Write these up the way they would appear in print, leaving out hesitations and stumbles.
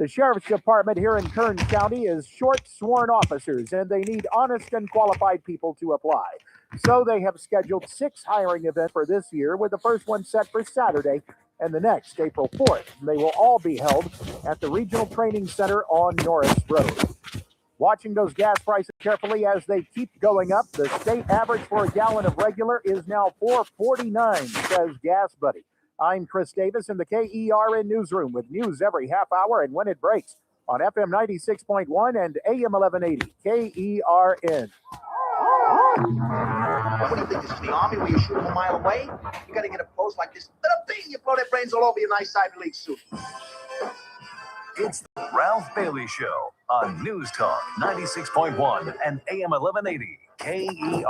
The Sheriff's Department here in Kern County is short sworn officers, and they need honest and qualified people to apply. So they have scheduled 6 hiring events for this year, with the first one set for Saturday and the next April 4th. They will all be held at the Regional Training Center on Norris Road. Watching those gas prices carefully as they keep going up, the state average for a gallon of regular is now $4.49, says Gas Buddy. I'm Chris Davis in the KERN newsroom with news every half hour and when it breaks on FM 96.1 and AM 1180 KERN. What do you think? This is the Army where you shoot them a mile away? You got to get a post like this. Bing, you blow their brains all over your nice Ivy League suit. It's the Ralph Bailey Show on News Talk 96.1 and AM 1180 KERN.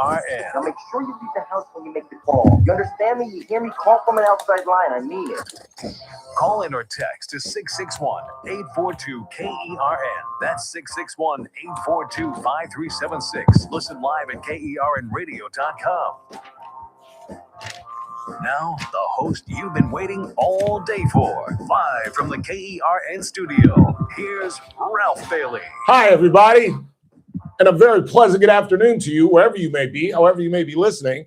Now make sure you leave the house when you make the call. You understand me? You hear me? Call from an outside line. I mean it. Call in or text to 661-842-KERN. That's 661-842-5376. Listen live at KERNradio.com. Now, the host you've been waiting all day for. Live from the KERN studio, here's Ralph Bailey. Hi, everybody, and a very pleasant good afternoon to you, wherever you may be, however you may be listening,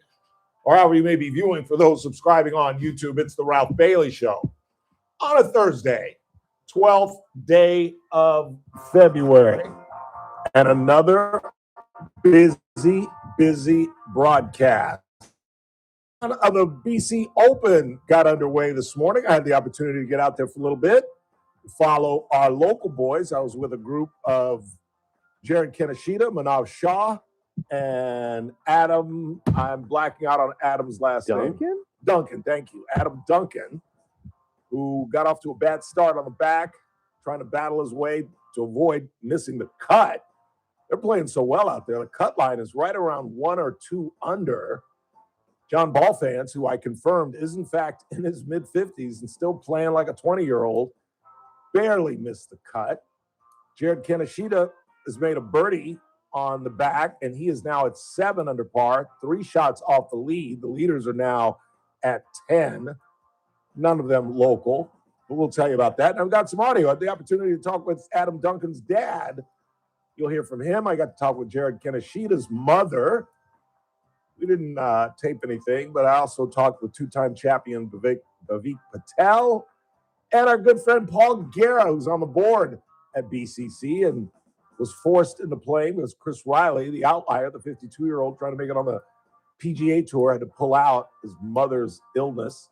or however you may be viewing. For those subscribing on YouTube, it's the Ralph Bailey Show on a Thursday, 12th day of February, and another busy broadcast. The BC Open got underway this morning. I had the opportunity to get out there for a little bit, follow our local boys. I was with a group of Jared Kaneshita, Manav Shah, and Adam. I'm blacking out on Adam's last name. Duncan, thank you. Adam Duncan, who got off to a bad start on the back, trying to battle his way to avoid missing the cut. They're playing so well out there. The cut line is right around 1 or 2 under. John Ballfans, who I confirmed is in fact in his mid-50s and still playing like a 20-year-old, barely missed the cut. Jared Kaneshita has made a birdie on the back, and he is now at 7 under par, 3 shots off the lead. The leaders are now at 10, none of them local, but we'll tell you about that. And I've got some audio. I had the opportunity to talk with Adam Duncan's dad. You'll hear from him. I got to talk with Jared Kaneshita's mother. We didn't tape anything, but I also talked with 2-time champion Bhavik Patel and our good friend Paul Guerra, who's on the board at BCC and was forced into playing because Chris Riley, the outlier, the 52-year-old trying to make it on the PGA Tour, had to pull out his mother's illness.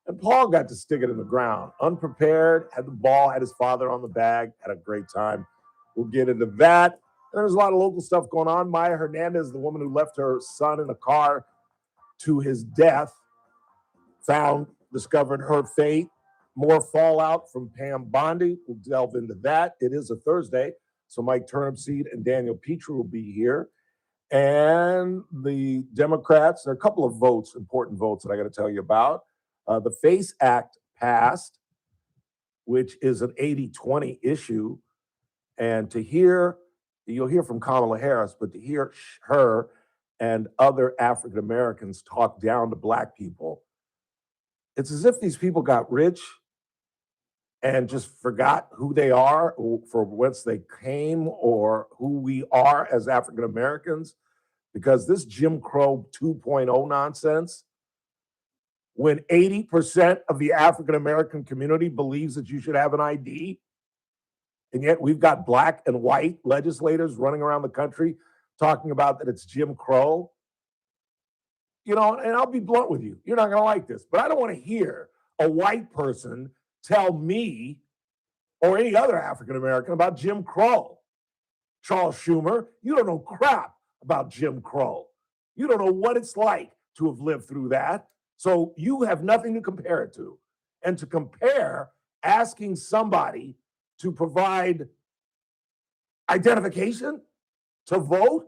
And Paul got to stick it in the ground, unprepared, had the ball, had his father on the bag, had a great time. We'll get into that. And there's a lot of local stuff going on. Maya Hernandez, the woman who left her son in a car to his death, discovered her fate. More fallout from Pam Bondi. We'll delve into that. It is a Thursday, so Mike Turnipseed and Daniel Petrie will be here. And the Democrats, there are a couple of important votes that I got to tell you about. The FACE Act passed, which is an 80-20 issue. And you'll hear from Kamala Harris, but to hear her and other African Americans talk down to Black people, it's as if these people got rich and just forgot who they are, for whence they came, or who we are as African Americans. Because this Jim Crow 2.0 nonsense, when 80% of the African American community believes that you should have an ID, and yet we've got Black and white legislators running around the country talking about that it's Jim Crow. And I'll be blunt with you. You're not going to like this, but I don't want to hear a white person tell me or any other African American about Jim Crow. Charles Schumer, you don't know crap about Jim Crow. You don't know what it's like to have lived through that. So you have nothing to compare it to. And to compare asking somebody to provide identification to vote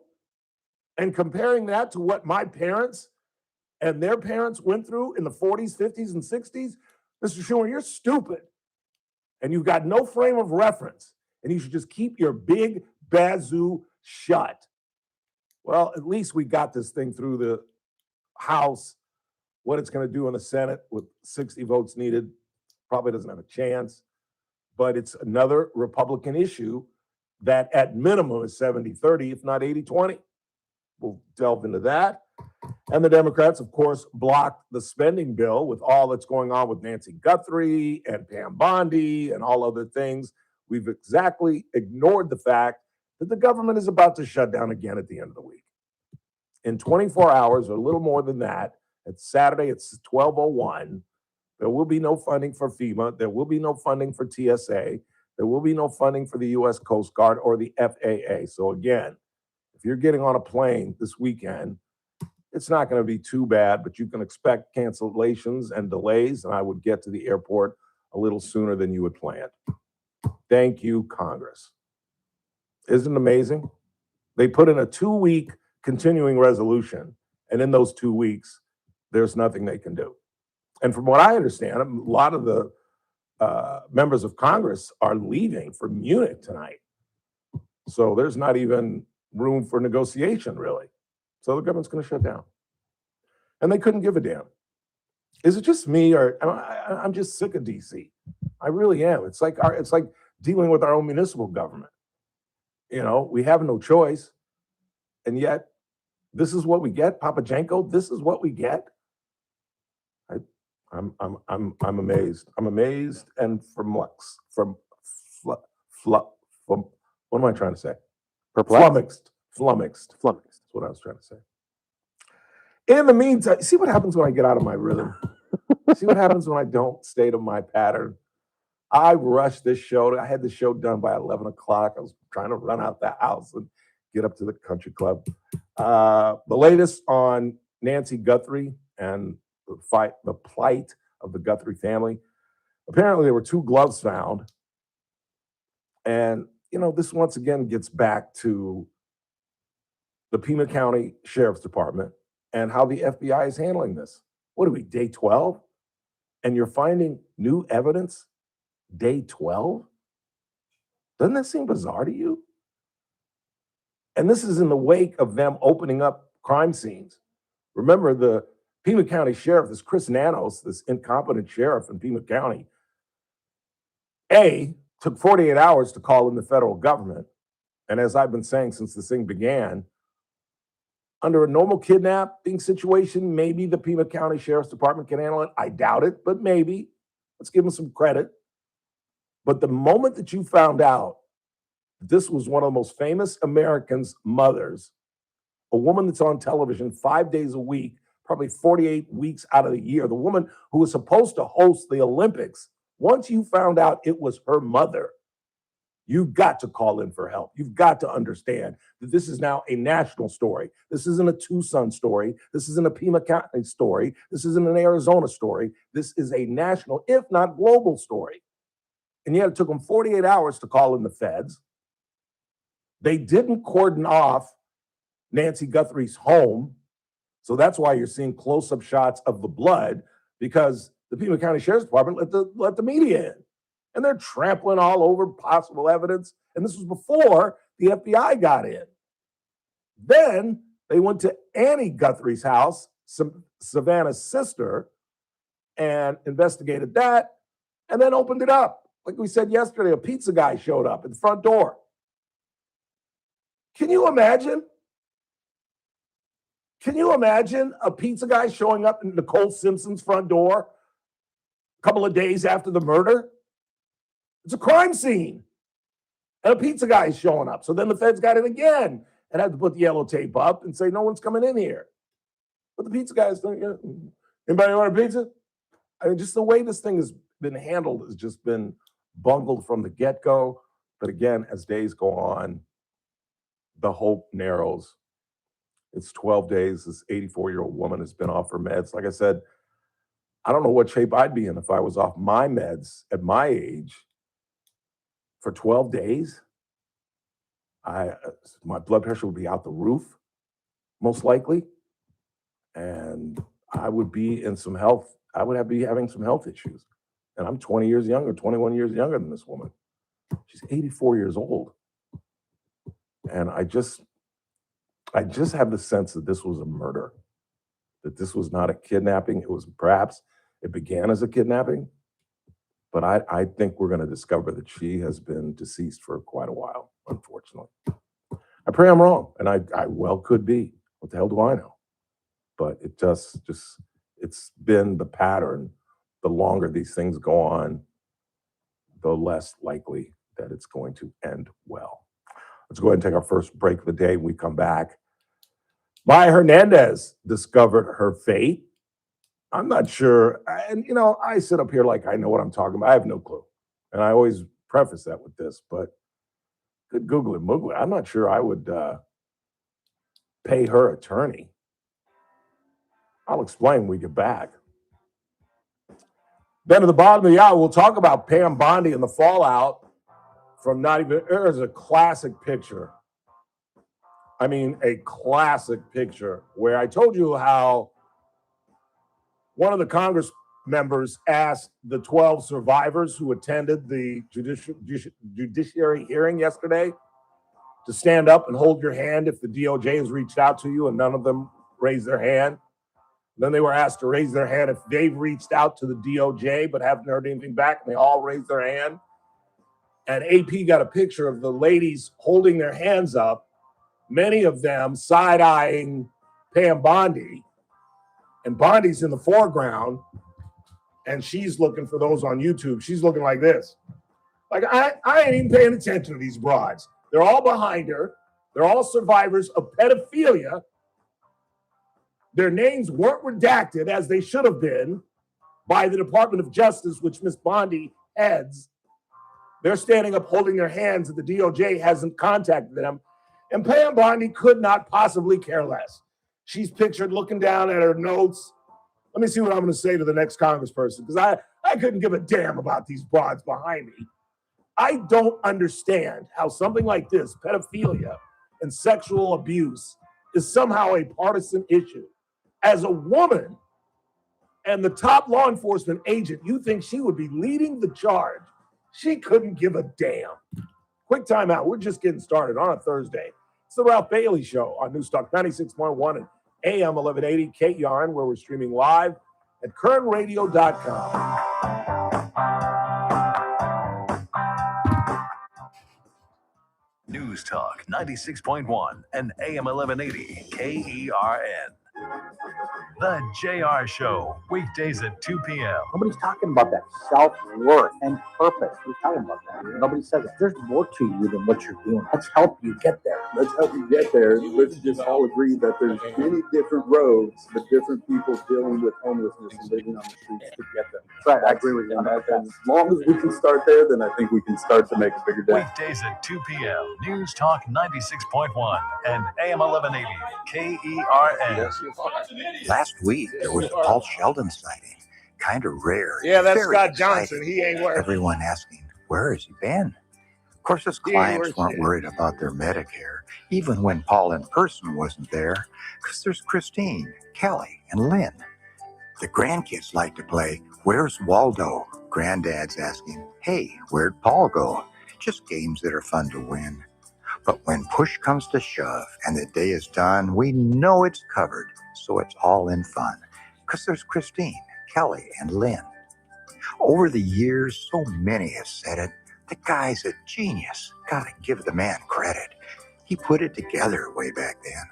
and comparing that to what my parents and their parents went through in the 40s, 50s, and 60s, Mr. Schumer, you're stupid. And you've got no frame of reference. And you should just keep your big bazoo shut. Well, at least we got this thing through the House. What it's going to do in the Senate with 60 votes needed probably doesn't have a chance. but it's another Republican issue that at minimum is 70-30, if not 80-20. We'll delve into that. And the Democrats, of course, blocked the spending bill with all that's going on with Nancy Guthrie and Pam Bondi and all other things. We've exactly ignored the fact that the government is about to shut down again at the end of the week. In 24 hours, or a little more than that, it's Saturday, it's 12:01. There will be no funding for FEMA. There will be no funding for TSA. There will be no funding for the U.S. Coast Guard or the FAA. So again, if you're getting on a plane this weekend, it's not going to be too bad, but you can expect cancellations and delays, and I would get to the airport a little sooner than you had planned. Thank you, Congress. Isn't it amazing? They put in a 2-week continuing resolution, and in those 2 weeks, there's nothing they can do. And from what I understand, a lot of the members of Congress are leaving for Munich tonight. So there's not even room for negotiation, really. So the government's going to shut down. And they couldn't give a damn. Is it just me, or I'm just sick of DC? I really am. It's like dealing with our own municipal government. You know, we have no choice. And yet, this is what we get, Papajenko. This is what we get. I'm amazed. I'm amazed and flummoxed. What am I trying to say? Perplexed? Flummoxed. That's what I was trying to say. In the meantime, see what happens when I get out of my rhythm? See what happens when I don't stay to my pattern? I rushed this show. I had the show done by 11 o'clock. I was trying to run out the house and get up to the country club. The latest on Nancy Guthrie and the plight of the Guthrie family. Apparently, there were 2 gloves found. And, you know, this once again gets back to the Pima County Sheriff's Department and how the FBI is handling this. What are we, day 12? And you're finding new evidence day 12? Doesn't that seem bizarre to you? And this is in the wake of them opening up crime scenes. Remember, the Pima County Sheriff, this Chris Nanos, this incompetent sheriff in Pima County, took 48 hours to call in the federal government. And as I've been saying since this thing began, under a normal kidnapping situation, maybe the Pima County Sheriff's Department can handle it. I doubt it, but maybe. Let's give them some credit. But the moment that you found out this was one of the most famous Americans' mothers, a woman that's on television 5 days a week, probably 48 weeks out of the year, the woman who was supposed to host the Olympics, once you found out it was her mother, you've got to call in for help. You've got to understand that this is now a national story. This isn't a Tucson story. This isn't a Pima County story. This isn't an Arizona story. This is a national, if not global story. And yet it took them 48 hours to call in the feds. They didn't cordon off Nancy Guthrie's home. So that's why you're seeing close-up shots of the blood, because the Pima County Sheriff's Department let the media in. And they're trampling all over possible evidence. And this was before the FBI got in. Then they went to Annie Guthrie's house, Savannah's sister, and investigated that, and then opened it up. Like we said yesterday, a pizza guy showed up at the front door. Can you imagine? Can you imagine a pizza guy showing up in Nicole Simpson's front door a couple of days after the murder? It's a crime scene. And a pizza guy is showing up. So then the feds got in again and had to put the yellow tape up and say, no one's coming in here. But the pizza guy is thinking, anybody want a pizza? I mean, just the way this thing has been handled has just been bungled from the get-go. But again, as days go on, the hope narrows. It's 12 days. This 84-year-old woman has been off her meds. Like I said, I don't know what shape I'd be in if I was off my meds at my age for 12 days. My blood pressure would be out the roof, most likely. And I would be in some health. I would be having some health issues. And I'm 20 years younger, 21 years younger than this woman. She's 84 years old. And I just have the sense that this was a murder, that this was not a kidnapping. It was perhaps, it began as a kidnapping, But I think we're going to discover that she has been deceased for quite a while, unfortunately. I pray I'm wrong, and I well could be. What the hell do I know? But it just it's been the pattern. The longer these things go on, the less likely that it's going to end well. Let's go ahead and take our first break of the day. When we come back, Maya Hernandez discovered her fate. I'm not sure. And, I sit up here like I know what I'm talking about. I have no clue. And I always preface that with this, but good Google it, Moogle it. I'm not sure I would pay her attorney. I'll explain when we get back. Then at the bottom of the hour, we'll talk about Pam Bondi and the fallout from there's a classic picture. I mean, a classic picture where I told you how one of the Congress members asked the 12 survivors who attended the judiciary hearing yesterday to stand up and hold your hand if the DOJ has reached out to you, and none of them raised their hand. Then they were asked to raise their hand if they've reached out to the DOJ but haven't heard anything back, and they all raised their hand. And AP got a picture of the ladies holding their hands up, many of them side-eyeing Pam Bondi. And Bondi's in the foreground, and she's looking for those on YouTube. She's looking like this. Like, I ain't even paying attention to these broads. They're all behind her. They're all survivors of pedophilia. Their names weren't redacted, as they should have been, by the Department of Justice, which Miss Bondi heads. They're standing up holding their hands, and the DOJ hasn't contacted them. And Pam Bondi could not possibly care less. She's pictured looking down at her notes. Let me see what I'm going to say to the next congressperson, because I couldn't give a damn about these broads behind me. I don't understand how something like this, pedophilia and sexual abuse, is somehow a partisan issue. As a woman and the top law enforcement agent, you think she would be leading the charge. She couldn't give a damn. Quick timeout. We're just getting started on a Thursday. It's the Ralph Bailey Show on News Talk 96.1 and AM 1180 KYRN, where we're streaming live at KernRadio.com. News Talk 96.1 and AM 1180 KERN. The JR Show, weekdays at 2 p.m. Nobody's talking about that self-worth and purpose. We're talking about that. Nobody says it. There's more to you than what you're doing. Let's help you get there. Let's help you get there. Let's just all agree that there's many different roads for different people dealing with homelessness and living on the streets to get them. Right, I agree with you. And as long as we can start there, then I think we can start to make a bigger dent. Weekdays at 2 p.m. News Talk 96.1 and AM 1180 KERN. Last week, there was a Paul Sheldon sighting. Kind of rare. Yeah, that's Very Scott exciting. Johnson. He ain't where. Everyone asking, where has he been? Of course, his clients weren't worried about their Medicare, even when Paul in person wasn't there, because there's Christine, Kelly, and Lynn. The grandkids like to play, Where's Waldo? Granddad's asking, hey, where'd Paul go? Just games that are fun to win. But when push comes to shove and the day is done, we know it's covered, so it's all in fun. Because there's Christine, Kelly, and Lynn. Over the years, so many have said it. The guy's a genius. Gotta give the man credit. He put it together way back then.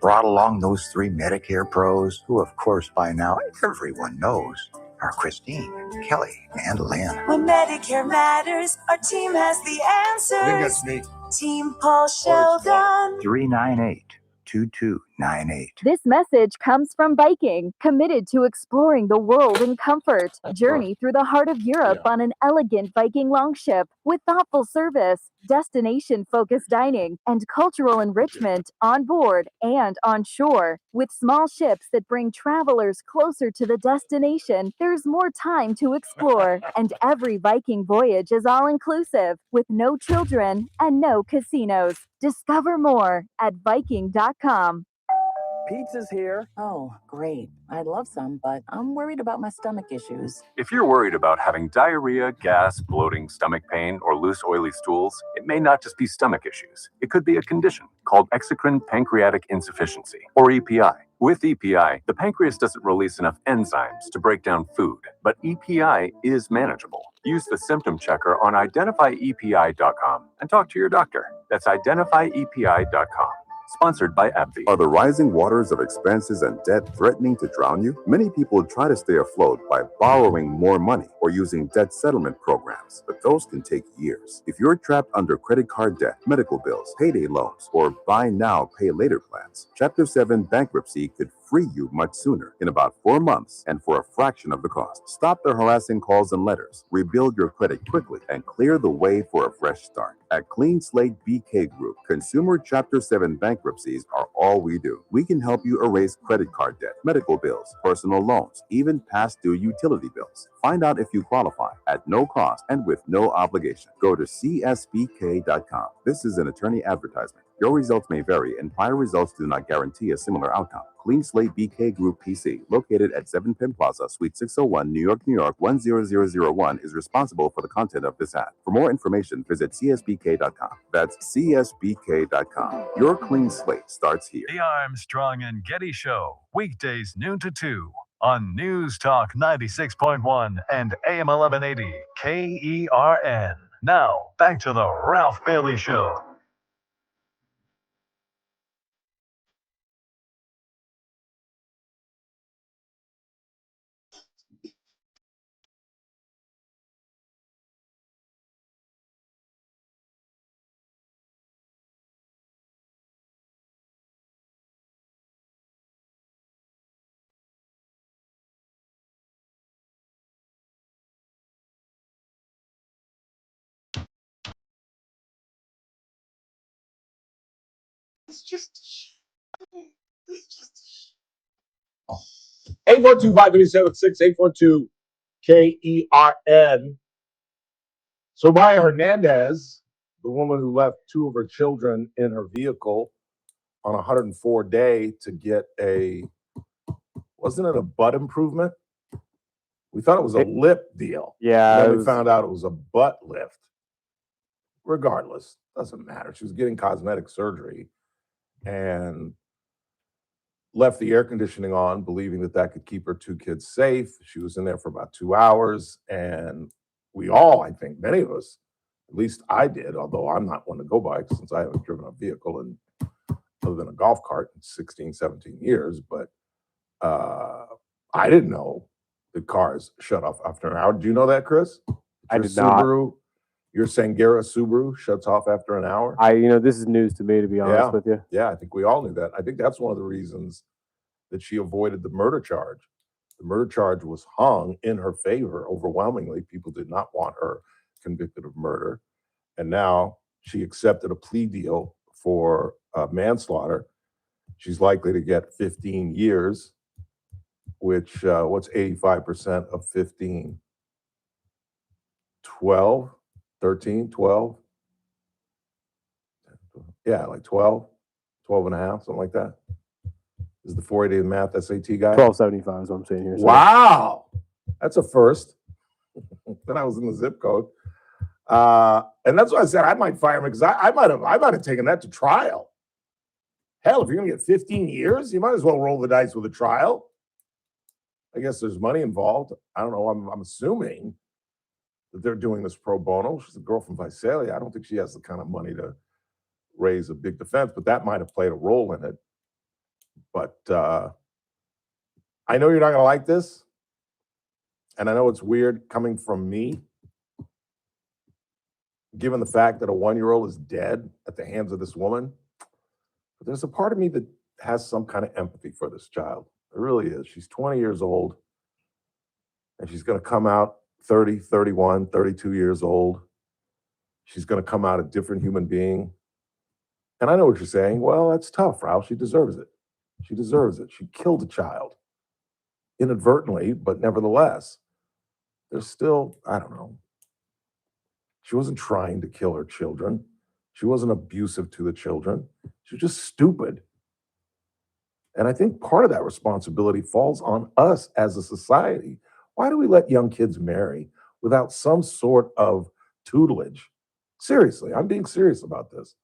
Brought along those 3 Medicare pros, who of course by now everyone knows are Christine, Kelly, and Lynn. When Medicare matters, our team has the answers. I think that's me. Team Paul Sheldon. 398-2298. This message comes from Viking, committed to exploring the world in comfort. Journey through the heart of Europe on an elegant Viking longship with thoughtful service, destination-focused dining, and cultural enrichment on board and on shore. With small ships that bring travelers closer to the destination, there's more time to explore. And every Viking voyage is all-inclusive, with no children and no casinos. Discover more at Viking.com. Pizza's here. Oh, great. I'd love some, but I'm worried about my stomach issues. If you're worried about having diarrhea, gas, bloating, stomach pain, or loose, oily stools, it may not just be stomach issues. It could be a condition called exocrine pancreatic insufficiency, or EPI. With EPI, the pancreas doesn't release enough enzymes to break down food, but EPI is manageable. Use the symptom checker on identifyepi.com and talk to your doctor. That's identifyepi.com. Sponsored by AbbVie. Are the rising waters of expenses and debt threatening to drown you? Many people try to stay afloat by borrowing more money or using debt settlement programs, but those can take years. If you're trapped under credit card debt, medical bills, payday loans, or buy now, pay later plans, Chapter 7 bankruptcy could free you much sooner, in about 4 months and for a fraction of the cost. Stop the harassing calls and letters, rebuild your credit quickly, and clear the way for a fresh start. At Clean Slate BK Group, consumer Chapter 7 bankruptcies are all we do. We can help you erase credit card debt, medical bills, personal loans, even past due utility bills. Find out if you qualify at no cost and with no obligation. Go to csbk.com. This is an attorney advertisement. Your results may vary, and prior results do not guarantee a similar outcome. Clean Slate BK Group PC, located at 7 Penn Plaza, Suite 601, New York, New York 10001, is responsible for the content of this ad. For more information, visit csbk.com. That's csbk.com. Your clean slate starts here. The Armstrong and Getty Show, weekdays noon to 2 on News Talk 96.1 and AM 1180 KERN. Now, back to the Ralph Bailey Show. It's just 842-537-6842 KERN. So Maya Hernandez, the woman who left 2 of her children in her vehicle on a 104-day to get wasn't it a butt improvement? We thought it was a lip deal. Yeah. And then we found out it was a butt lift. Regardless, doesn't matter. She was getting cosmetic surgery and left the air conditioning on, believing that could keep her 2 kids safe. She was in there for about 2 hours, and we all, I think, many of us, at least I did, although I'm not one to go by since I haven't driven a vehicle other than a golf cart in 16, 17 years, but I didn't know the cars shut off after an hour. Do you know that, Chris? I did not. Your Sangera Subaru shuts off after an hour? This is news to me, to be honest with you. Yeah, I think we all knew that. I think that's one of the reasons that she avoided the murder charge. The murder charge was hung in her favor overwhelmingly. People did not want her convicted of murder. And now she accepted a plea deal for manslaughter. She's likely to get 15 years, which what's 85% of 15? 12? 13, 12? Yeah, like 12, 12 and a half, something like that. Is the 480 math SAT guy? 1275 is what I'm saying here. So. Wow. That's a first. Then I was in the zip code. And that's why I said I might fire him because I might have taken that to trial. Hell, if you're going to get 15 years, you might as well roll the dice with a trial. I guess there's money involved. I don't know. I'm assuming that they're doing this pro bono. She's a girl from Visalia. I don't think she has the kind of money to raise a big defense, but that might have played a role in it. But I know you're not going to like this, and I know it's weird coming from me, given the fact that a 1-year-old is dead at the hands of this woman. But there's a part of me that has some kind of empathy for this child. It really is. She's 20 years old, and she's going to come out 30, 31, 32 years old. She's going to come out a different human being. And I know what you're saying. Well, that's tough, Ralph. She deserves it. She deserves it. She killed a child inadvertently, but nevertheless, there's still, I don't know. She wasn't trying to kill her children. She wasn't abusive to the children. She was just stupid. And I think part of that responsibility falls on us as a society. Why do we let young kids marry without some sort of tutelage? Seriously, I'm being serious about this.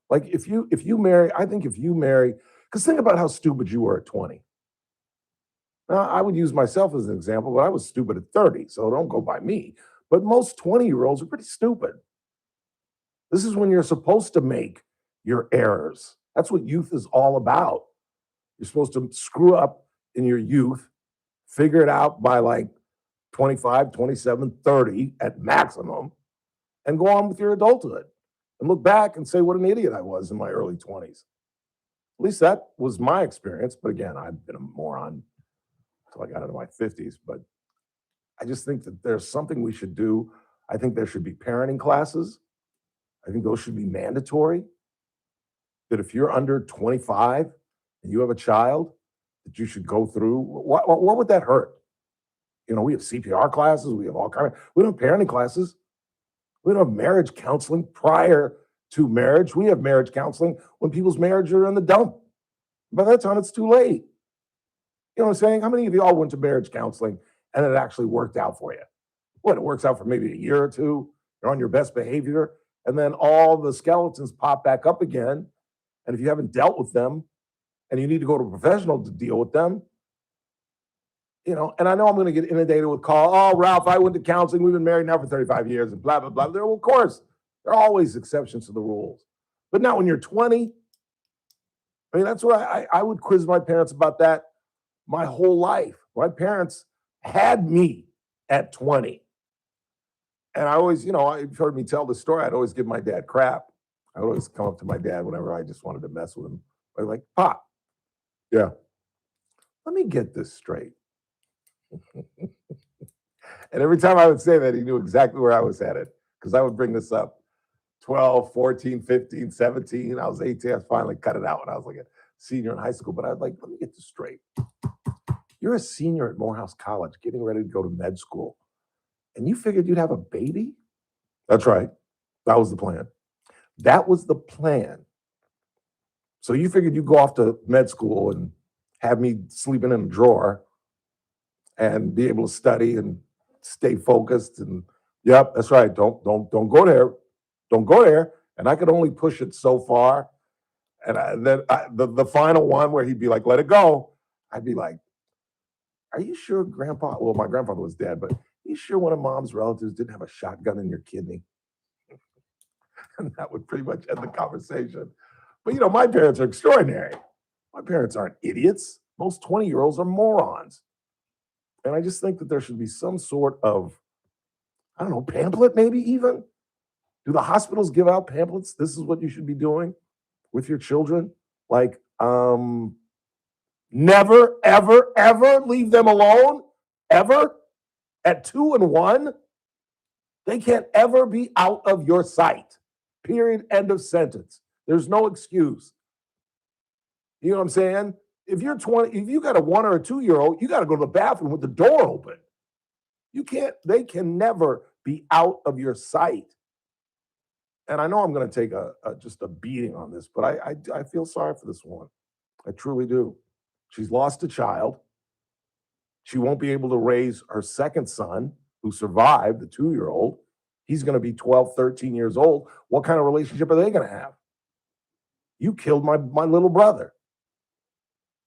Like if you marry, I think if you marry, because think about how stupid you were at 20. Now, I would use myself as an example, but I was stupid at 30, so don't go by me. But most 20-year-olds are pretty stupid. This is when you're supposed to make your errors. That's what youth is all about. You're supposed to screw up in your youth, figure it out by like 25, 27, 30 at maximum, and go on with your adulthood and look back and say what an idiot I was in my early 20s. At least that was my experience. But again, I've been a moron until I got into my 50s. But I just think that there's something we should do. I think there should be parenting classes. I think those should be mandatory. That if you're under 25 and you have a child, that you should go through. What would that hurt? You know, we have CPR classes. We have all kinds. We don't have parenting classes. We don't have marriage counseling prior to marriage. We have marriage counseling when people's marriages are in the dump. By that time, it's too late. You know what I'm saying? How many of y'all went to marriage counseling and it actually worked out for you? What, it works out for maybe a year or two. You're on your best behavior. And then all the skeletons pop back up again. And if you haven't dealt with them and you need to go to a professional to deal with them, you know, and I know I'm going to get inundated with call. Oh, Ralph, I went to counseling. We've been married now for 35 years and blah, blah, blah. Well, of course, there are always exceptions to the rules. But now when you're 20, I mean, that's what I would quiz my parents about that my whole life. My parents had me at 20. And I always, you know, you've heard me tell the story. I'd always give my dad crap. I would always come up to my dad whenever I just wanted to mess with him. I'd be like, Pop, yeah, let me get this straight. And every time I would say that, he knew exactly where I was headed because I would bring this up 12, 14, 15, 17. I was 18. I finally cut it out when I was like a senior in high school. But I was like, let me get this straight. You're a senior at Morehouse College getting ready to go to med school. And you figured you'd have a baby? That's right. That was the plan. That was the plan. So you figured you'd go off to med school and have me sleeping in a drawer and be able to study and stay focused. And yep, that's right. Don't go there. Don't go there. And I could only push it so far. And then the final one where he'd be like, let it go. I'd be like, are you sure Grandpa, well, my grandfather was dead, but are you sure one of Mom's relatives didn't have a shotgun in your kidney? And that would pretty much end the conversation. But, you know, my parents are extraordinary. My parents aren't idiots. Most 20-year-olds are morons. And I just think that there should be some sort of, I don't know, pamphlet maybe even. Do the hospitals give out pamphlets? This is what you should be doing with your children. Like, never, ever, ever leave them alone, ever. At 2 and 1, they can't ever be out of your sight. Period. End of sentence. There's no excuse. You know what I'm saying? If you're 20, if you got a 1 or a 2-year-old, you got to go to the bathroom with the door open. You can't, they can never be out of your sight. And I know I'm going to take just a beating on this, but I feel sorry for this woman. I truly do. She's lost a child. She won't be able to raise her second son, who survived, the 2-year-old. He's going to be 12, 13 years old. What kind of relationship are they going to have? You killed my little brother.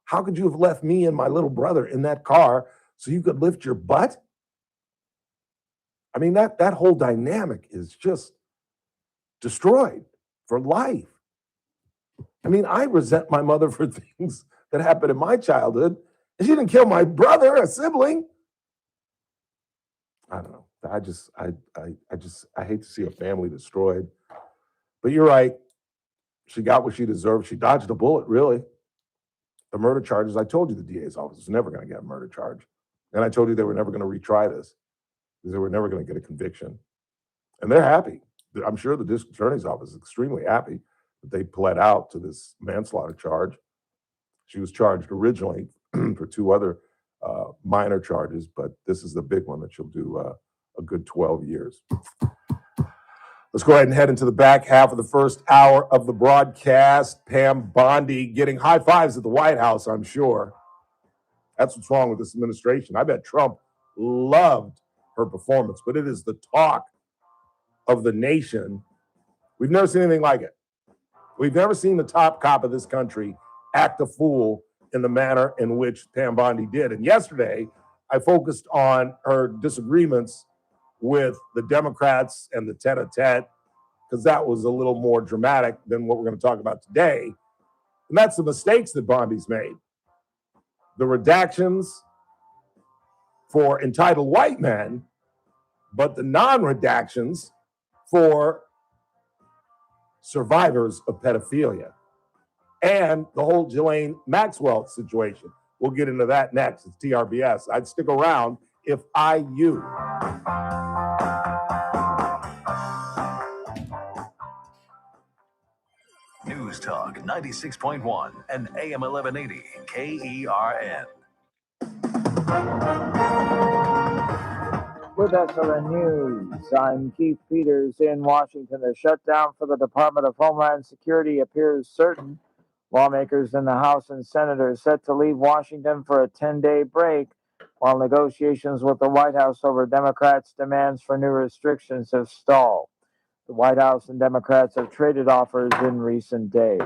How could you have left me and my little brother in that car so you could lift your butt? I mean, that whole dynamic is just destroyed for life. I mean, I resent my mother for things that happened in my childhood. And she didn't kill my brother, a sibling. I don't know. I hate to see a family destroyed. But you're right. She got what she deserved. She dodged a bullet, really. The murder charges, I told you the DA's office was never going to get a murder charge. And I told you they were never going to retry this because they were never going to get a conviction. And they're happy. I'm sure the district attorney's office is extremely happy that they pled out to this manslaughter charge. She was charged originally for 2 other minor charges, but this is the big one that she'll do a good 12 years. Let's go ahead and head into the back half of the first hour of the broadcast. Pam Bondi getting high fives at the White House, I'm sure. That's what's wrong with this administration. I bet Trump loved her performance, but it is the talk of the nation. We've never seen anything like it. We've never seen the top cop of this country act a fool in the manner in which Pam Bondi did. And yesterday, I focused on her disagreements with the Democrats and the tete-a-tete, because that was a little more dramatic than what we're going to talk about today. And that's the mistakes that Bondi's made. The redactions for entitled white men, but the non-redactions for survivors of pedophilia. And the whole Ghislaine Maxwell situation. We'll get into that next. It's TRBS. I'd stick around if I you. News Talk 96.1 and AM 1180 KERN. With SRN News, I'm Keith Peters in Washington. The shutdown for the Department of Homeland Security appears certain. Lawmakers in the House and Senate are set to leave Washington for a 10-day break, while negotiations with the White House over Democrats' demands for new restrictions have stalled. The White House and Democrats have traded offers in recent days.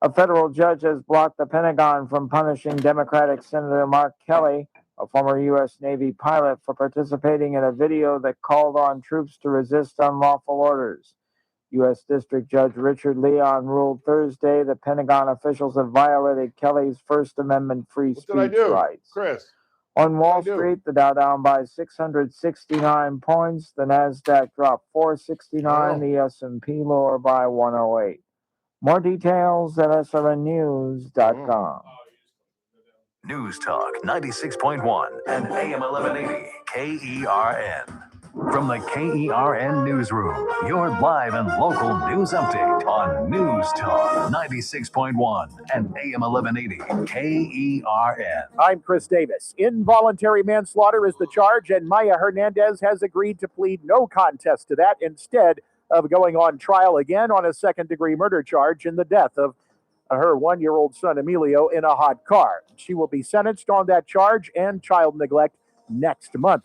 A federal judge has blocked the Pentagon from punishing Democratic Senator Mark Kelly, a former U.S. Navy pilot, for participating in a video that called on troops to resist unlawful orders. U.S. District Judge Richard Leon ruled Thursday that Pentagon officials have violated Kelly's First Amendment free speech rights. Chris? On Wall Street, the Dow down by 669 points. The Nasdaq dropped 469. The S&P lower by 108. More details at srnnews.com. News Talk 96.1 and AM 1180 KERN. From the KERN Newsroom, your live and local news update on News Talk 96.1 and AM 1180 KERN. I'm Chris Davis. Involuntary manslaughter is the charge, and Maya Hernandez has agreed to plead no contest to that instead of going on trial again on a second-degree murder charge in the death of her one-year-old son Emilio in a hot car. She will be sentenced on that charge and child neglect next month.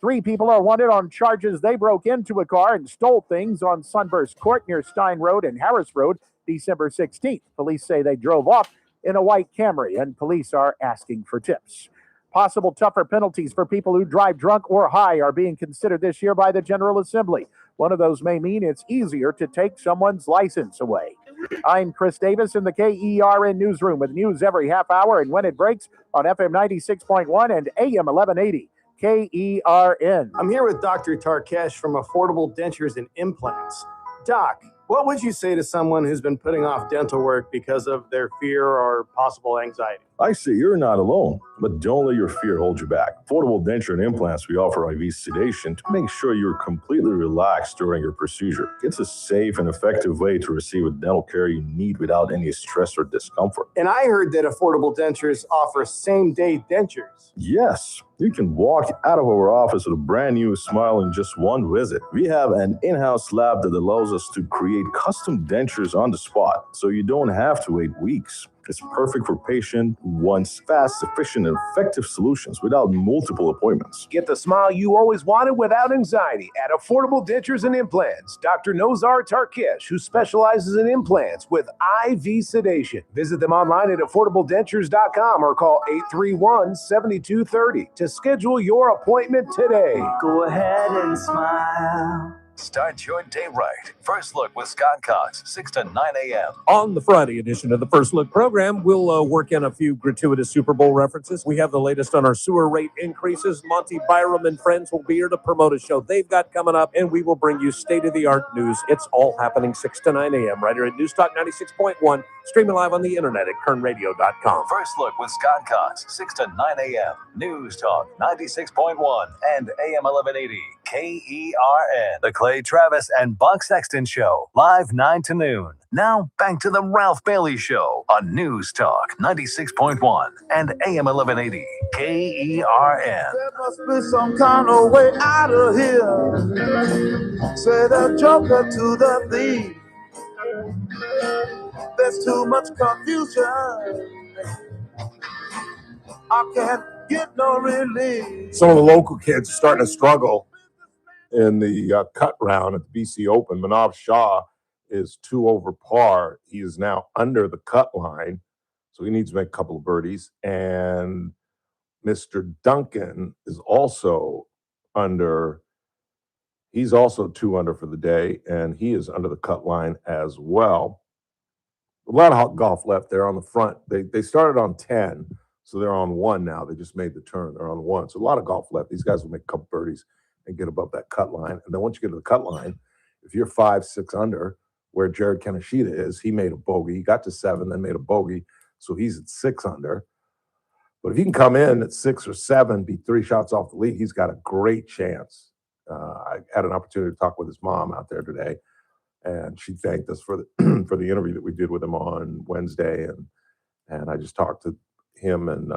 3 people are wanted on charges they broke into a car and stole things on Sunburst Court near Stein Road and Harris Road December 16th. Police say they drove off in a white Camry, and police are asking for tips. Possible tougher penalties for people who drive drunk or high are being considered this year by the General Assembly. One of those may mean it's easier to take someone's license away. I'm Chris Davis in the KERN Newsroom with news every half hour and when it breaks on FM 96.1 and AM 1180. KERN. I'm here with Dr. Tarkesh from Affordable Dentures and Implants. Doc, what would you say to someone who's been putting off dental work because of their fear or possible anxiety? I say you're not alone, but don't let your fear hold you back. Affordable Denture and Implants, we offer IV sedation to make sure you're completely relaxed during your procedure. It's a safe and effective way to receive a dental care you need without any stress or discomfort. And I heard that Affordable Dentures offer same-day dentures. Yes, you can walk out of our office with a brand new smile in just one visit. We have an in-house lab that allows us to create custom dentures on the spot, so you don't have to wait weeks. It's perfect for patient who wants fast, efficient, and effective solutions without multiple appointments. Get the smile you always wanted without anxiety at Affordable Dentures and Implants. Dr. Nozar Tarkesh, who specializes in implants with IV sedation. Visit them online at affordabledentures.com or call 831-7230 to schedule your appointment today. Go ahead and smile. Start your day right. First Look with Scott Cox, 6 to 9 a.m. On the Friday edition of the First Look program, we'll work in a few gratuitous Super Bowl references. We have the latest on our sewer rate increases. Monty Byram and friends will be here to promote a show they've got coming up, and we will bring you state-of-the-art news. It's all happening 6 to 9 a.m. right here at News Talk 96.1, streaming live on the internet at kernradio.com. First Look with Scott Cox, 6 to 9 a.m. News Talk 96.1 and AM 1180 KERN. The Clay Travis and Buck Sexton Show, live 9 to noon. Now, back to the Ralph Bailey Show on News Talk 96.1 and AM 1180 KERN. There must be some kind of way out of here. Say the joker to the thief. There's too much confusion. I can't get no relief. Some of the local kids are starting to struggle in the cut round at the BC Open. Manav Shah is 2 over par. He is now under the cut line, so he needs to make a couple of birdies. And Mr. Duncan is also under He's also 2 under for the day, and he is under the cut line as well. A lot of golf left there on the front. They started on 10, so they're on 1 now. They just made the turn. They're on 1. So a lot of golf left. These guys will make a couple birdies and get above that cut line. And then once you get to the cut line, if you're 5, 6 under, where Jared Kaneshita is, he made a bogey. He got to 7, then made a bogey. So he's at 6 under. But if he can come in at 6 or 7, be 3 shots off the lead, he's got a great chance. I had an opportunity to talk with his mom out there today, and she thanked us for the for the interview that we did with him on Wednesday, and I just talked to him and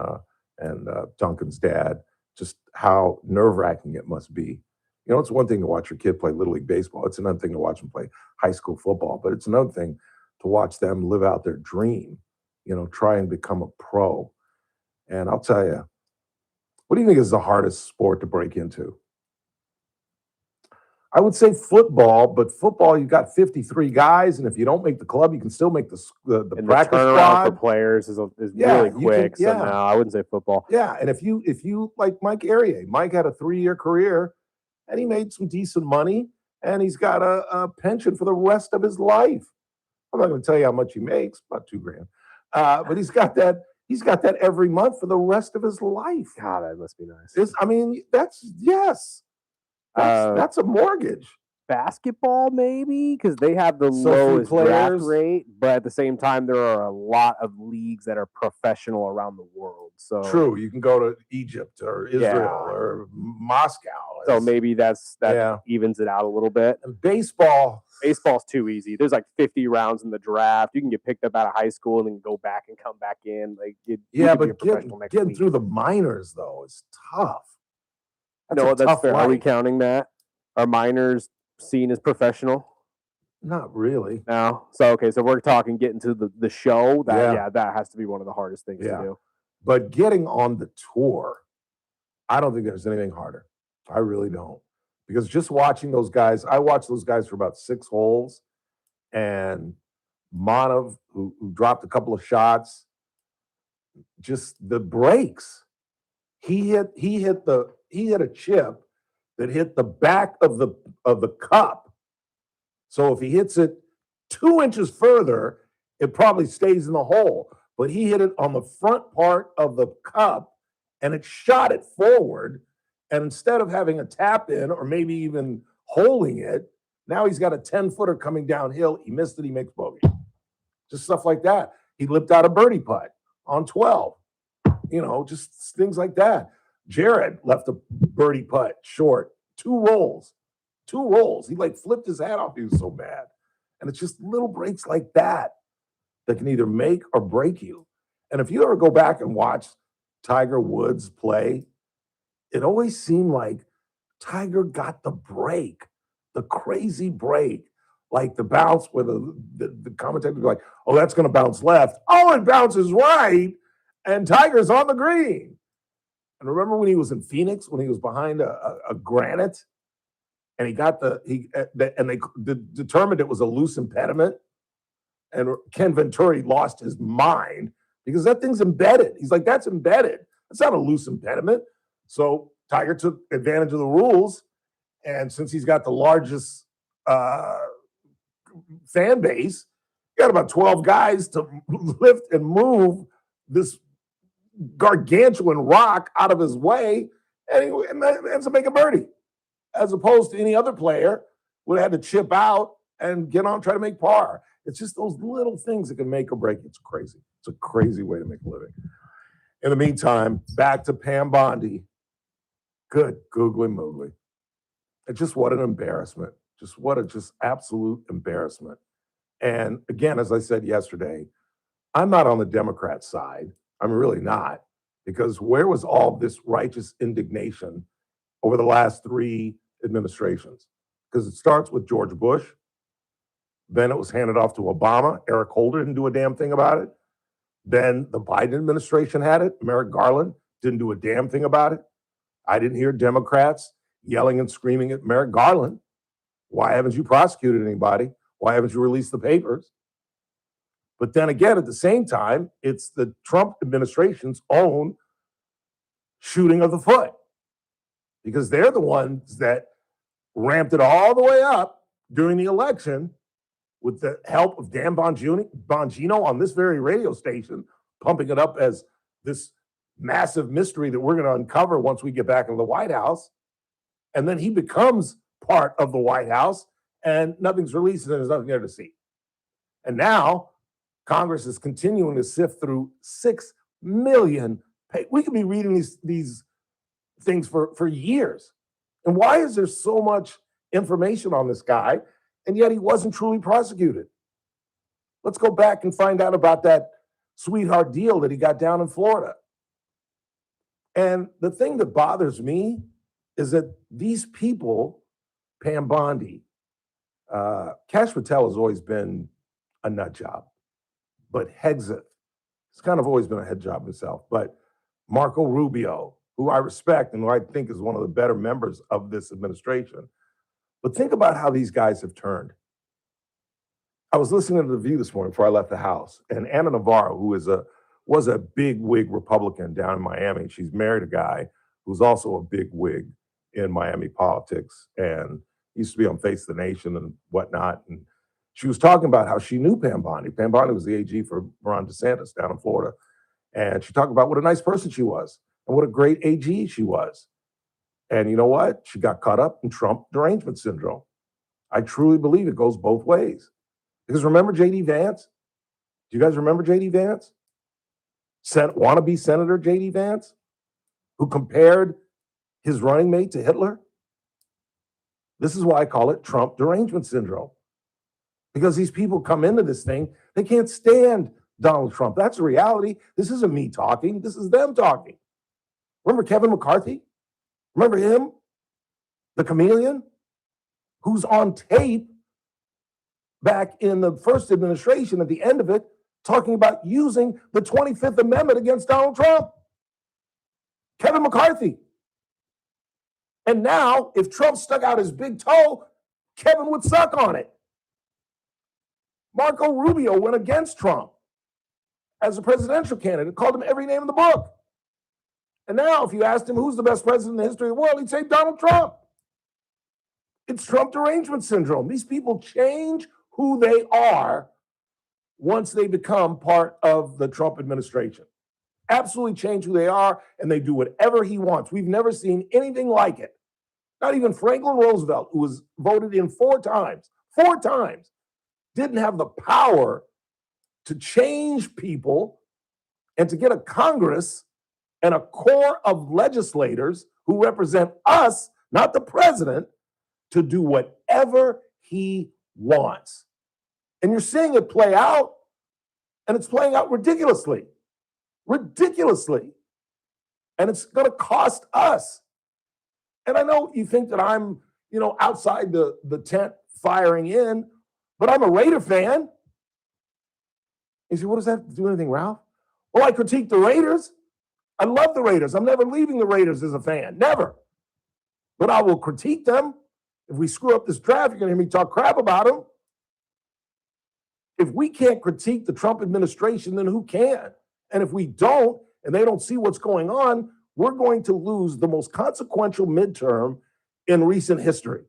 Duncan's dad, just how nerve-wracking it must be. You know, it's one thing to watch your kid play Little League baseball. It's another thing to watch them play high school football, but it's another thing to watch them live out their dream, you know, try and become a pro. And I'll tell you, what do you think is the hardest sport to break into? I would say football, but football, you got 53 guys, and if you don't make the club, you can still make the practice turnaround squad. for players is really quick. So no, I wouldn't say football. Yeah, and if you like Mike Arrier, Mike had a 3-year career, and he made some decent money, and he's got a pension for the rest of his life. I'm not going to tell you how much he makes, about $2,000, but he's got that. He's got that every month for the rest of his life. God, that must be nice. That's a mortgage. Basketball, maybe, because they have the lowest draft rate, but at the same time, there are a lot of leagues that are professional around the world. So true, you can go to Egypt or Israel or Moscow. So maybe that evens it out a little bit. And baseball's too easy. There's like 50 rounds in the draft. You can get picked up out of high school and then go back and come back in. Like but getting through the minors though is tough. That's fair. Are we counting that? Are minors seen as professional? Not really. No. So we're talking getting to the show. That has to be one of the hardest things to do. But getting on the tour, I don't think there's anything harder. I really don't. Because just watching those guys, I watched those guys for about 6 holes, and Manav, who dropped a couple of shots, just the breaks. He hit a chip that hit the back of the cup. So if he hits it 2 inches further, it probably stays in the hole. But he hit it on the front part of the cup, and it shot it forward. And instead of having a tap in or maybe even holding it, now he's got a 10-footer coming downhill. He missed it. He makes bogey. Just stuff like that. He lipped out a birdie putt on 12. You know, just things like that. Jared left a birdie putt short. 2 rolls. He like flipped his hat off. He was so mad. And it's just little breaks like that can either make or break you. And if you ever go back and watch Tiger Woods play, it always seemed like Tiger got the break, the crazy break, like the bounce where the commentator was like, oh, that's going to bounce left. Oh, it bounces right. And Tiger's on the green. And remember when he was in Phoenix, when he was behind a granite, and they determined it was a loose impediment, and Ken Venturi lost his mind because that thing's embedded. He's like, that's embedded. That's not a loose impediment. So Tiger took advantage of the rules, and since he's got the largest fan base, he got about 12 guys to lift and move this gargantuan rock out of his way, and he ends up making birdie, as opposed to any other player would have had to chip out and get on, try to make par. It's just those little things that can make or break. It's crazy. It's a crazy way to make a living. In the meantime, back to Pam Bondi. Good googly moogly. And just what an embarrassment. Just absolute embarrassment. And again, as I said yesterday, I'm not on the Democrat side. I'm really not. Because where was all this righteous indignation over the last 3 administrations? Because it starts with George Bush. Then it was handed off to Obama. Eric Holder didn't do a damn thing about it. Then the Biden administration had it. Merrick Garland didn't do a damn thing about it. I didn't hear Democrats yelling and screaming at Merrick Garland. Why haven't you prosecuted anybody? Why haven't you released the papers? But then again, at the same time, it's the Trump administration's own shooting of the foot, because they're the ones that ramped it all the way up during the election with the help of Dan Bongino on this very radio station, pumping it up as this massive mystery that we're going to uncover once we get back into the White House. And then he becomes part of the White House, and nothing's released, and there's nothing there to see. And now Congress is continuing to sift through 6 million. We could be reading these things for years. And why is there so much information on this guy, and yet he wasn't truly prosecuted? Let's go back and find out about that sweetheart deal that he got down in Florida. And the thing that bothers me is that these people, Pam Bondi, Kash Patel has always been a nut job, but Hegseth, he's kind of always been a head job himself. But Marco Rubio, who I respect and who I think is one of the better members of this administration. But think about how these guys have turned. I was listening to The View this morning before I left the house, and Anna Navarro, who was a big wig Republican down in Miami, she's married a guy who's also a big wig in Miami politics and used to be on Face the Nation and whatnot. And she was talking about how she knew Pam Bondi. Pam Bondi was the AG for Ron DeSantis down in Florida. And she talked about what a nice person she was and what a great AG she was. And you know what? She got caught up in Trump derangement syndrome. I truly believe it goes both ways. Because remember J.D. Vance? Do you guys remember J.D. Vance? Wannabe Senator J.D. Vance, who compared his running mate to Hitler? This is why I call it Trump derangement syndrome. Because these people come into this thing, they can't stand Donald Trump. That's a reality. This isn't me talking. This is them talking. Remember Kevin McCarthy? Remember him? The chameleon? Who's on tape back in the first administration at the end of it, talking about using the 25th Amendment against Donald Trump. Kevin McCarthy. And now, if Trump stuck out his big toe, Kevin would suck on it. Marco Rubio went against Trump as a presidential candidate, called him every name in the book. And now, if you asked him who's the best president in the history of the world, he'd say Donald Trump. It's Trump derangement syndrome. These people change who they are once they become part of the Trump administration. Absolutely change who they are, and they do whatever he wants. We've never seen anything like it. Not even Franklin Roosevelt, who was voted in 4 times, didn't have the power to change people and to get a Congress and a core of legislators who represent us, not the president, to do whatever he wants. And you're seeing it play out, and it's playing out ridiculously. Ridiculously. And it's going to cost us. And I know you think that I'm, outside the tent firing in, but I'm a Raider fan. You say, what does that have to do with anything, Ralph? Well, I critique the Raiders. I love the Raiders. I'm never leaving the Raiders as a fan. Never. But I will critique them. If we screw up this draft, you're going to hear me talk crap about them. If we can't critique the Trump administration, then who can? And if we don't, and they don't see what's going on, we're going to lose the most consequential midterm in recent history.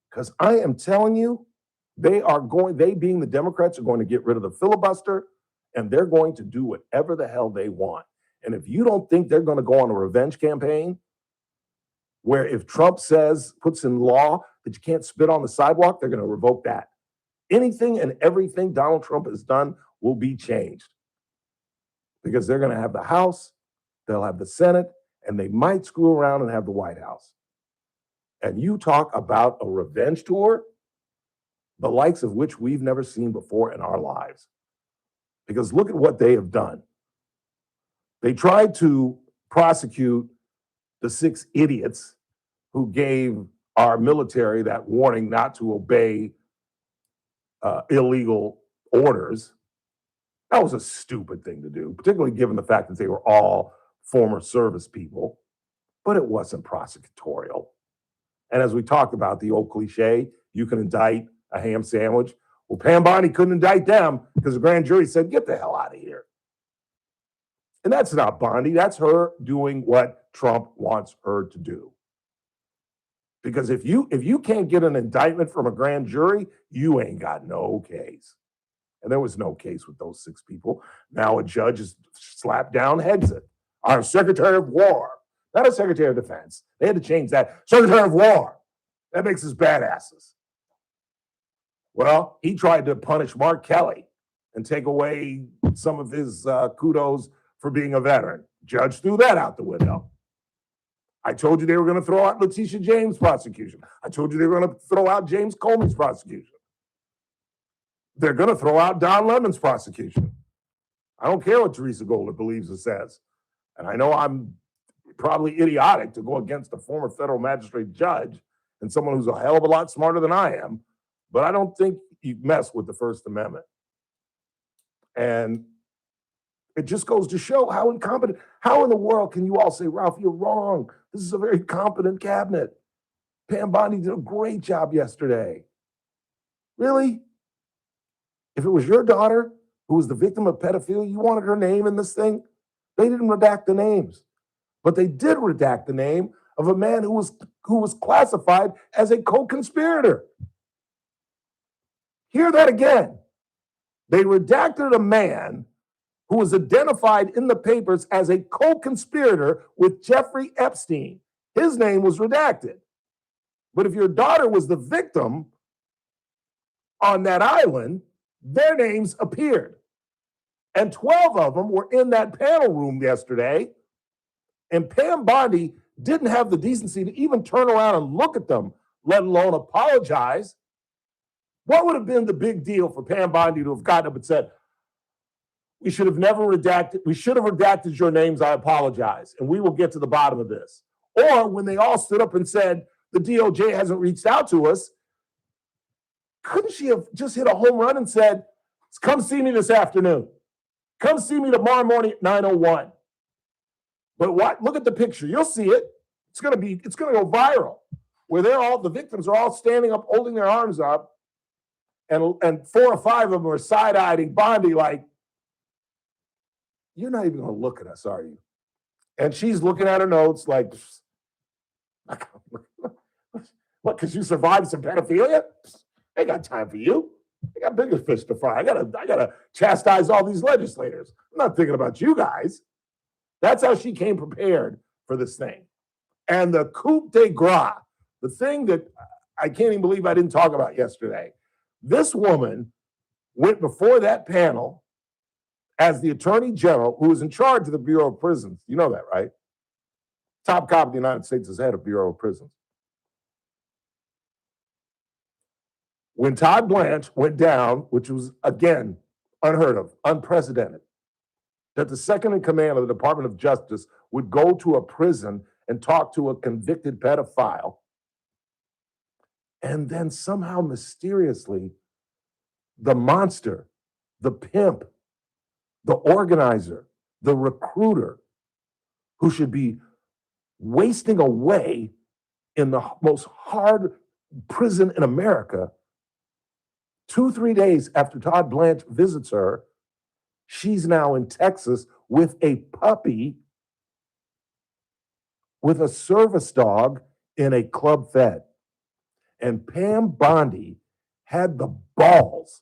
Because I am telling you, they being the Democrats, are going to get rid of the filibuster, and they're going to do whatever the hell they want. And if you don't think they're going to go on a revenge campaign, where if Trump puts in law that you can't spit on the sidewalk, they're going to revoke that. Anything and everything Donald Trump has done will be changed. Because they're going to have the House, they'll have the Senate, and they might screw around and have the White House. And you talk about a revenge tour, the likes of which we've never seen before in our lives. Because look at what they have done. They tried to prosecute the 6 idiots who gave our military that warning not to obey illegal orders. That was a stupid thing to do, particularly given the fact that they were all former service people, but it wasn't prosecutorial. And as we talked about, the old cliche, you can indict a ham sandwich. Well, Pam Bondi couldn't indict them because the grand jury said, get the hell out of here. And that's not Bondi. That's her doing what Trump wants her to do. Because if you can't get an indictment from a grand jury, you ain't got no case. And there was no case with those 6 people. Now a judge has slapped down Hexit, our Secretary of War, not a Secretary of Defense. They had to change that. Secretary of War. That makes us badasses. Well, he tried to punish Mark Kelly and take away some of his kudos for being a veteran. Judge threw that out the window. I told you they were going to throw out Letitia James' prosecution. I told you they were going to throw out James Comey's prosecution. They're going to throw out Don Lemon's prosecution. I don't care what Teresa Golder believes or says. And I know I'm probably idiotic to go against a former federal magistrate judge and someone who's a hell of a lot smarter than I am, but I don't think you mess with the First Amendment. And it just goes to show how incompetent, how in the world can you all say, Ralph, you're wrong. This is a very competent cabinet. Pam Bondi did a great job yesterday. Really? If it was your daughter who was the victim of pedophilia, you wanted her name in this thing? They didn't redact the names, but they did redact the name of a man who was classified as a co-conspirator. Hear that again. They redacted a man who was identified in the papers as a co-conspirator with Jeffrey Epstein. His name was redacted. But if your daughter was the victim on that island, their names appeared. And 12 of them were in that panel room yesterday. And Pam Bondi didn't have the decency to even turn around and look at them, let alone apologize. What would have been the big deal for Pam Bondi to have gotten up and said, we should have redacted your names, I apologize, and we will get to the bottom of this. Or when they all stood up and said, the DOJ hasn't reached out to us, couldn't she have just hit a home run and said, come see me this afternoon. Come see me tomorrow morning at 9:01. But what? Look at the picture. You'll see it. It's gonna go viral. Where the victims are all standing up, holding their arms up, and 4 or 5 of them are side-eyeing Bondi like, you're not even gonna look at us, are you? And she's looking at her notes like, what, because you survived some pedophilia? I got time for you. I got bigger fish to fry. I gotta chastise all these legislators. I'm not thinking about you guys. That's how she came prepared for this thing. And the coup de grace, the thing that I can't even believe I didn't talk about yesterday. This woman went before that panel as the Attorney General, who was in charge of the Bureau of Prisons. You know that, right? Top cop of the United States is head of Bureau of Prisons. When Todd Blanche went down, which was, again, unheard of, unprecedented, that the second in command of the Department of Justice would go to a prison and talk to a convicted pedophile, and then somehow mysteriously, the monster, the pimp, the organizer, the recruiter, who should be wasting away in the most hard prison in America, 2-3 days after Todd Blanche visits her, she's now in Texas with a puppy, with a service dog in a club fed. And Pam Bondi had the balls,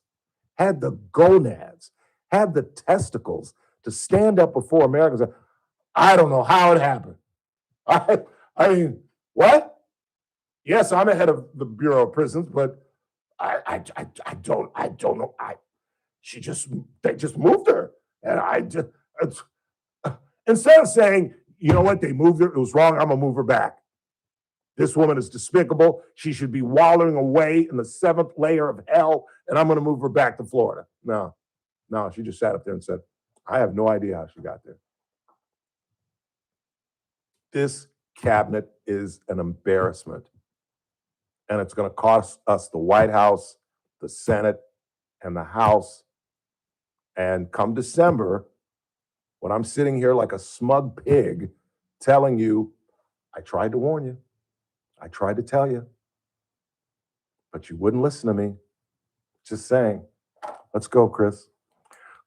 had the gonads, had the testicles to stand up before America and say, I don't know how it happened. I mean, what? Yes, I'm ahead of the Bureau of Prisons, but I don't know. They just moved her. And instead of saying, you know what, they moved her, it was wrong, I'm gonna move her back. This woman is despicable. She should be wallowing away in the 7th layer of hell, and I'm gonna move her back to Florida. No, she just sat up there and said, I have no idea how she got there. This cabinet is an embarrassment. And it's going to cost us the White House, the Senate, and the House. And come December, when I'm sitting here like a smug pig telling you, I tried to warn you. I tried to tell you. But you wouldn't listen to me. Just saying. Let's go, Chris.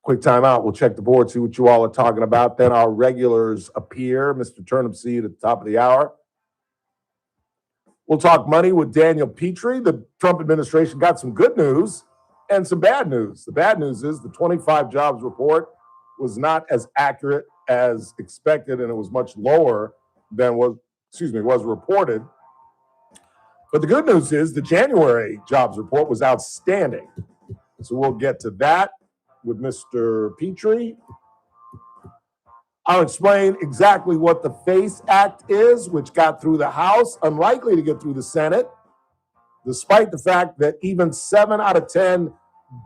Quick time out. We'll check the board, see what you all are talking about. Then our regulars appear. Mr. Turnipseed at the top of the hour. We'll talk money with Daniel Petrie. The Trump administration got some good news and some bad news. The bad news is the 25 jobs report was not as accurate as expected, and it was much lower than was reported. But the good news is the January jobs report was outstanding. So we'll get to that with Mr. Petrie. I'll explain exactly what the FACE Act is, which got through the House, unlikely to get through the Senate, despite the fact that even 7 out of 10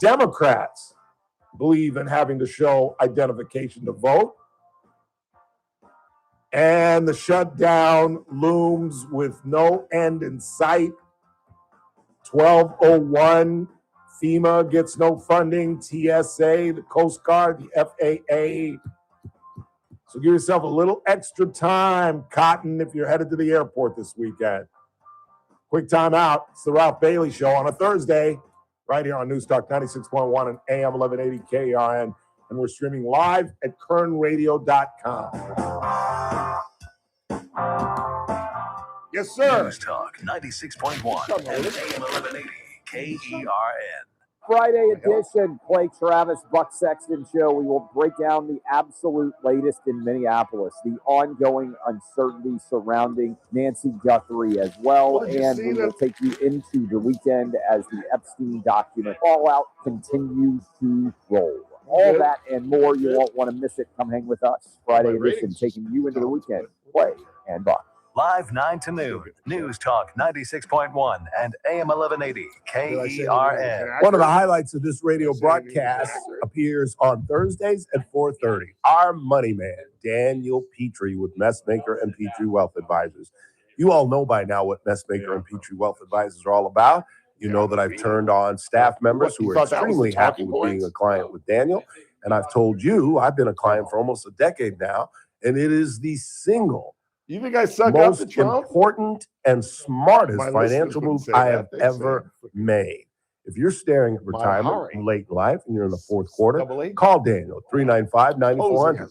Democrats believe in having to show identification to vote. And the shutdown looms with no end in sight. 1201, FEMA gets no funding, TSA, the Coast Guard, the FAA. So give yourself a little extra time, Cotton, if you're headed to the airport this weekend. Quick time out. It's the Ralph Bailey Show on a Thursday, right here on News Talk 96.1 and AM 1180 KRN. And we're streaming live at kernradio.com. Yes, sir. News Talk 96.1 and AM 1180 KERN. Friday edition, Clay Travis, Buck Sexton Show. We will break down the absolute latest in Minneapolis, the ongoing uncertainty surrounding Nancy Guthrie as well, and we will take you into the weekend as the Epstein document fallout continues to roll. All that and more, you won't want to miss it. Come hang with us. Friday edition, taking you into the weekend. Clay and Buck. Live 9 to noon, News Talk 96.1 and AM 1180 KERN. One of the highlights of this radio broadcast appears on Thursdays at 4:30. Our money man, Daniel Petrie with Messmaker and Petrie Wealth Advisors. You all know by now what Messmaker and Petrie Wealth Advisors are all about. You know that I've turned on staff members who are extremely happy with being a client with Daniel. And I've told you, I've been a client for almost a decade now, and it is the single You think I suck most up to Trump? important and smartest My financial listeners would move say I that. have They ever made. If you're staring at retirement hurry. late in life and you're in the fourth quarter, Double A. call Daniel, 395-9400,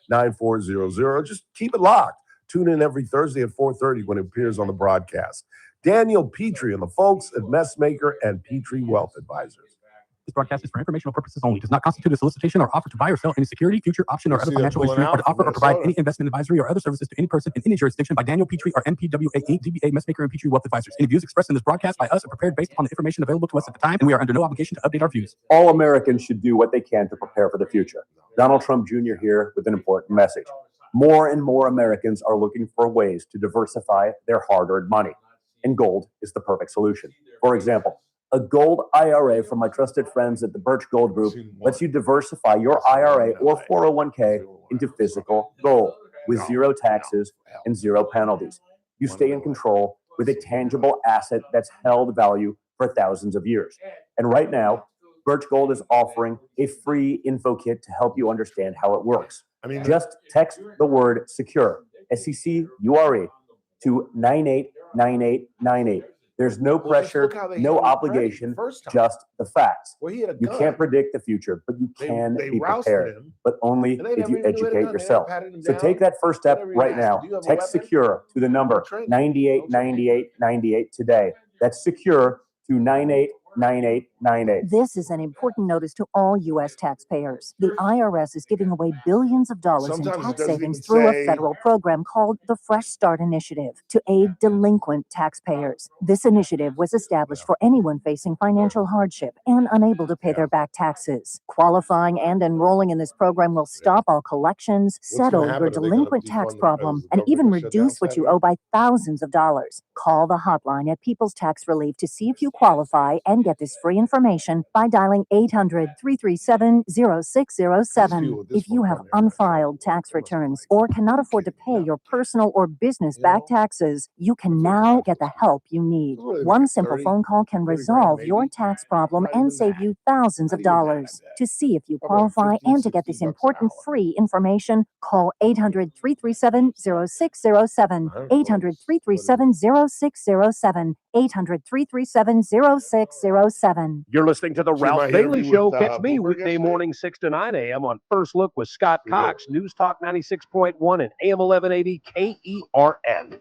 395-9400. Just keep it locked. Tune in every Thursday at 4:30 when it appears on the broadcast. Daniel Petrie and the folks at Messmaker and Petrie Wealth Advisors. This broadcast is for informational purposes only. Does not constitute a solicitation or offer to buy or sell any security, future option, or other financial instrument, or to offer or provide any investment advisory or other services to any person in any jurisdiction by Daniel Petrie or MPWA, DBA, Messmaker, and Petrie Wealth Advisors. Any views expressed in this broadcast by us are prepared based upon the information available to us at the time, and we are under no obligation to update our views. All Americans should do what they can to prepare for the future. Donald Trump Jr. here with an important message. More and more Americans are looking for ways to diversify their hard-earned money, and gold is the perfect solution. For example, a gold IRA from my trusted friends at the Birch Gold Group lets you diversify your IRA or 401k into physical gold with zero taxes and zero penalties. You stay in control with a tangible asset that's held value for thousands of years. And right now, Birch Gold is offering a free info kit to help you understand how it works. Just text the word secure, SECURE, to 989898. There's no pressure, no obligation, just the facts. You can't predict the future, but you can be prepared, but only if you educate yourself. So take that first step right now. Text secure to the number 989898 today. That's secure to 989898. This is an important notice to all U.S. taxpayers. The IRS is giving away billions of dollars in tax savings through a federal program called the Fresh Start Initiative to aid delinquent taxpayers. This initiative was established for anyone facing financial hardship and unable to pay their back taxes. Qualifying and enrolling in this program will stop all collections, settle your delinquent tax problem, and even reduce what you owe by thousands of dollars. Call the hotline at People's Tax Relief to see if you qualify and get this free information by dialing 800-337-0607. If you have unfiled tax returns or cannot afford to pay your personal or business back taxes, you can now get the help you need. One simple phone call can resolve your tax problem and save you thousands of dollars. To see if you qualify and to get this important free information, call 800-337-0607, 800-337-0607, 800-337-0607. You're listening to the Ralph might hear Bailey me Show. with, Catch me Boomer weekday yesterday. morning 6 to 9 a.m. on First Look with Scott Cox, News Talk 96.1 and AM 1180 KERN.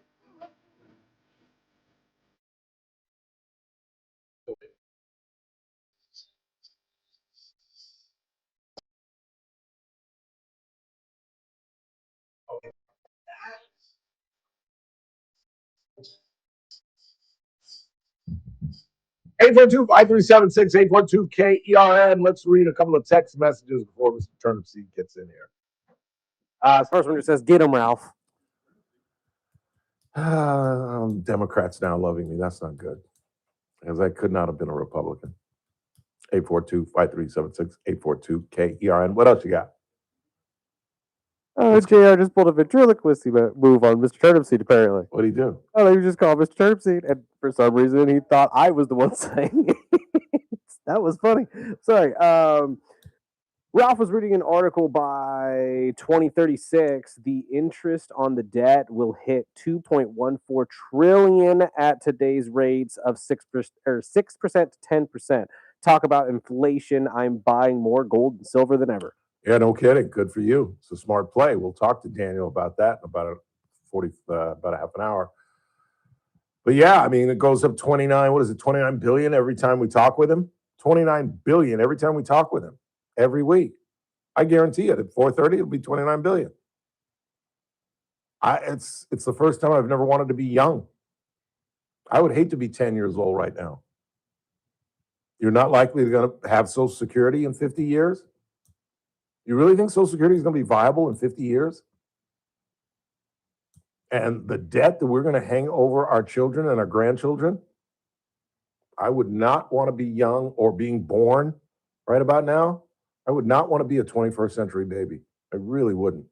812-5376, 812-KERN. Let's read a couple of text messages before Mr. Turnipseed gets in here. This first one just says, "Get him, Ralph." Democrats now loving me. That's not good. Because I could not have been a Republican. 842-5376, 842-KERN. What else you got? JR just pulled a ventriloquist move on Mr. Turnipseed, apparently. What did he do? Oh, he just called Mr. Turnipseed, and for some reason he thought I was the one saying it. That was funny. Sorry. Ralph was reading an article by 2036. The interest on the debt will hit 2.14 trillion at today's rates of 6% to 10%. Talk about inflation. I'm buying more gold and silver than ever. Yeah, no kidding. Good for you. It's a smart play. We'll talk to Daniel about that in about a half an hour. But yeah, I mean, it goes up 29 billion every time we talk with him. 29 billion every time we talk with him every week. I guarantee it. At 4:30, it'll be 29 billion. It's the first time I've never wanted to be young. I would hate to be 10 years old right now. You're not likely to have Social Security in 50 years? You really think Social Security is going to be viable in 50 years? And the debt that we're going to hang over our children and our grandchildren? I would not want to be young or being born right about now. I would not want to be a 21st century baby. I really wouldn't.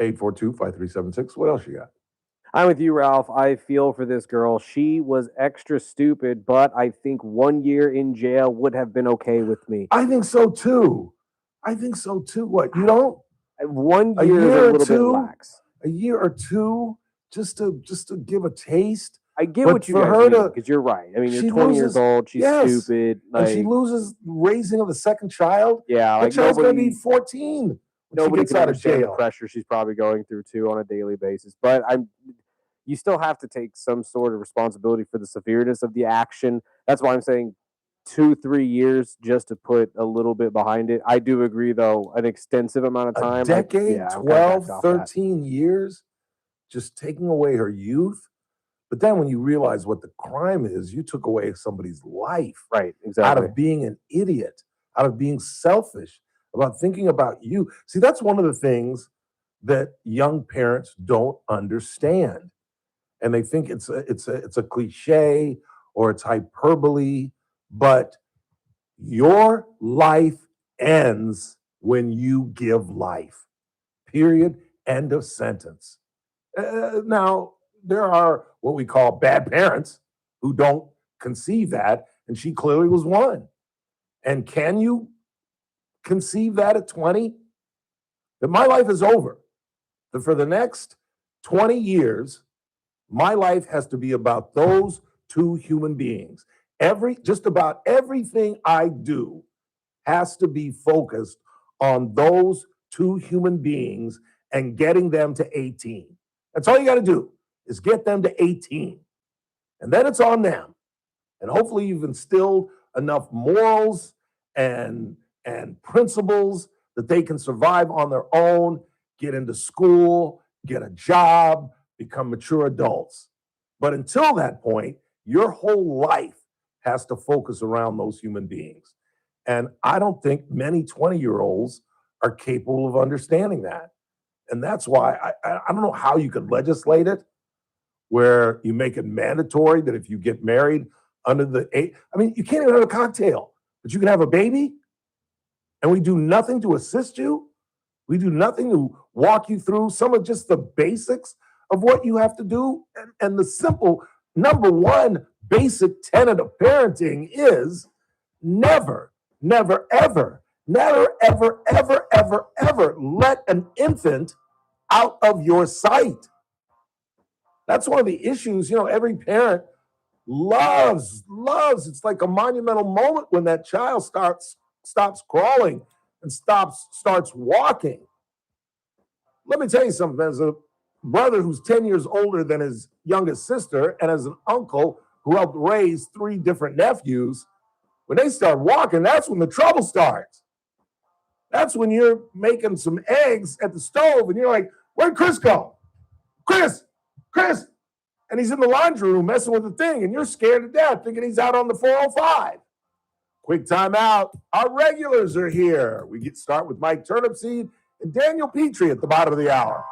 842-5376. What else you got? I'm with you, Ralph. I feel for this girl. She was extra stupid, but I think 1 year in jail would have been okay with me. I think so too. What, you don't? 1 year is a little bit lax. A year or two just to give a taste. I get what you guys mean, because you're right. I mean, you're 20 years old. She's stupid. And she loses raising of a second child. Yeah, that child's going to be 14 when nobody she gets can out of understand the jail. pressure she's probably going through too on a daily basis. But you still have to take some sort of responsibility for the severeness of the action. That's why I'm saying 2-3 years just to put a little bit behind it. I do agree, though, an extensive amount of time. A decade, 12, 13 years, just taking away her youth. But then when you realize what the crime is, you took away somebody's life. Right, exactly. Out of being an idiot, out of being selfish, about thinking about you. See, that's one of the things that young parents don't understand. And they think it's a cliche or it's hyperbole, but your life ends when you give life. Period. End of sentence. Now, there are what we call bad parents who don't conceive that, and she clearly was one. And can you conceive that at 20? That my life is over. That for the next 20 years, my life has to be about those two human beings. Just about everything I do has to be focused on those two human beings and getting them to 18. That's all you got to do, is get them to 18. And then it's on them. And hopefully you've instilled enough morals and principles that they can survive on their own, get into school, get a job, become mature adults. But until that point, your whole life has to focus around those human beings. And I don't think many 20-year-olds are capable of understanding that. And that's why I don't know how you could legislate it where you make it mandatory that if you get married under the age, I mean, you can't even have a cocktail, but you can have a baby, and we do nothing to assist you. We do nothing to walk you through some of just the basics of what you have to do. And the simple number one basic tenet of parenting is never, ever let an infant out of your sight. That's one of the issues. You know, every parent loves. It's like a monumental moment when that child stops crawling and starts walking. Let me tell you something. As a brother who's 10 years older than his youngest sister, and as an uncle who helped raise 3 different nephews, when they start walking, that's when the trouble starts. That's when you're making some eggs at the stove and you're like, where'd Chris go? Chris! and he's in the laundry room messing with the thing, and you're scared to death thinking he's out on the 405. Quick timeout. Our regulars are here. We start with Mike Turnipseed and Daniel Petrie at the bottom of the hour.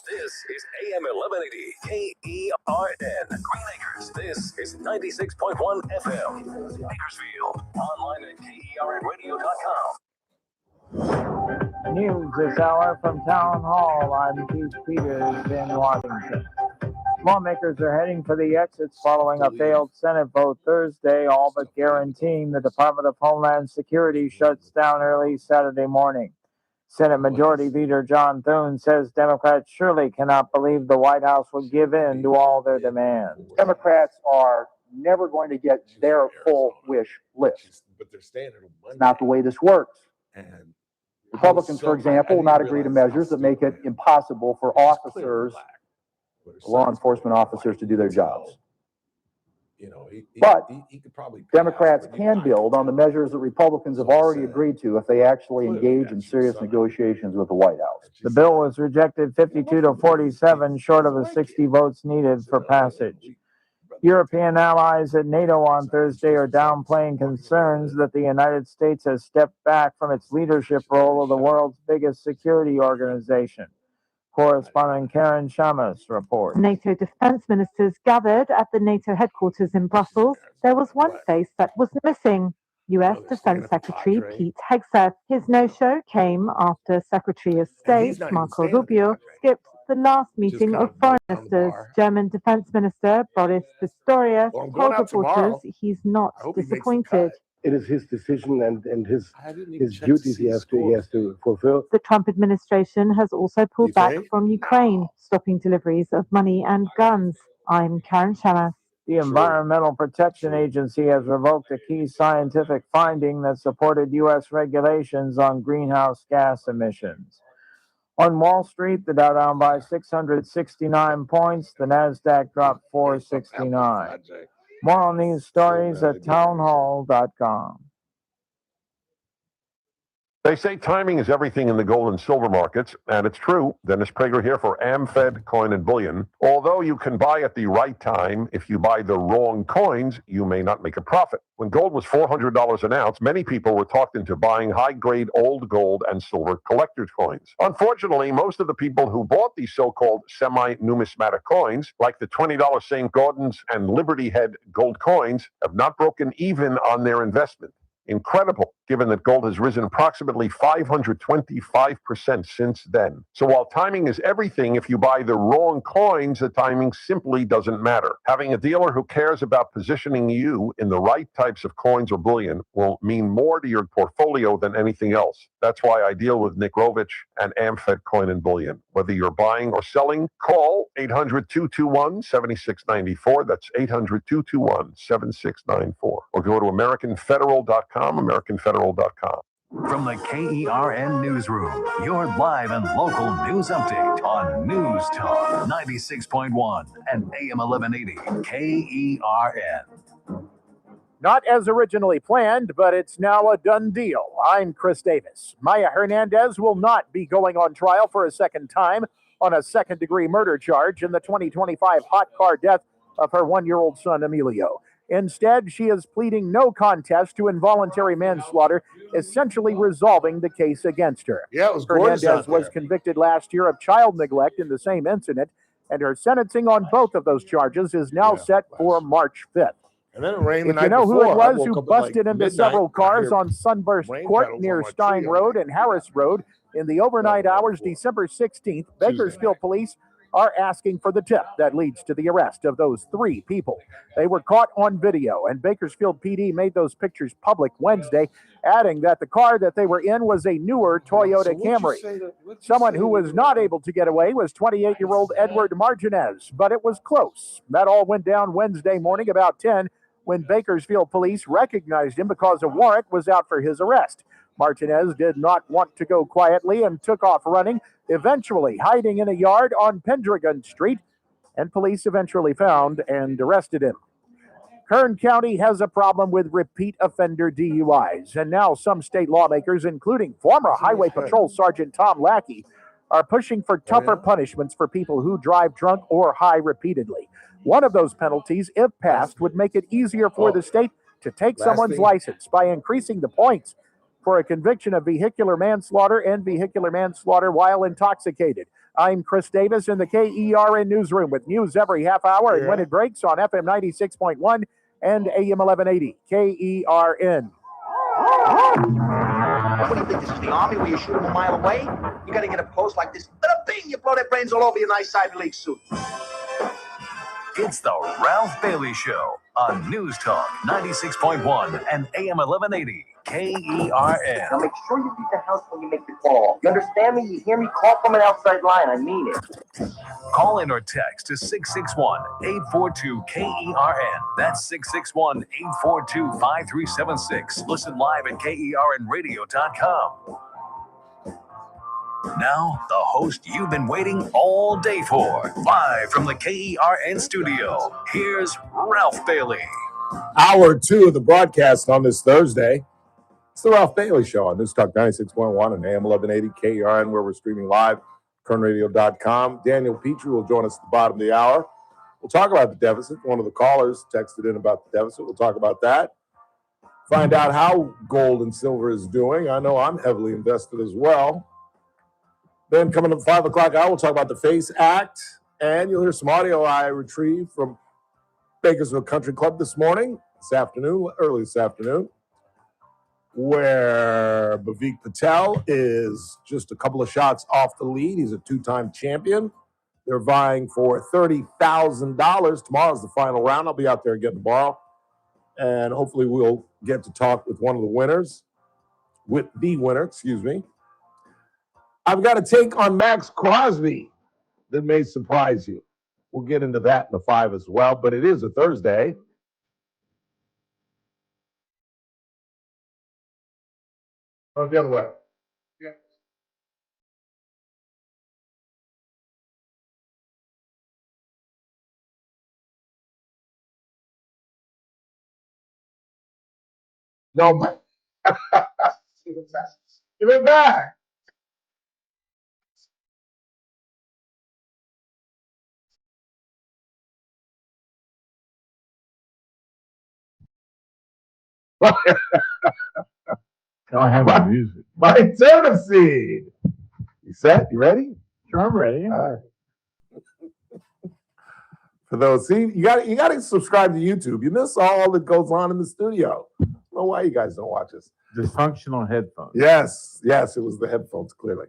This is AM 1180 KERN Green Acres. This is 96.1 FM Bakersfield. Online at KERNradio.com. News this hour from Town Hall. I'm Keith Peters in Washington. Lawmakers are heading for the exits following a failed Senate vote Thursday, all but guaranteeing the Department of Homeland Security shuts down early Saturday morning. Senate Majority Leader John Thune says Democrats surely cannot believe the White House would give in to all their demands. Democrats are never going to get their full wish list. But they're staying It's not the way this works. Republicans, for example, will not agree to measures that make it impossible for officers, law enforcement officers, to do their jobs. But Democrats can build on the measures that Republicans have already agreed to if they actually engage in serious negotiations with the White House. The bill was rejected 52 to 47, short of the 60 votes needed for passage. European allies at NATO on Thursday are downplaying concerns that the United States has stepped back from its leadership role of the world's biggest security organization. Correspondent Karen Shamas reports. NATO defense ministers gathered at the NATO headquarters in Brussels. There was one face that was missing. U.S. Defense Secretary Pete Hegseth. His no-show came after Secretary of State Marco Rubio skipped the last meeting of foreign ministers. German Defense Minister Boris Pistorius told reporters he's not disappointed. It is his decision and his duties he has to fulfill. The Trump administration has also pulled back from Ukraine, stopping deliveries of money and guns. I'm Karen Shamas. The Environmental Protection Agency has revoked a key scientific finding that supported U.S. regulations on greenhouse gas emissions. On Wall Street, the Dow down by 669 points, the NASDAQ dropped 469. More on these stories at townhall.com. They say timing is everything in the gold and silver markets, and it's true. Dennis Prager here for AmFed Coin and Bullion. Although you can buy at the right time, if you buy the wrong coins, you may not make a profit. When gold was $400 an ounce, many people were talked into buying high-grade old gold and silver collector's coins. Unfortunately, most of the people who bought these so-called semi-numismatic coins, like the $20 St. Gordon's and Liberty Head gold coins, have not broken even on their investment. Incredible, given that gold has risen approximately 525% since then. So while timing is everything, if you buy the wrong coins, the timing simply doesn't matter. Having a dealer who cares about positioning you in the right types of coins or bullion will mean more to your portfolio than anything else. That's why I deal with Nick Rovich and AmFed Coin and Bullion. Whether you're buying or selling, call 800-221-7694. That's 800-221-7694. Or go to AmericanFederal.com, AmericanFederal.com. From the KERN Newsroom, your live and local news update on News Talk 96.1 and AM 1180 KERN. Not as originally planned, but it's now a done deal. I'm Chris Davis. Maya Hernandez will not be going on trial for a second time on a second-degree murder charge in the 2025 hot car death of her one-year-old son, Emilio. Instead, she is pleading no contest to involuntary manslaughter, essentially resolving the case against her. Yeah, it was gorgeous. Hernandez was convicted last year of child neglect in the same incident, and her sentencing on both of those charges is now set for March 5th. And then it rained the If night you know before. who it I was woke who up at, busted like, into midnight. several I cars hear on Sunburst rain Court paddles near on my Stein tree. Road and Harris Road in the overnight hours December 16th, Bakersfield police are asking for the tip that leads to the arrest of those three people. They were caught on video, and Bakersfield PD made those pictures public Wednesday, adding that the car that they were in was a newer Toyota Camry. Someone who was not able to get away was 28-year-old Edward Martinez, but it was close. That all went down Wednesday morning about 10 when Bakersfield police recognized him because a warrant was out for his arrest. Martinez did not want to go quietly and took off running, eventually hiding in a yard on Pendragon Street, and police eventually found and arrested him. Kern County has a problem with repeat offender DUIs, and now some state lawmakers, including former Highway Patrol Sergeant Tom Lackey, are pushing for tougher punishments for people who drive drunk or high repeatedly. One of those penalties, if passed, would make it easier for the state to take someone's license by increasing the points for a conviction of vehicular manslaughter and vehicular manslaughter while intoxicated. I'm Chris Davis in the KERN newsroom with news every half hour and when it breaks on FM 96.1 and AM 1180 KERN. What do you think? This is the Army where you shoot them a mile away? You got to get a post like this. Bing! You blow their brains all over your nice Ivy League suit. It's the Ralph Bailey Show on News Talk 96.1 and AM 1180 KERN. Now make sure you leave the house when you make the call. You understand me? You hear me? Call from an outside line. I mean it. Call in or text to 661-842-KERN. That's 661-842-5376. Listen live at KERNradio.com. Now, the host you've been waiting all day for. Live from the KERN studio, here's Ralph Bailey. Hour 2 of the broadcast on this Thursday. It's the Ralph Bailey Show on News Talk 96.1 and AM 1180 KERN, where we're streaming live, KERNradio.com. Daniel Petrie will join us at the bottom of the hour. We'll talk about the deficit. One of the callers texted in about the deficit. We'll talk about that. Find out how gold and silver is doing. I know I'm heavily invested as well. Then coming up at 5 o'clock hour, we'll talk about the FACE Act, and you'll hear some audio I retrieved from Bakersfield Country Club this afternoon, early this afternoon, where Bhavik Patel is just a couple of shots off the lead. He's a two-time champion. They're vying for $30,000. Tomorrow's the final round. I'll be out there again tomorrow, and hopefully we'll get to talk with the winner, excuse me. I've got a take on Max Crosby that may surprise you. We'll get into that in the 5 as well, but it is a Thursday. Oh, the other way. Yeah. No, man. Give it back. Give it back. Don't have my music. My Turnipseed. You set? You ready? Sure, I'm ready. All right. For those, see, you got to subscribe to YouTube. You miss all that goes on in the studio. I don't know why you guys don't watch us. Dysfunctional headphones. Yes, it was the headphones, clearly.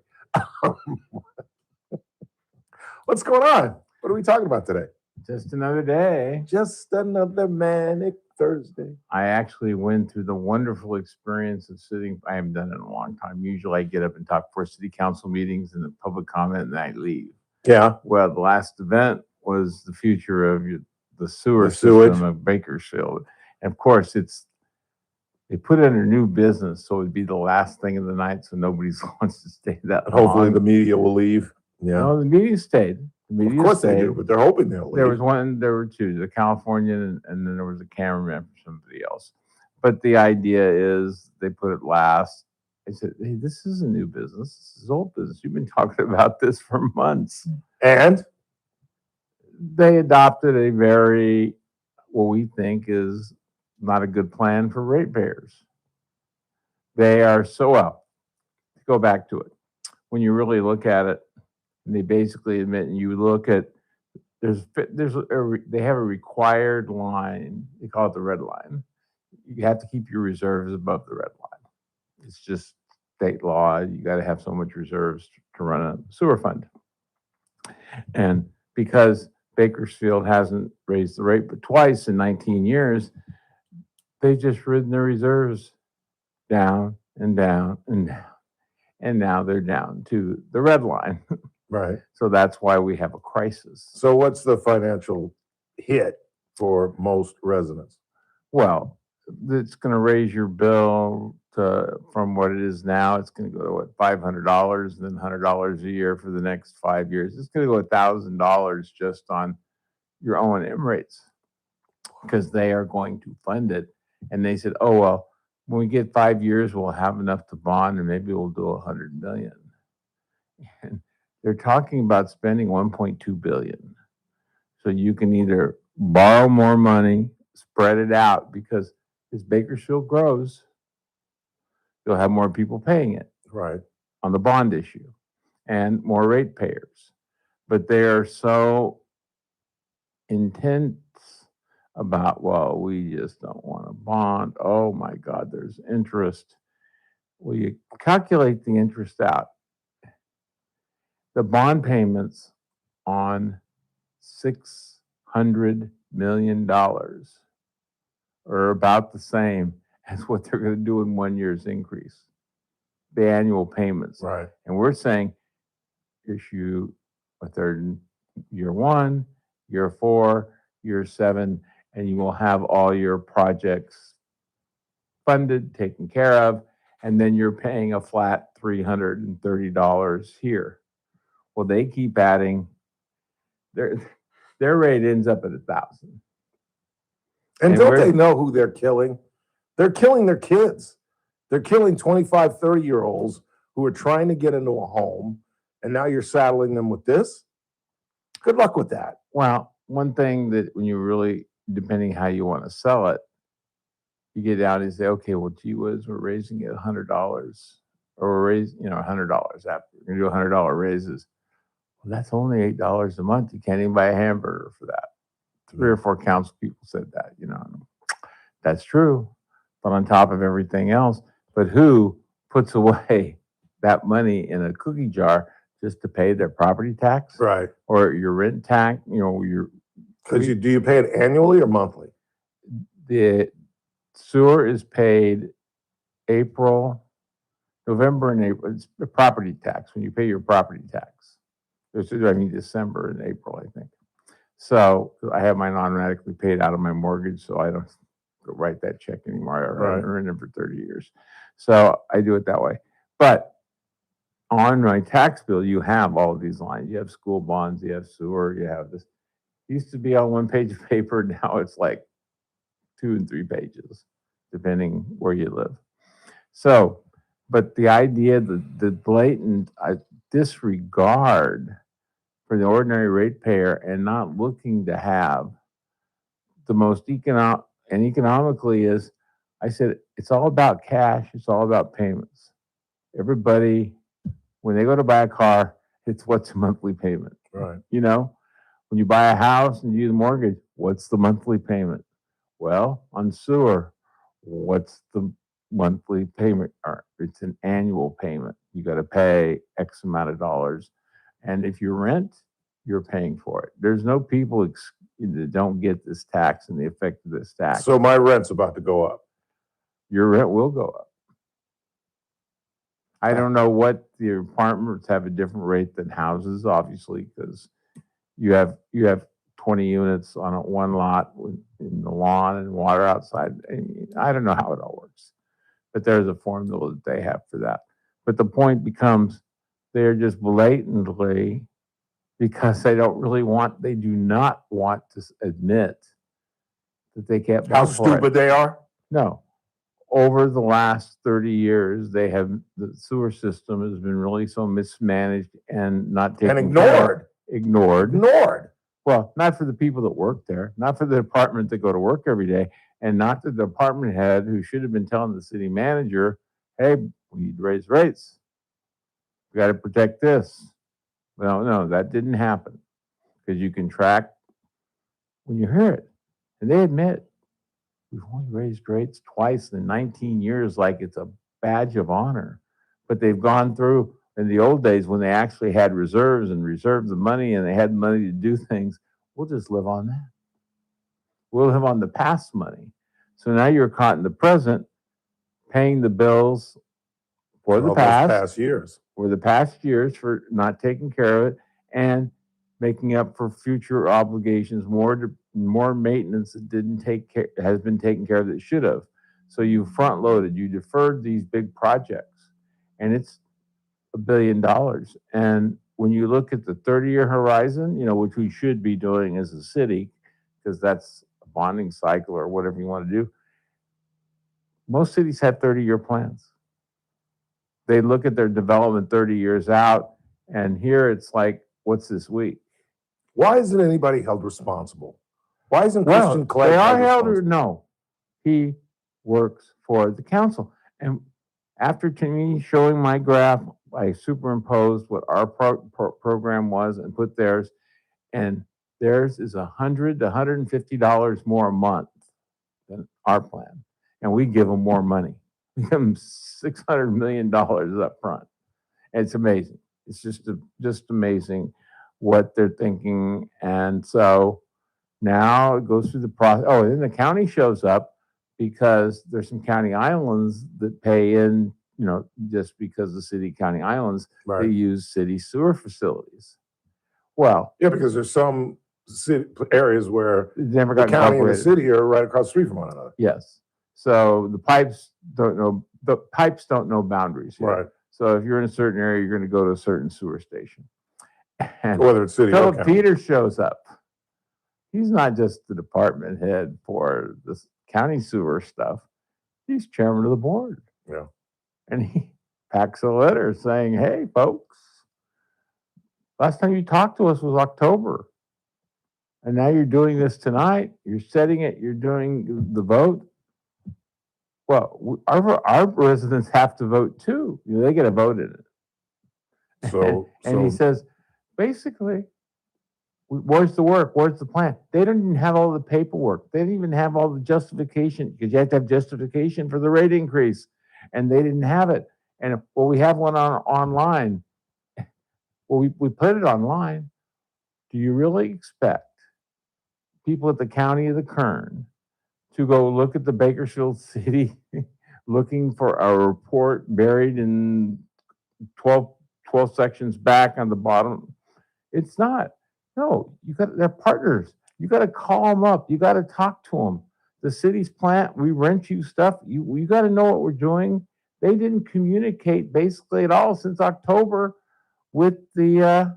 What's going on? What are we talking about today? Just another day. Just another manic Thursday. I actually went through the wonderful experience of sitting. I haven't done it in a long time. Usually I get up and talk for city council meetings and the public comment and I leave. Yeah. Well, the last event was the future of the sewer sewage system of Bakersfield. And of course, they put it under new business, so it'd be the last thing of the night, so nobody wants to stay that long. Hopefully the media will leave. Yeah. No, the media stayed. The media of course stayed. they do, but they're hoping they'll leave. There were two, the Californian and then there was a cameraman for somebody else. But the idea is they put it last. I said, hey, this is a new business. This is old business. You've been talking about this for months. And they adopted a very, what we think is not a good plan for ratepayers. They are so well. To go back to it, when you really look at it, and they basically admit, and you look at, they have a required line. They call it the red line. You have to keep your reserves above the red line. It's just state law. You got to have so much reserves to run a sewer fund. And because Bakersfield hasn't raised the rate but twice in 19 years, they've just ridden their reserves down and down and down. And now they're down to the red line. Right. So that's why we have a crisis. So what's the financial hit for most residents? Well, it's going to raise your bill from what it is now. It's going to go to what, $500 and then $100 a year for the next 5 years. It's going to go $1,000 just on your O&M rates because they are going to fund it. And they said, oh, well, when we get 5 years, we'll have enough to bond and maybe we'll do $100 million. And They're talking about spending 1.2 billion. So you can either borrow more money, spread it out, because as Bakersfield grows, you'll have more people paying it. Right. On the bond issue and more ratepayers. But they are so intense about, well, we just don't want a bond. Oh my God, there's interest. Well, you calculate the interest out. The bond payments on $600 million are about the same as what they're going to do in 1 year's increase, the annual payments. Right. And we're saying issue a third in year 1, year 4, year 7, and you will have all your projects funded, taken care of, and then you're paying a flat $330 here. Well, they keep adding. Their rate ends up at 1,000. And don't they know who they're killing? They're killing their kids. They're killing 25, 30-year-olds who are trying to get into a home, and now you're saddling them with this? Good luck with that. Well, one thing that when you really, depending how you want to sell it, you get down and say, okay, well, gee whiz, we're raising it $100, or we're raising, $100 after. We're going to do $100 raises. Well, that's only $8 a month. You can't even buy a hamburger for that. 3 or 4 council people said that, That's true. But on top of everything else, but who puts away that money in a cookie jar just to pay their property tax? Right. Or your rent tax, Because do you pay it annually or monthly? The sewer is paid November and April. It's the property tax, when you pay your property tax. December and April, I think. So I have mine automatically paid out of my mortgage, so I don't write that check anymore. I've been renting for 30 years. So I do it that way. But on my tax bill, you have all of these lines. You have school bonds, you have sewer, you have this. It used to be on 1 page of paper. Now it's like 2 and 3 pages, depending where you live. So, but the idea, the blatant disregard for the ordinary ratepayer and not looking to have the most economically is, I said, it's all about cash. It's all about payments. Everybody, when they go to buy a car, it's what's a monthly payment. Right. When you buy a house and you use a mortgage, what's the monthly payment? Well, on sewer, what's the monthly payment? It's an annual payment. You got to pay X amount of dollars. And if you rent, you're paying for it. There's no people that don't get this tax and the effect of this tax. So my rent's about to go up. Your rent will go up. I don't know what the apartments have a different rate than houses, obviously, because you have 20 units on one lot in the lawn and water outside. I don't know how it all works, but there's a formula that they have for that. But the point becomes, they're just blatantly, because they do not want to admit that they can't. How stupid they are? No. Over the last 30 years, the sewer system has been really so mismanaged and not taken ignored. Ignored. Well, not for the people that work there, not for the department that go to work every day, and not the department head who should have been telling the city manager, hey, we need to raise rates. We got to protect this. Well, no, that didn't happen, because you can track when you hear it. And they admit, we've only raised rates twice in 19 years, like it's a badge of honor. But they've gone through, in the old days when they actually had reserves and reserved the money and they had money to do things, we'll just live on that. We'll live on the past money. So now you're caught in the present, paying the bills for the past years. For the past years for not taking care of it, and making up for future obligations, more maintenance that has been taken care of that should have. So you front loaded, you deferred these big projects, and it's $1 billion. And when you look at the 30-year horizon, which we should be doing as a city, because that's a bonding cycle or whatever you want to do, most cities have 30-year plans. They look at their development 30 years out, And here it's like, what's this week? Why isn't anybody held responsible? Why isn't Well, Christian Clegg they are held held responsible? no. He works for the council. And after to me showing my graph, I superimposed what our program was and put theirs. And theirs is $100 to $150 more a month than our plan. And we give them more money. We give them $600 million up front. And it's amazing. It's just amazing what they're thinking. And so now it goes through the process. Oh, and then the county shows up because there's some county islands that pay in, just because the city county islands, they use city sewer facilities. Well, yeah, because there's some city areas where never the got county and the incorporated. city are right across the street from one another. Yes. So the pipes don't know boundaries here. Right. So if you're in a certain area, you're going to go to a certain sewer station. And whether it's city or Philip county. Peters shows up. He's not just the department head for the county sewer stuff. He's chairman of the board. Yeah. And he packs a letter saying, hey, folks, last time you talked to us was October. And now you're doing this tonight. You're setting it. You're doing the vote. Well, our residents have to vote too. They get a vote in it. So, and he says, basically, where's the work? Where's the plan? They don't even have all the paperwork. They didn't even have all the justification, because you have to have justification for the rate increase. And they didn't have it. And we have one online. Well, we put it online. Do you really expect people at the county of the Kern to go look at the Bakersfield City looking for a report buried in 12 sections back on the bottom? It's not. No, they're partners. You got to call them up. You got to talk to them. The city's plant, we rent you stuff. You got to know what we're doing. They didn't communicate basically at all since October with the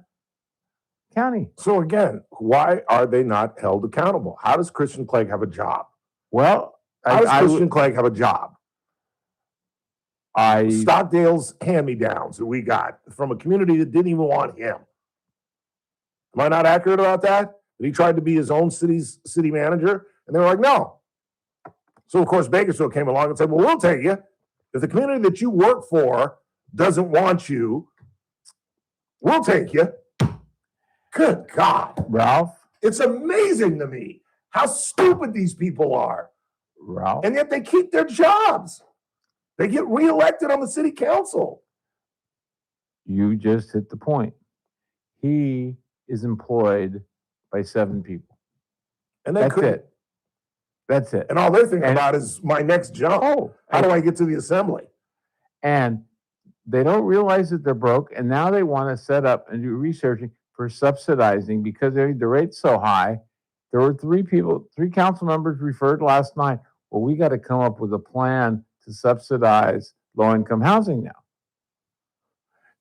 county. So again, why are they not held accountable? How does Christian Clegg have a job? Well, how does Christian Clegg have a job? Stockdale's hand-me-downs that we got from a community that didn't even want him. Am I not accurate about that? That he tried to be his own city manager, and they were like, no. So of course Bakersfield came along and said, well, we'll take you. If the community that you work for doesn't want you, we'll take you. Good God. Ralph? It's amazing to me how stupid these people are. Ralph? And yet they keep their jobs. They get reelected on the city council. You just hit the point. He is employed by 7 people. And that's it. That's it. And all they're thinking about is my next jump. How do I get to the assembly? And they don't realize that they're broke. And now they want to set up and do researching for subsidizing because the rate's so high. There were 3 council members referred last night. Well, we got to come up with a plan to subsidize low-income housing now.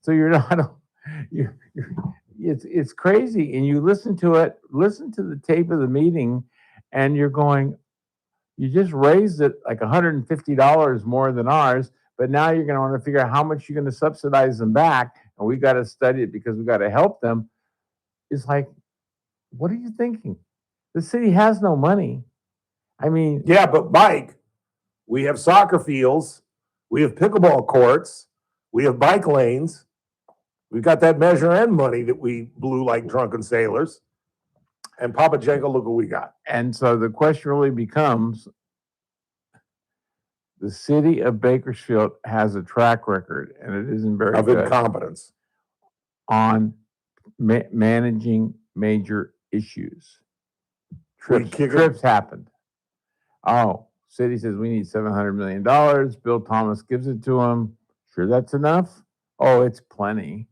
So you're not, it's crazy. And you listen to the tape of the meeting, and you're going, you just raised it like $150 more than ours, but now you're going to want to figure out how much you're going to subsidize them back, and we got to study it because we got to help them. It's like, what are you thinking? The city has no money. I mean, yeah, but Mike, we have soccer fields, we have pickleball courts, we have bike lanes. We've got that Measure N money that we blew like drunken sailors. And Papa Jenko, look what we got. And so the question really becomes, the city of Bakersfield has a track record, and it isn't very good, of incompetence on managing major issues. Trips happened. Oh, city says we need $700 million. Bill Thomas gives it to him. Sure, that's enough? Oh, it's plenty.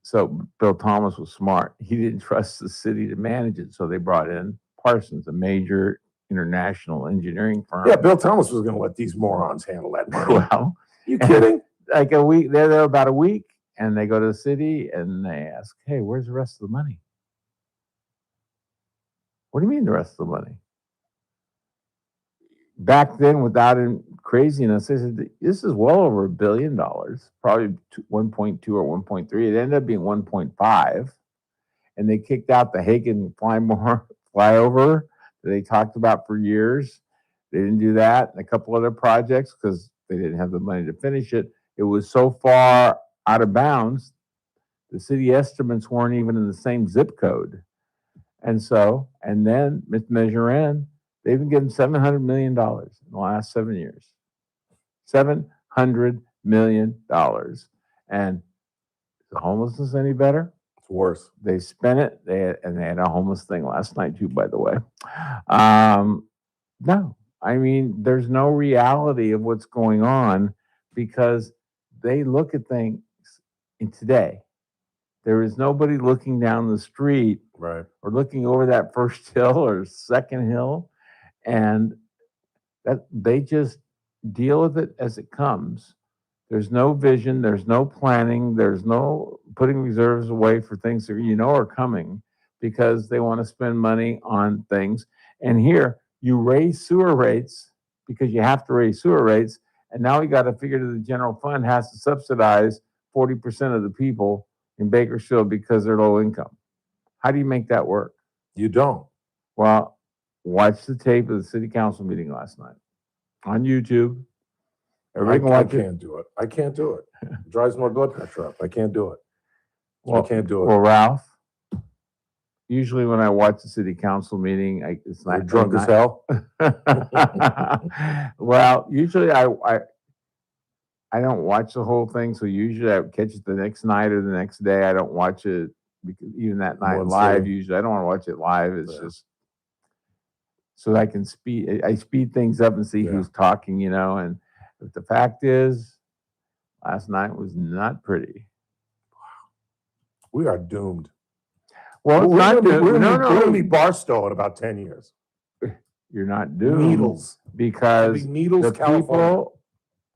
So Bill Thomas was smart. He didn't trust the city to manage it, so they brought in Parsons, a major international engineering firm. Yeah, Bill Thomas was going to let these morons handle that money. Well, you kidding? Like a week, they're there about a week, and they go to the city and they ask, "Hey, where's the rest of the money?" What do you mean the rest of the money? Back then, without craziness. They said this is well over $1 billion, probably 1.2 or 1.3. It ended up being 1.5, and they kicked out the Hagen flyover that they talked about for years. They didn't do that, and a couple other projects because they didn't have the money to finish it. It was so far out of bounds, the city estimates weren't even in the same zip code. And then Mr. Measure they've been getting $700 million in the last 7 years. $700 million. And is the homelessness any better? It's worse. They spent it. They had a homeless thing last night too, by the way. No, I mean, there's no reality of what's going on because they look at things in today. There is nobody looking down the street right, or looking over that first hill or second hill, and that they just deal with it as it comes. There's no vision, there's no planning, there's no putting reserves away for things that are coming because they want to spend money on things. And here you raise sewer rates because you have to raise sewer rates, and now we got to figure that the general fund has to subsidize 40% of the people in Bakersfield because they're low income. How do you make that work? You don't. Well, watch the tape of the city council meeting last night on YouTube. Everybody can watch it. Can't do it. I can't do it. It drives my blood pressure up. I can't do it. I can't do it. Well, Ralph, usually when I watch the city council meeting, it's not You're drunk as hell. Well, usually I don't watch the whole thing, so usually I catch it the next night or the next day. I don't watch it because even that night live. Usually, I don't want to watch it live. It's just so I can speed. I speed things up and see who's talking, And but the fact is, last night was not pretty. We are doomed. Well, we're not doomed. We're going to be Barstow in about 10 years. You're not doomed. Needles. Because Needles, the California.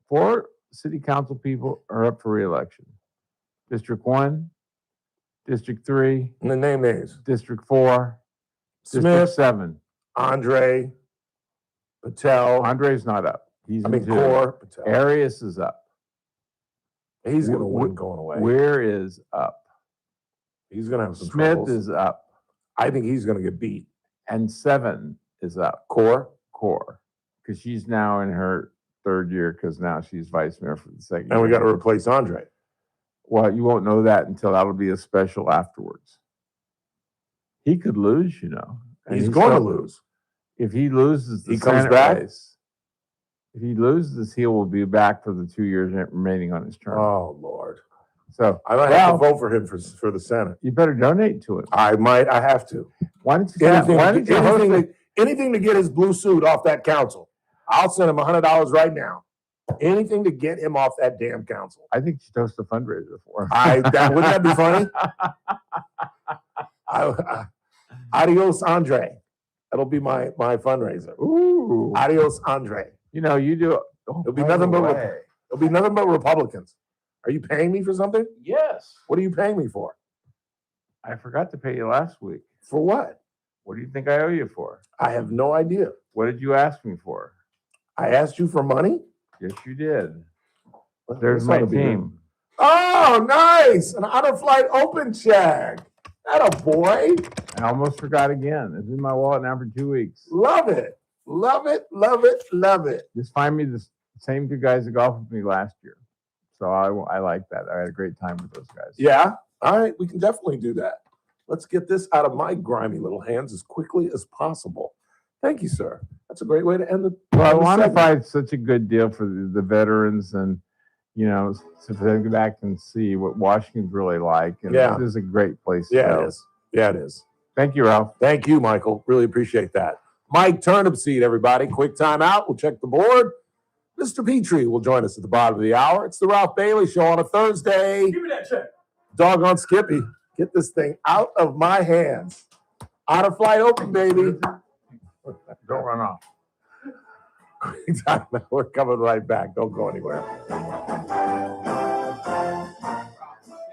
Four city council people are up for re-election. District 1, District 3. And the name names. District 4. Smith. District 7. Andre. Patel. Andre's not up. He's in 2. Core. Patel. Arias is up. He's going to win going away. Where is up? He's going to have some Smith troubles. is up. I think he's going to get beat. And 7 is up. Core. Because she's now in her 3rd year because now she's vice mayor for the 2nd year. And we got to replace Andre. Well, you won't know that until that'll be a special afterwards. He could lose, And He's going to lose. If he loses the he comes Senate back. race, if he loses, he will be back for the 2 years remaining on his term. Oh, Lord. So I might have to vote for him for the Senate. You better donate to him. I have to. Why don't you anything to get his blue suit off that council. I'll send him $100 right now. Anything to get him off that damn council. I think you should host a fundraiser for him. Wouldn't that be funny? Adios, Andre. That'll be my fundraiser. Ooh. Adios, Andre. You do it. It'll be nothing but Republicans. Are you paying me for something? Yes. What are you paying me for? I forgot to pay you last week. For what? What do you think I owe you for? I have no idea. What did you ask me for? I asked you for money? Yes, you did. There's my team. Oh, nice. An out-of-flight open check. That a boy. I almost forgot again. It's in my wallet now for 2 weeks. Love it. Love it. Love it. Love it. Just find me the same 2 guys that golfed with me last year. So I like that. I had a great time with those guys. Yeah. All right. We can definitely do that. Let's get this out of my grimy little hands as quickly as possible. Thank you, sir. That's a great way to end the. Well, I want to find such a good deal for the veterans and, to go back and see what Washington's really like. And This is a great place to go. It is. Yeah, it is. Thank you, Ralph. Thank you, Michael. Really appreciate that. Mike Turnipseed, everybody. Quick time out. We'll check the board. Mr. Petrie will join us at the bottom of the hour. It's the Ralph Bailey Show on a Thursday. Give me that check. Doggone Skippy. Get this thing out of my hands. Out of flight open, baby. Don't run off. We're coming right back. Don't go anywhere.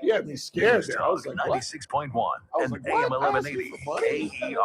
You had me scared there. I was like, 96.1 and like, AM what? 1180 KERN.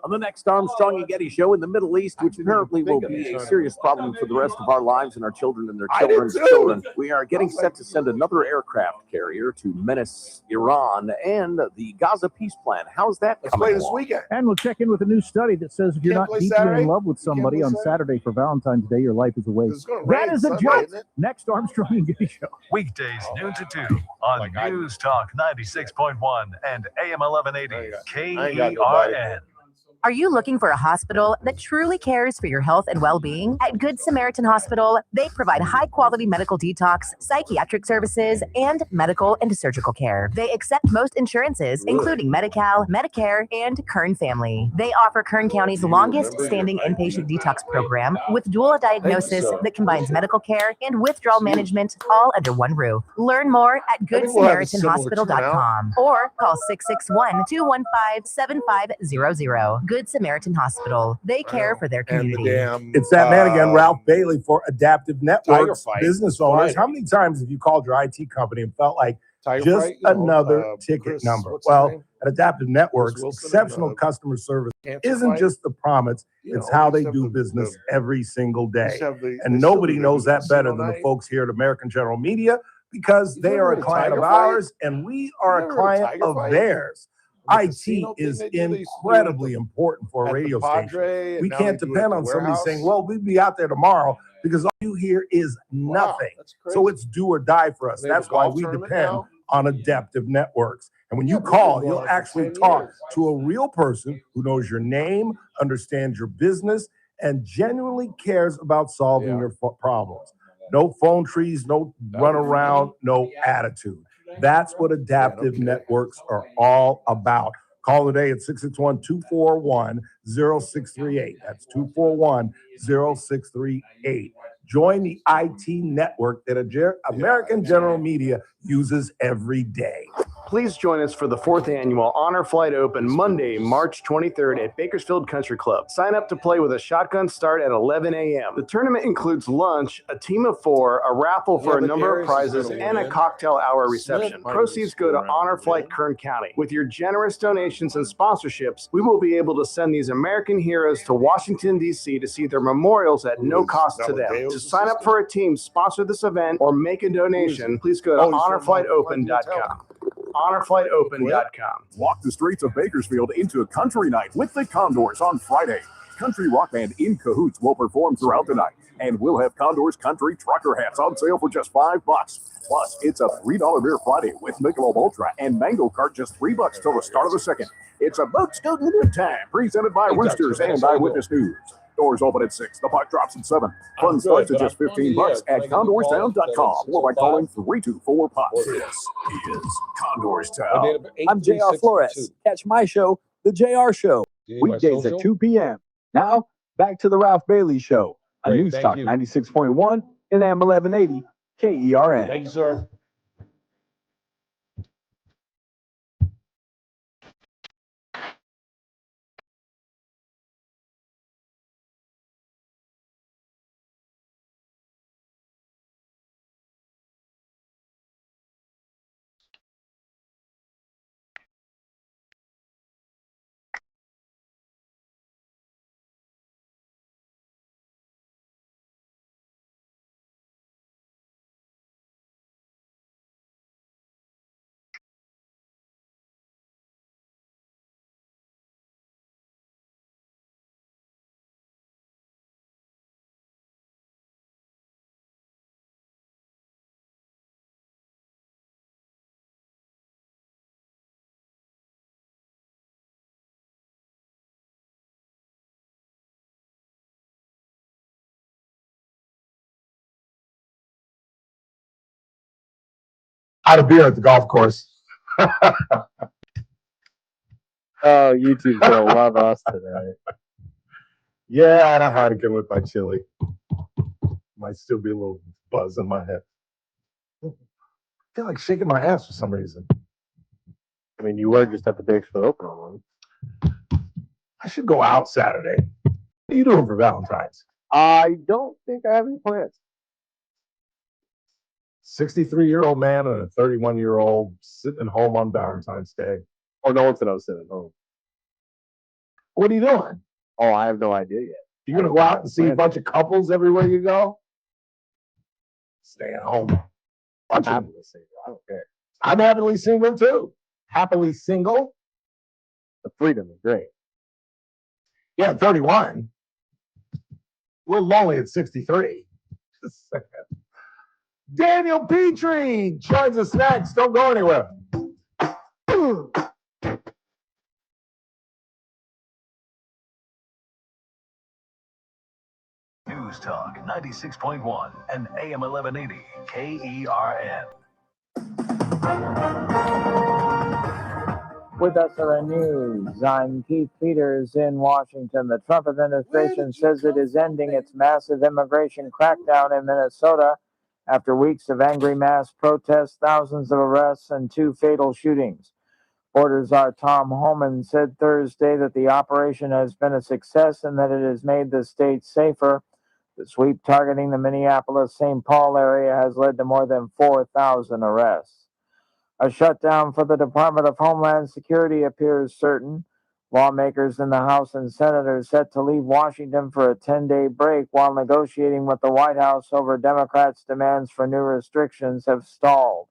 On the next Armstrong and Getty show in the Middle East, which apparently will be a serious problem for the rest of our lives and our children and their children's children, we are getting set to send another aircraft carrier to menace Iran and the Gaza peace plan. How's that coming along? Weekend. And we'll check in with a new study that says if you're not deeply in love with somebody on Saturday for Valentine's Day, your life is a waste. That is a joke. Next Armstrong and Getty show. Weekdays noon to 2 on News Talk 96.1 and AM 1180 KERN. Are you looking for a hospital that truly cares for your health and well-being? At Good Samaritan Hospital, they provide high-quality medical detox, psychiatric services, and medical and surgical care. They accept most insurances, including Medi-Cal, Medicare, and Kern Family. They offer Kern County's longest-standing inpatient detox program with dual diagnosis that combines medical care and withdrawal management all under one roof. Learn more at GoodSamaritanHospital.com or call 661-215-7500. Good Samaritan Hospital. They care for their community. It's that man again, Ralph Bailey for Adaptive Networks business owners. How many times have you called your IT company and felt like just another ticket number? Well, at Adaptive Networks, exceptional customer service isn't just the promise, it's how they do business every single day. And nobody knows that better than the folks here at American General Media because they are a client of ours and we are a client of theirs. IT is incredibly important for a radio station. We can't depend on somebody saying, well, we'll be out there tomorrow because all you hear is nothing. So it's do or die for us. That's why we depend on Adaptive Networks. And when you call, you'll actually talk to a real person who knows your name, understands your business, and genuinely cares about solving your problems. No phone trees, no run around, no attitude. That's what Adaptive Networks are all about. Call today at 661-241-0638. That's 241-0638. Join the IT network that American General Media uses every day. Please join us for the 4th annual Honor Flight Open Monday, March 23rd at Bakersfield Country Club. Sign up to play with a shotgun start at 11 a.m. The tournament includes lunch, a team of 4, a raffle for a number of prizes, and a cocktail hour reception. Proceeds go to Honor Flight Kern County. With your generous donations and sponsorships, we will be able to send these American heroes to Washington, D.C. to see their memorials at no cost to them. To sign up for a team, sponsor this event, or make a donation, please go to honorflightopen.com. honorflightopen.com. Walk the streets of Bakersfield into a country night with the Condors on Friday. Country rock band In Cahoots will perform throughout the night, and we'll have Condors country trucker hats on sale for just $5. Plus, it's a $3 beer Friday with Michelob Ultra and Mango Cart, just $3 till the start of the second. It's a Boat Scout Limited Time, presented by Roosters and Eyewitness News. Doors open at 6. The puck drops at 7. Fun starts at just $15 at condorstown.com or by calling 324-PUCK. This is Condors Town. I'm JR Flores. Catch my show, The JR Show, weekdays at 2 p.m. Now, back to the Ralph Bailey Show on News Talk 96.1 and AM 1180 KERN. Thank you, sir. I had a beer at the golf course. Oh, YouTube's gonna love us today. Yeah, and I had to get with my chili. Might still be a little buzz in my head. I feel like shaking my ass for some reason. I mean, you were just at the Bakersfield Open on one. I should go out Saturday. What are you doing for Valentine's? I don't think I have any plans. 63-year-old man and a 31-year-old sitting at home on Valentine's Day. Oh, no one said I was sitting at home. What are you doing? Oh, I have no idea yet. You're gonna go out and see a bunch of couples everywhere you go? Stay at home. I'm happily single. I don't care. I'm happily single too. Happily single? The freedom is great. Yeah, 31. We're lonely at 63. Just a second. Daniel Petrie joins us next. Don't go anywhere. News Talk 96.1 and AM 1180 KERN. With SRN News, I'm Keith Peters in Washington. The Trump administration says it is ending its massive immigration crackdown in Minnesota after weeks of angry mass protests, thousands of arrests, and 2 fatal shootings. Border Czar Tom Homan said Thursday that the operation has been a success and that it has made the state safer. The sweep targeting the Minneapolis-St. Paul area has led to more than 4,000 arrests. A shutdown for the Department of Homeland Security appears certain. Lawmakers in the House and Senate are set to leave Washington for a 10-day break while negotiating with the White House over Democrats' demands for new restrictions have stalled.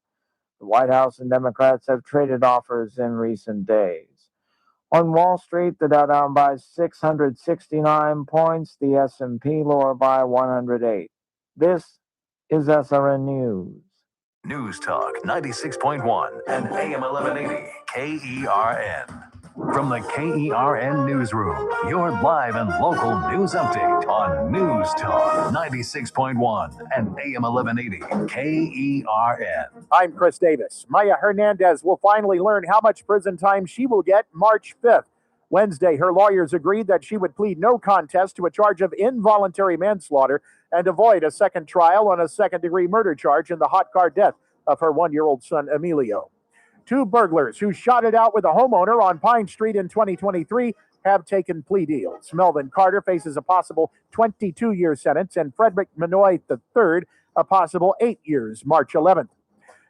The White House and Democrats have traded offers in recent days. On Wall Street, the Dow down by 669 points, the S&P lower by 108. This is SRN News. News Talk 96.1 and AM 1180 KERN. From the KERN Newsroom, your live and local news update on News Talk 96.1 and AM 1180 KERN. I'm Chris Davis. Maya Hernandez will finally learn how much prison time she will get March 5th. Wednesday, her lawyers agreed that she would plead no contest to a charge of involuntary manslaughter and avoid a second trial on a second-degree murder charge in the hot car death of her 1-year-old son, Emilio. 2 burglars who shot it out with a homeowner on Pine Street in 2023 have taken plea deals. Melvin Carter faces a possible 22-year sentence, and Frederick Minoy III a possible 8 years, March 11th.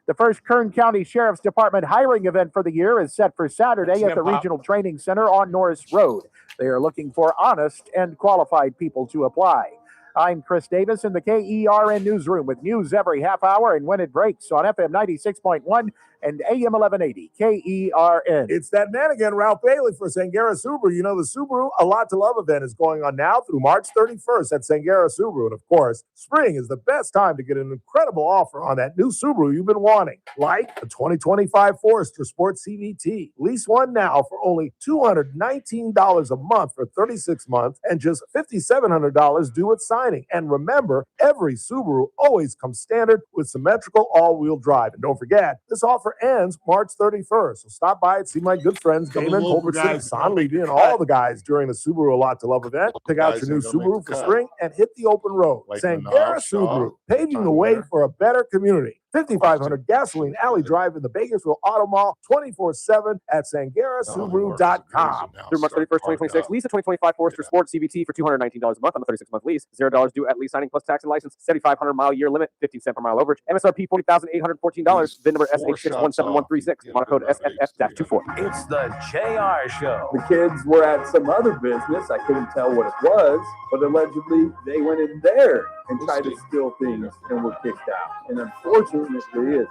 The first Kern County Sheriff's Department hiring event for the year is set for Saturday at the Regional Training Center on Norris Road. They are looking for honest and qualified people to apply. I'm Chris Davis in the KERN Newsroom with news every half hour and when it breaks on FM 96.1 and AM 1180 KERN. It's that man again, Ralph Bailey for Sangera Subaru. You know, the Subaru A Lot to Love event is going on now through March 31st at Sangera Subaru. And of course, spring is the best time to get an incredible offer on that new Subaru you've been wanting, like the 2025 Forester Sport CVT. Lease one now for only $219 a month for 36 months and just $5,700 due at signing. And remember, every Subaru always comes standard with symmetrical all-wheel drive. And don't forget, this offer ends March 31st. So stop by and see my good friends Damon Culbertson, Son Levy, and all the guys during the Subaru A Lot to Love event. Pick out your new Subaru for spring and hit the open road. Sangera Subaru, paving the way for a better community. 5500 Gasoline Alley Drive in the Bakersville Auto Mall, 24/7 at SangeraSubaru.com. Through March 31st, 2026, lease a 2025 Forester Sport CVT for $219 a month on a 36-month lease. $0 due at lease signing plus tax and license. 7,500 mile year limit. 15 cents per mile overage. MSRP $40,814. VIN number SH617136. Model code SFF-24. It's the JR Show. The kids were at some other business. I couldn't tell what it was, but allegedly they went in there and tried to steal things and were kicked out. And unfortunately, it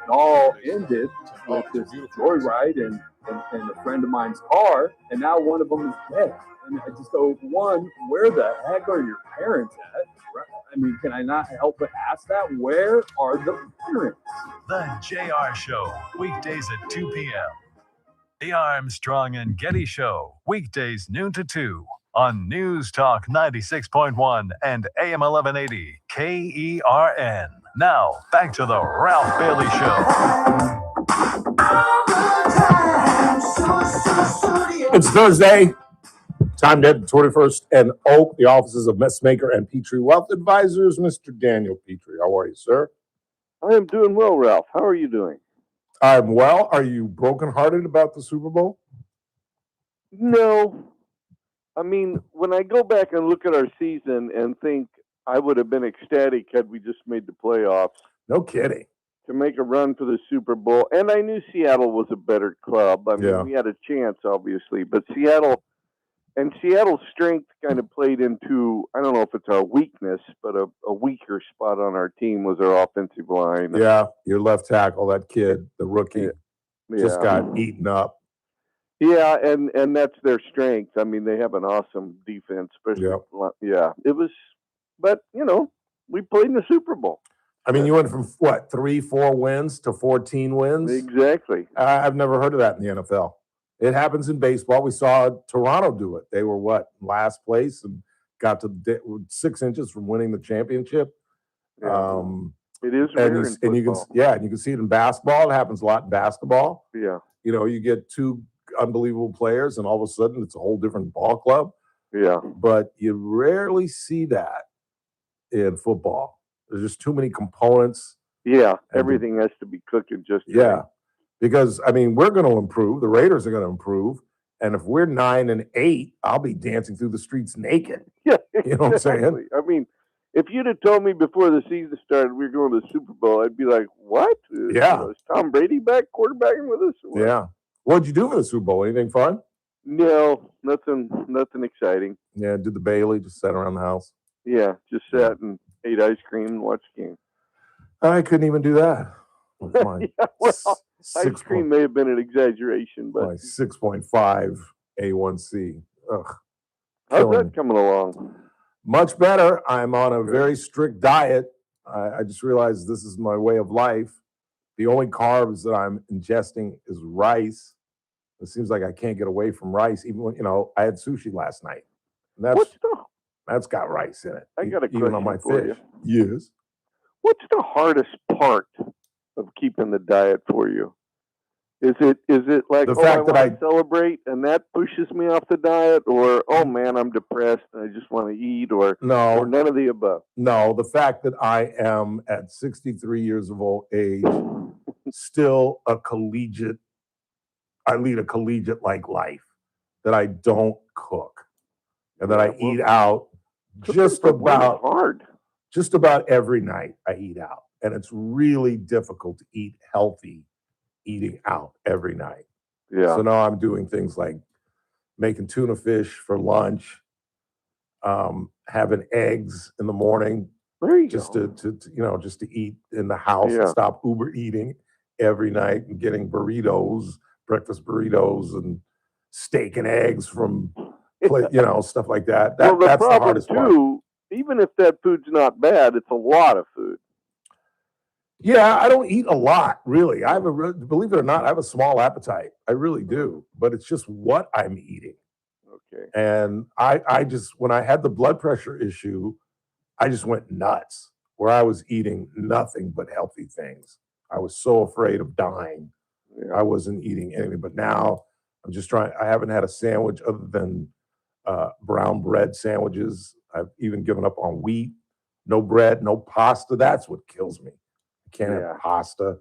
all ended with this joyride and a friend of mine's car, and now one of them is dead. And I just go, one, where the heck are your parents at? I mean, can I not help but ask that? Where are the parents? The JR Show, weekdays at 2 p.m. The Armstrong and Getty Show, weekdays noon to 2 on News Talk 96.1 and AM 1180 KERN. Now, back to the Ralph Bailey Show. It's Thursday. Time to head to 21st and Oak, the offices of Messmaker and Petrie Wealth Advisors. Mr. Daniel Petrie, how are you, sir? I am doing well, Ralph. How are you doing? I'm well. Are you brokenhearted about the Super Bowl? No. I mean, when I go back and look at our season and think I would have been ecstatic had we just made the playoffs. No kidding. To make a run for the Super Bowl. And I knew Seattle was a better club. I mean, we had a chance, obviously. But Seattle And Seattle's strength kind of played into, I don't know if it's our weakness, but a weaker spot on our team was our offensive line. Yeah, your left tackle, that kid, the rookie, just Yeah. got eaten up. Yeah, and that's their strength. I mean, they have an awesome defense, especially. Yeah, it was, but we played in the Super Bowl. I mean, you went from what, 3-4 wins to 14 wins? Exactly. I've never heard of that in the NFL. It happens in baseball. We saw Toronto do it. They were last place and got to 6 inches from winning the championship. Yeah. It is rare in and you can see it in basketball. It happens a lot in basketball. Yeah. You get two unbelievable players, and all of a sudden it's a whole different ball club. Yeah. But you rarely see that in football. There's just too many components. Yeah, everything has to be cooking just right. Because I mean, we're going to improve. The Raiders are going to improve, and if we're 9-8, I'll be dancing through the streets naked. Yeah, you know what I'm saying? I mean, if you'd have told me before the season started we were going to the Super Bowl, I'd be like, "What? Is Tom Brady back quarterbacking with us?" Or what? Yeah. What'd you do for the Super Bowl? Anything fun? No, nothing exciting. Yeah, did the Bailey, just sat around the house. Yeah, just sat and ate ice cream and watched the game. I couldn't even do that. Yeah, well, ice cream may have been an exaggeration, but 6.5 A1C. Ugh. How's that coming along? Much better. I'm on a very strict diet. I just realized this is my way of life. The only carbs that I'm ingesting is rice. It seems like I can't get away from rice, even when I had sushi last night. And that's got rice in it. I got a even on my question for fish. Yes. What's the hardest part of keeping the diet for you? Is it like The fact that I celebrate and that pushes me off the diet, or oh man, I'm depressed and I just want to eat, or No. or none of the above? No, the fact that I am at 63 years of old age, still I lead a collegiate-like life, that I don't cook, and that I eat out just about every night. I eat out, and it's really difficult to eat healthy eating out every night. Yeah. So now I'm doing things like making tuna fish for lunch, having eggs in the morning, just to eat in the house and stop Uber eating every night, and getting breakfast burritos and steak and eggs from stuff like that. Well, the That's the problem hardest part. too, even if that food's not bad, it's a lot of food. Yeah, I don't eat a lot, really. Believe it or not, I have a small appetite. I really do, but it's just what I'm eating. Okay. And I just, when I had the blood pressure issue, I just went nuts, where I was eating nothing but healthy things. I was so afraid of dying. Yeah. I wasn't eating anything, but now I'm just trying. I haven't had a sandwich other than brown bread sandwiches. I've even given up on wheat. No bread, no pasta. That's what kills me. I can't have pasta.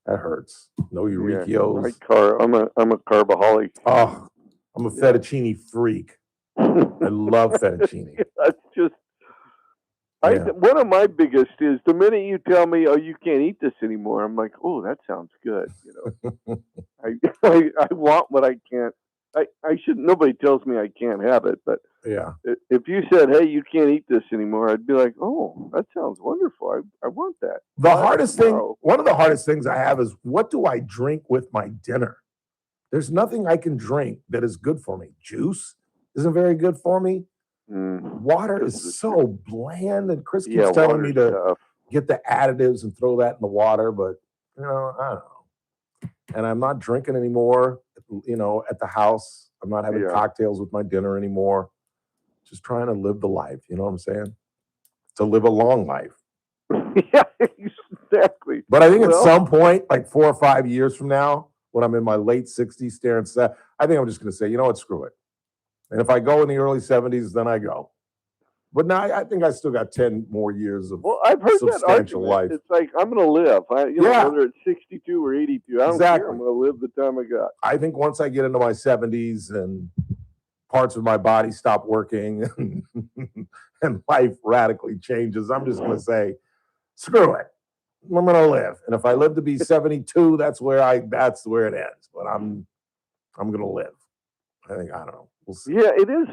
That hurts. No Eurecios. I'm a carbaholic. Oh, I'm a fettuccine freak. I love fettuccine. That's just. One of my biggest is the minute you tell me, "Oh, you can't eat this anymore," I'm like, "Oh, that sounds good." I want what I can't. I should. Nobody tells me I can't have it, but if you said, "Hey, you can't eat this anymore," I'd be like, "Oh, that sounds wonderful. I want that." One of the hardest things I have is, what do I drink with my dinner? There's nothing I can drink that is good for me. Juice isn't very good for me. Water is so bland, and Chris keeps telling me to get the additives and throw that in the water, but I don't know. And I'm not drinking anymore. At the house, I'm not having cocktails with my dinner anymore. Just trying to live the life. You know what I'm saying? To live a long life. Yeah, exactly. But I think at some point, like 4 or 5 years from now, when I'm in my late 60s, staring at, I think I'm just going to say, you know what, screw it. And if I go in the early 70s, then I go. But now I think I still got 10 more years of I've heard substantial that life. It's like, I'm going to live. Whether it's 62 or 82, I don't care. I'm going to live the time I got. I think once I get into my 70s and parts of my body stop working and life radically changes, I'm just going to say, screw it. I'm going to live. And if I live to be 72, that's where it ends. But I'm going to live. I don't know. We'll see. Yeah, it is.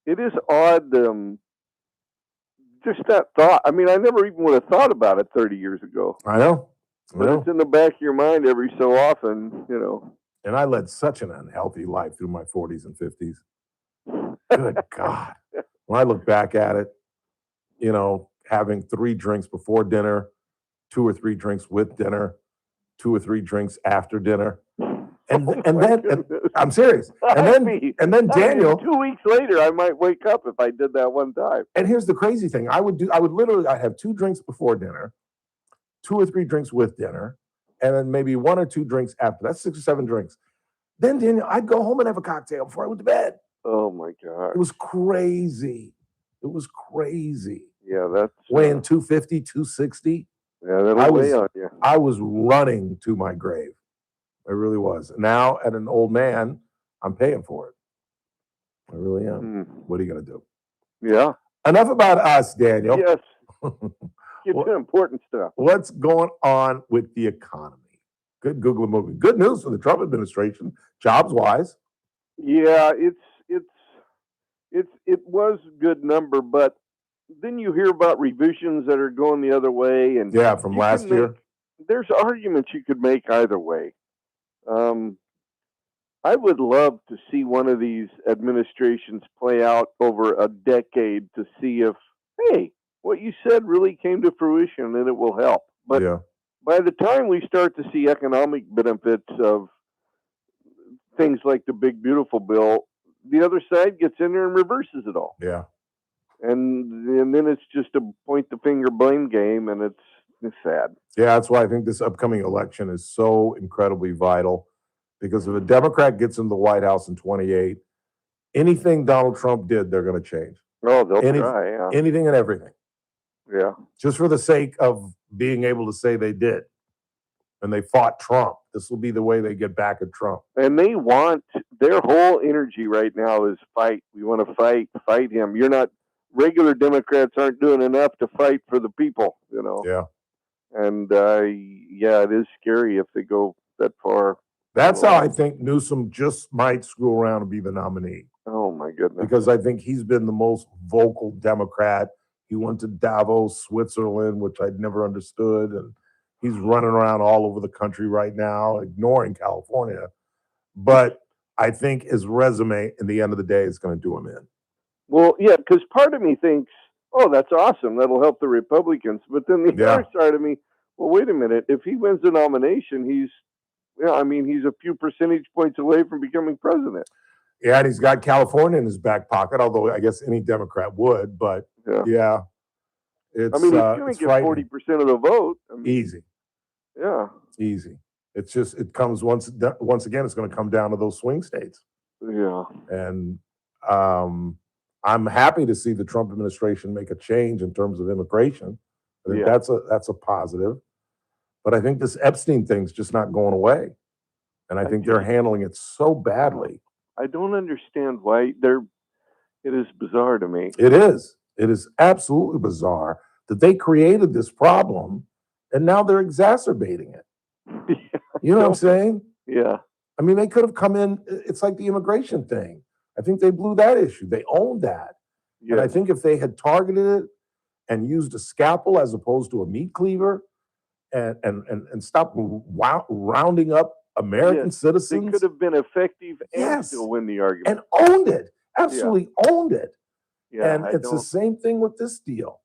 It is odd. Just that thought. I mean, I never even would have thought about it 30 years ago. I know. But it's in the back of your mind every so often, you know. And I led such an unhealthy life through my 40s and 50s. Good God. When I look back at it, you know, having 3 drinks before dinner, 2 or 3 drinks with dinner, 2 or 3 drinks after dinner. And I'm serious. And then Daniel, 2 weeks later, I might wake up if I did that one time. And here's the crazy thing. I would literally have 2 drinks before dinner, 2 or 3 drinks with dinner, and then maybe 1 or 2 drinks after. That's 6 or 7 drinks. Then Daniel, I'd go home and have a cocktail before I went to bed. Oh my God. It was crazy. It was crazy. Yeah, that's weighing 250, 260. Yeah, that'll weigh on you. I was running to my grave. I really was. Now, at an old man, I'm paying for it. I really am. What are you going to do? Yeah. Enough about us, Daniel. Yes. Get to important stuff. What's going on with the economy? Good Google movie. Good news for the Trump administration, jobs-wise. Yeah, it was a good number, but then you hear about revisions that are going the other way, and from last year. There's arguments you could make either way. I would love to see one of these administrations play out over a decade to see if, hey, what you said really came to fruition and it will help. But by the time we start to see economic benefits of things like the Big Beautiful Bill, the other side gets in there and reverses it all. Yeah. And then it's just a point the finger blame game, and it's sad. Yeah, that's why I think this upcoming election is so incredibly vital. Because if a Democrat gets in the White House in 28, anything Donald Trump did, they're going to change. Oh, they'll try, yeah. Anything and everything. Yeah. Just for the sake of being able to say they did. And they fought Trump. This will be the way they get back at Trump. And they want, their whole energy right now is fight. We want to fight him. You're not, regular Democrats aren't doing enough to fight for the people, you know. Yeah. And, yeah, it is scary if they go that far. That's how I think Newsom just might screw around and be the nominee. Oh, my goodness. Because I think he's been the most vocal Democrat. He went to Davos, Switzerland, which I'd never understood. And he's running around all over the country right now, ignoring California. But I think his resume, in the end of the day, is going to do him in. Well, yeah, because part of me thinks, oh, that's awesome. That'll help the Republicans. But then the other side of me, well, wait a minute. If he wins the nomination, he's a few percentage points away from becoming president. Yeah, and he's got California in his back pocket, although I guess any Democrat would. But, yeah it's, he's going to get 40% of the vote. Easy. Yeah. Easy. It's just, it comes once again, it's going to come down to those swing states. Yeah. And I'm happy to see the Trump administration make a change in terms of immigration. I think that's a positive. But I think this Epstein thing's just not going away. And I think they're handling it so badly. I don't understand why it is bizarre to me. It is. It is absolutely bizarre that they created this problem and now they're exacerbating it. You know what I'm saying? Yeah. I mean, they could have come in. It's like the immigration thing. I think they blew that issue. They owned that. Yeah. And I think if they had targeted it and used a scalpel as opposed to a meat cleaver and stop rounding up American citizens. They could have been effective and still win the argument. And owned it. Absolutely owned it. Yeah, and it's the same thing with this deal.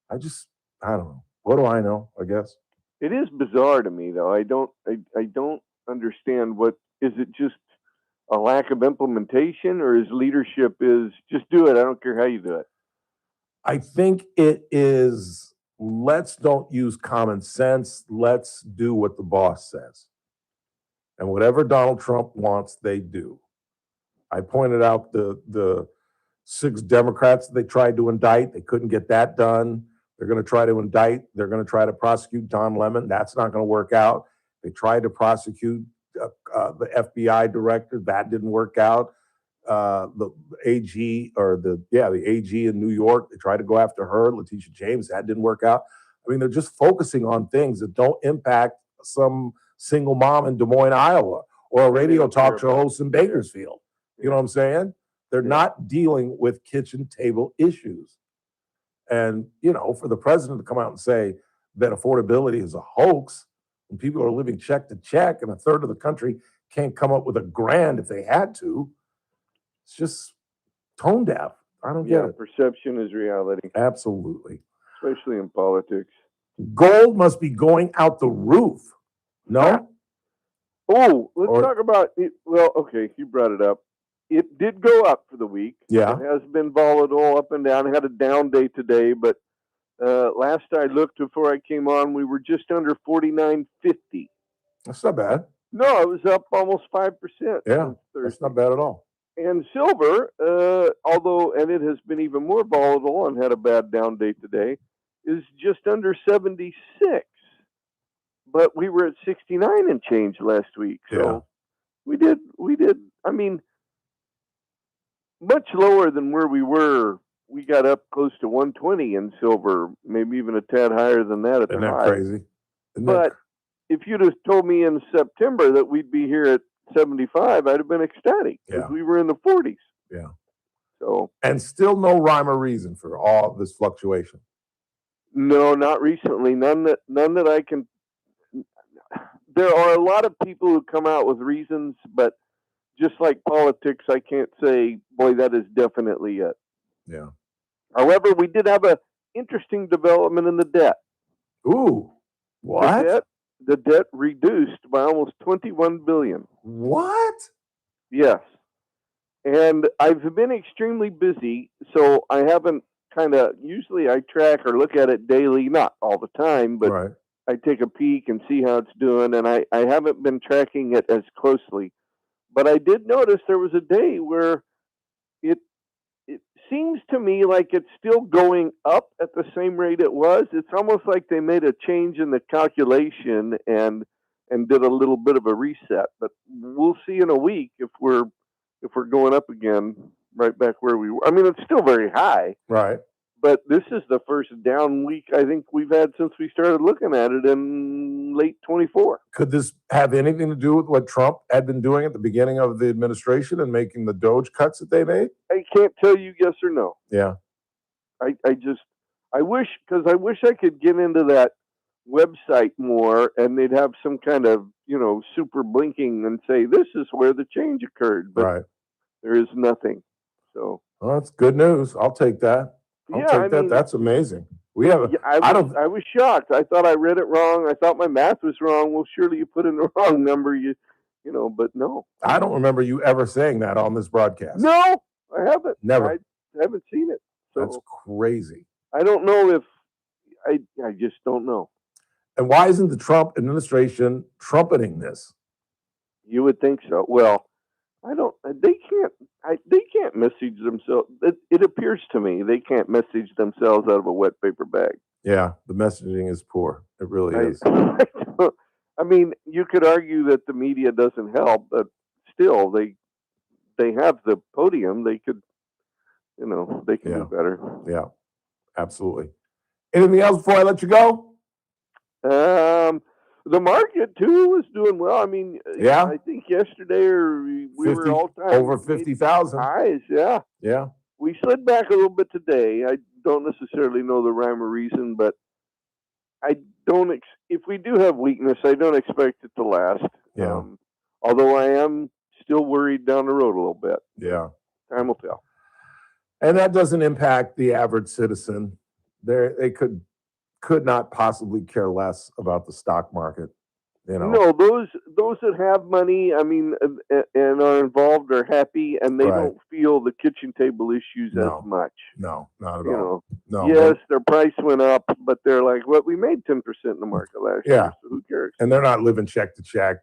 I don't know. What do I know, I guess? It is bizarre to me, though. I don't understand what, is it just a lack of implementation, or his leadership is just do it. I don't care how you do it. I think it is, let's don't use common sense. Let's do what the boss says. And whatever Donald Trump wants, they do. I pointed out the 6 Democrats they tried to indict. They couldn't get that done. They're going to try to indict. They're going to try to prosecute Don Lemon. That's not going to work out. They tried to prosecute the FBI director. That didn't work out. The AG the AG in New York, they tried to go after her, Letitia James. That didn't work out. I mean, they're just focusing on things that don't impact some single mom in Des Moines, Iowa, or a radio talk show host in Bakersfield. You know what I'm saying? They're not dealing with kitchen table issues. And, for the president to come out and say that affordability is a hoax, and people are living check to check, and a third of the country can't come up with $1,000 if they had to, it's just tone deaf. I don't get it. Perception is reality. Absolutely. Especially in politics. Gold must be going out the roof. No? Oh, let's talk about it. Well, okay, you brought it up. It did go up for the week. Yeah. It has been volatile up and down. It had a down day today, but last I looked before I came on, we were just under 49.50. That's not bad. No, it was up almost 5%. Yeah, that's not bad at all. And silver, and it has been even more volatile and had a bad down day today, is just under 76. But we were at 69 and change last week. So we did, I mean, much lower than where we were. We got up close to 120 in silver, maybe even a tad higher than that at the high. Isn't that crazy? But if you'd have told me in September that we'd be here at 75, I'd have been ecstatic because we were in the 40s. Yeah. So, and still no rhyme or reason for all this fluctuation. No, not recently. None that I can. There are a lot of people who come out with reasons, but just like politics, I can't say, boy, that is definitely it. Yeah. However, we did have an interesting development in the debt. Ooh, what? The debt reduced by almost $21 billion. What? Yes. And I've been extremely busy, so I haven't usually I track or look at it daily, not all the time, but I take a peek and see how it's doing, and I haven't been tracking it as closely. But I did notice there was a day where it seems to me like it's still going up at the same rate it was. It's almost like they made a change in the calculation and did a little bit of a reset. But we'll see in a week if we're going up again, right back where we were. I mean, it's still very high. Right. But this is the first down week I think we've had since we started looking at it in late 24. Could this have anything to do with what Trump had been doing at the beginning of the administration and making the Doge cuts that they made? I can't tell you yes or no. Yeah. I wish I could get into that website more and they'd have some kind of, super blinking and say, this is where the change occurred. But there is nothing. So. Well, that's good news. I'll take that. I'll take that. That's amazing. We have. I was shocked. I thought I read it wrong. I thought my math was wrong. Well, surely you put in the wrong number. But no. I don't remember you ever saying that on this broadcast. No, I haven't. Never. I haven't seen it. So that's crazy. I don't know if I just don't know. And why isn't the Trump administration trumpeting this? You would think so. Well, they can't message themselves. It appears to me they can't message themselves out of a wet paper bag. Yeah, the messaging is poor. It really is. I mean, you could argue that the media doesn't help, but still, they have the podium. They could, they can do better. Yeah, absolutely. Anything else before I let you go? The market too was doing well. I mean, yeah, I think yesterday we were all time over 50,000 highs. Yeah, yeah. We slid back a little bit today. I don't necessarily know the rhyme or reason, but I don't. If we do have weakness, I don't expect it to last. Yeah. Although I am still worried down the road a little bit. Yeah. Time will tell. And that doesn't impact the average citizen. They could not possibly care less about the stock market. No, those that have money, I mean, and are involved are happy, and they don't feel the kitchen table issues as much. No, not at all. No. Yes, their price went up, but they're like, "Well, we made 10% in the market last year, so who cares?" And they're not living check to check.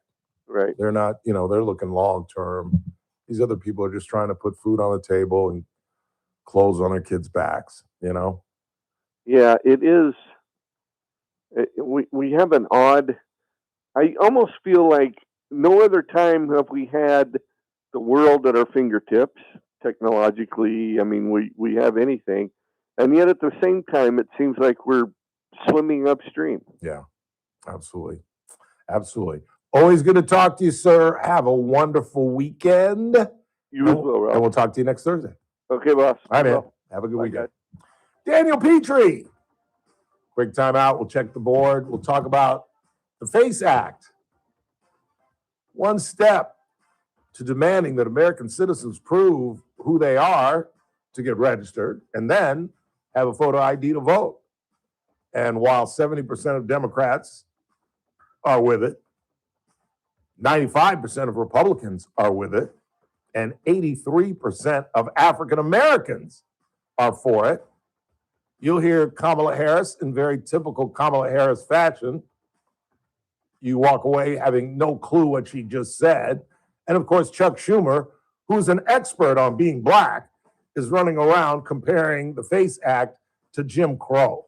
Right. They're not. They're looking long term. These other people are just trying to put food on the table and clothes on their kids' backs. Yeah, it is. We have an odd. I almost feel like no other time have we had the world at our fingertips technologically. I mean, we have anything, and yet at the same time, it seems like we're swimming upstream. Yeah, absolutely, absolutely. Always good to talk to you, sir. Have a wonderful weekend, You as well, Ralph. And we'll talk to you next Thursday. Okay, boss. All right, man. Well, Have a good bye, weekend. guys. Daniel Petrie. Quick timeout. We'll check the board. We'll talk about the FACE Act. One step to demanding that American citizens prove who they are to get registered and then have a photo ID to vote. And while 70% of Democrats are with it, 95% of Republicans are with it, and 83% of African Americans are for it. You'll hear Kamala Harris in very typical Kamala Harris fashion. You walk away having no clue what she just said. And of course, Chuck Schumer, who's an expert on being black, is running around comparing the FACE Act to Jim Crow,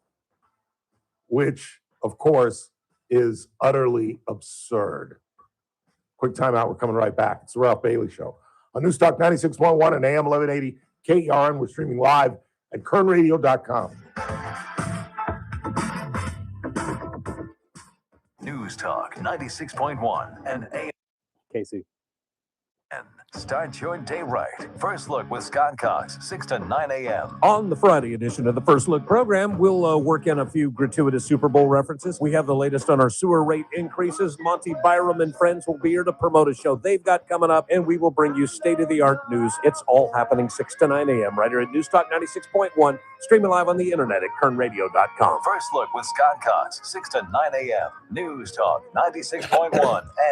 which, of course, is utterly absurd. Quick timeout. We're coming right back. It's the Ralph Bailey Show on News Talk 96.1 and AM 1180 KERN. We're streaming live at kernradio.com. News Talk 96.1 and AM. Casey. Start your day right. First Look with Scott Cox, 6 to 9 a.m. On the Friday edition of the First Look program, we'll work in a few gratuitous Super Bowl references. We have the latest on our sewer rate increases. Monty Byram and friends will be here to promote a show they've got coming up, and we will bring you state-of-the-art news. It's all happening 6 to 9 a.m. right here at News Talk 96.1, streaming live on the internet at kernradio.com. First Look with Scott Cox, 6 to 9 a.m. News Talk 96.1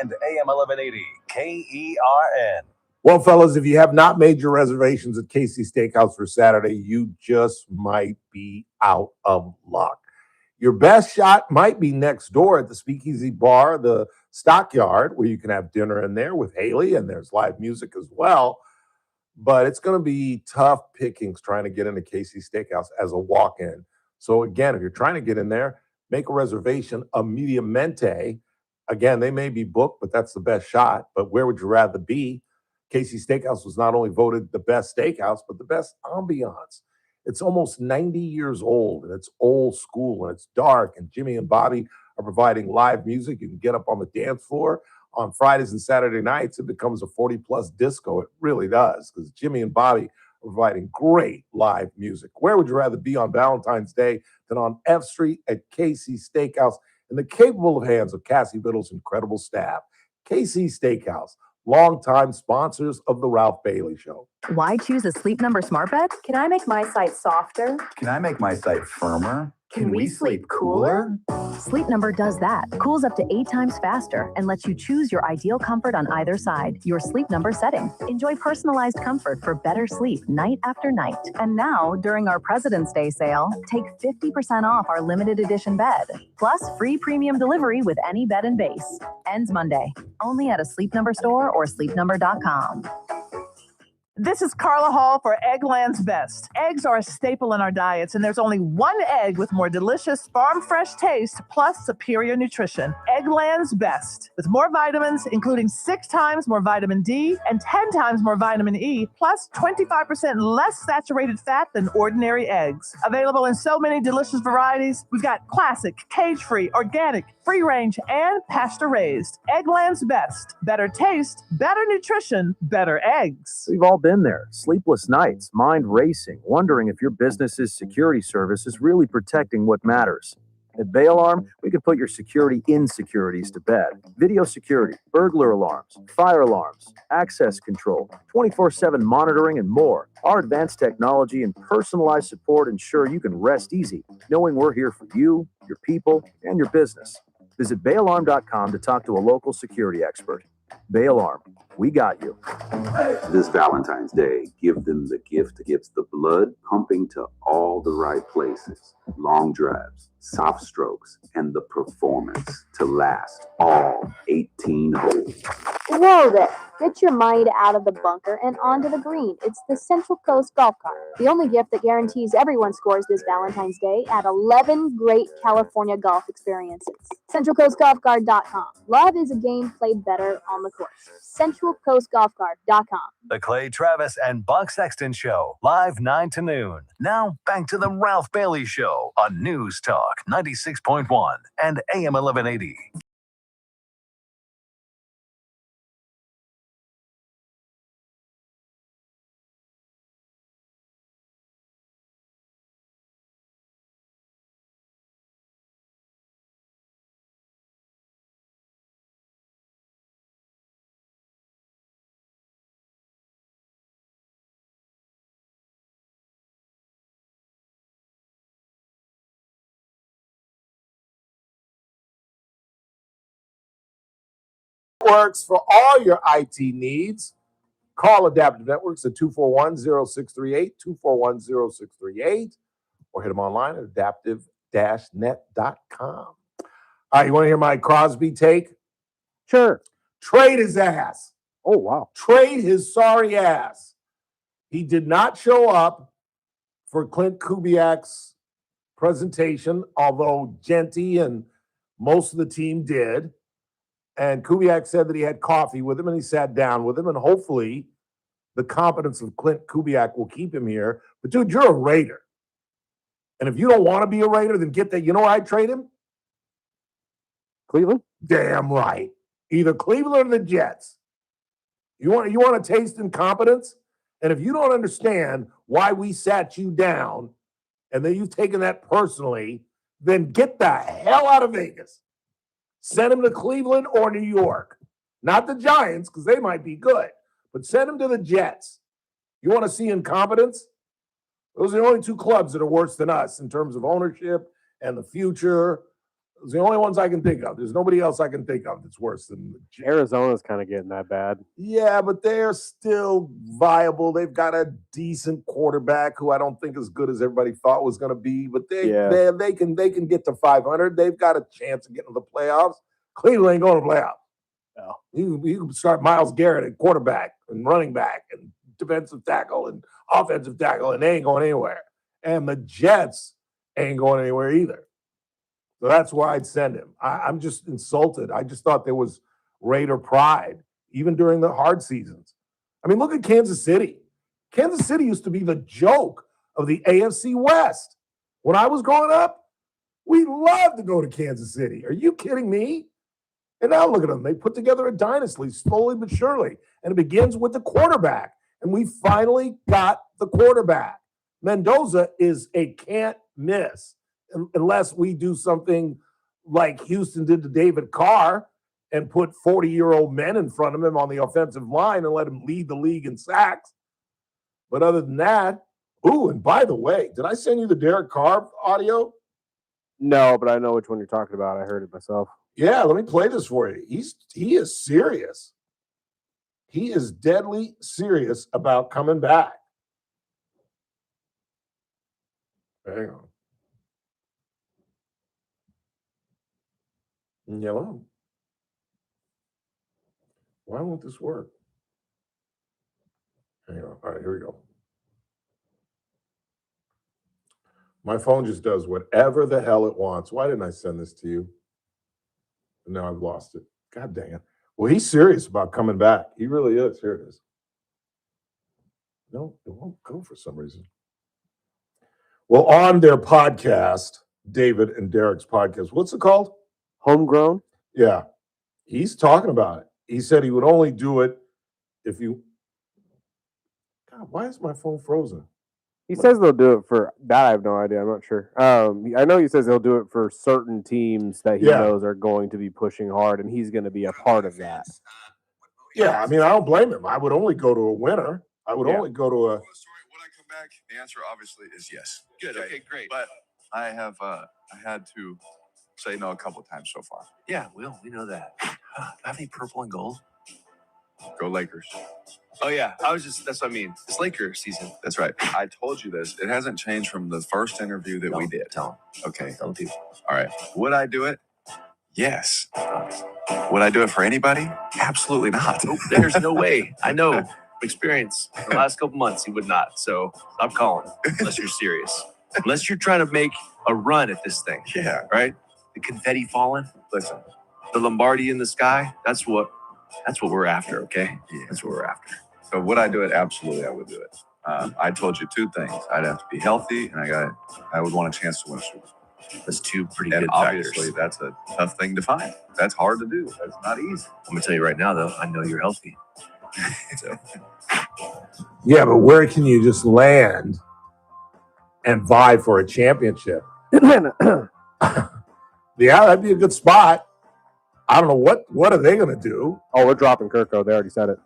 and AM 1180 KERN. Well, fellas, if you have not made your reservations at Casey Steakhouse for Saturday, you just might be out of luck. Your best shot might be next door at the Speakeasy Bar, the Stockyard, where you can have dinner in there with Haley, and there's live music as well. But it's going to be tough pickings trying to get into Casey Steakhouse as a walk-in. So again, if you're trying to get in there, make a reservation immediatamente. Again, they may be booked, but that's the best shot. But where would you rather be? Casey Steakhouse was not only voted the best steakhouse, but the best ambiance. It's almost 90 years old, and it's old school, and it's dark, and Jimmy and Bobby are providing live music. You can get up on the dance floor. On Fridays and Saturday nights, it becomes a 40-plus disco. It really does, because Jimmy and Bobby are providing great live music. Where would you rather be on Valentine's Day than on F Street at Casey Steakhouse in the capable hands of Cassie Biddle's incredible staff? Casey Steakhouse, longtime sponsors of the Ralph Bailey Show. Why choose a Sleep Number smart bed? Can I make my site softer? Can I make my site firmer? Can we sleep cooler? Sleep Number does that. Cools up to 8 times faster and lets you choose your ideal comfort on either side. Your Sleep Number setting. Enjoy personalized comfort for better sleep night after night. And now, during our President's Day sale, take 50% off our limited edition bed. Plus, free premium delivery with any bed and base. Ends Monday. Only at a Sleep Number store or sleepnumber.com. This is Carla Hall for Eggland's Best. Eggs are a staple in our diets, and there's only one egg with more delicious farm-fresh taste plus superior nutrition. Eggland's Best. With more vitamins, including 6 times more vitamin D and 10 times more vitamin E, plus 25% less saturated fat than ordinary eggs. Available in so many delicious varieties, we've got classic, cage-free, organic, free-range, and pasture-raised. Eggland's Best. Better taste, better nutrition, better eggs. We've all been there. Sleepless nights, mind racing, wondering if your business's security service is really protecting what matters. At Bay Alarm, we can put your security insecurities to bed. Video security, burglar alarms, fire alarms, access control, 24/7 monitoring, and more. Our advanced technology and personalized support ensure you can rest easy, knowing we're here for you, your people, and your business. Visit bayalarm.com to talk to a local security expert. Bay Alarm, we got you. This Valentine's Day, give them the gift that gets the blood pumping to all the right places. Long drives, soft strokes, and the performance to last all 18 holes. Whoa there! Get your mind out of the bunker and onto the green. It's the Central Coast Golf Cart, the only gift that guarantees everyone scores this Valentine's Day at 11 great California golf experiences. CentralCoastGolfCart.com. Love is a game played better on the course. CentralCoastGolfCart.com. The Clay Travis and Buck Sexton Show, live 9 to noon. Now, back to the Ralph Bailey Show on News Talk 96.1 and AM 1180. Works for all your IT needs. Call Adaptive Networks at 241-0638, 241-0638, or hit them online at adaptive-net.com. All right, you want to hear my Crosby take? Sure. Trade his ass. Oh, wow. Trade his sorry ass. He did not show up for Clint Kubiak's presentation, although Genty and most of the team did. And Kubiak said that he had coffee with him and he sat down with him. And hopefully the competence of Clint Kubiak will keep him here. But, dude, you're a Raider. And if you don't want to be a Raider, then get that. You know where I'd trade him? Cleveland? Damn right. Either Cleveland or the Jets. You want a taste incompetence? And if you don't understand why we sat you down and then you've taken that personally, then get the hell out of Vegas. Send him to Cleveland or New York. Not the Giants, because they might be good, but send him to the Jets. You want to see incompetence? Those are the only two clubs that are worse than us in terms of ownership and the future. Those are the only ones I can think of. There's nobody else I can think of that's worse than the Jets. Arizona's kind of getting that bad. Yeah, but they're still viable. They've got a decent quarterback who I don't think is good as everybody thought was going to be, but they can get to 500. They've got a chance of getting to the playoffs. Cleveland ain't going to the playoffs. No. You can start Myles Garrett at quarterback and running back and defensive tackle and offensive tackle, and they ain't going anywhere. And the Jets ain't going anywhere either. So that's where I'd send him. I'm just insulted. I just thought there was Raider pride, even during the hard seasons. I mean, look at Kansas City. Kansas City used to be the joke of the AFC West. When I was growing up, we loved to go to Kansas City. Are you kidding me? And now look at them. They put together a dynasty slowly but surely. And it begins with the quarterback. And we finally got the quarterback. Mendoza is a can't miss. Unless we do something like Houston did to David Carr and put 40-year-old men in front of him on the offensive line and let him lead the league in sacks. But other than that, and by the way, did I send you the Derek Carr audio? No, but I know which one you're talking about. I heard it myself. Yeah, let me play this for you. He is serious. He is deadly serious about coming back. Hang on. Yellow. Why won't this work? Hang on. All right, here we go. My phone just does whatever the hell it wants. Why didn't I send this to you? And now I've lost it. God dang it. Well, he's serious about coming back. He really is. Here it is. No, it won't go for some reason. Well, on their podcast, David and Derek's podcast, what's it called? Homegrown? Yeah. He's talking about it. He said he would only do it if you... God, why is my phone frozen? He says they'll do it for... That I have no idea. I'm not sure. I know he says he'll do it for certain teams that he knows are going to be pushing hard, and he's going to be a part of that. Yeah, I mean, I don't blame him. I would only go to a winner. I would only go to a... Would I come back? The answer obviously is yes. Good. Okay, great. But I have I had to say no a couple of times so far. Yeah, Will, we know that. Have any purple and gold? Go Lakers. Oh, yeah. That's what I mean. It's Lakers season. That's right. I told you this. It hasn't changed from the first interview that we did. Tell them. Okay. Tell the people. All right. Would I do it? Yes. Would I do it for anybody? Absolutely not. Nope, there's no way. I know. Experience. The last couple months, he would not. So stop calling unless you're serious. Unless you're trying to make a run at this thing. Yeah. Right? The confetti falling. Listen, the Lombardi in the sky. That's what we're after, okay? Yeah. That's what we're after. So would I do it? Absolutely, I would do it. I told you two things. I'd have to be healthy, and I would want a chance to win a Super Bowl. That's two pretty And good obviously, factors. that's a tough thing to find. That's hard to do. That's not easy. I'm gonna tell you right now, though. I know you're healthy. So. Yeah, but where can you just land and vie for a championship? Atlanta. Yeah, that'd be a good spot. I don't know what are they going to do? Oh, we're dropping Kirko. They already said it.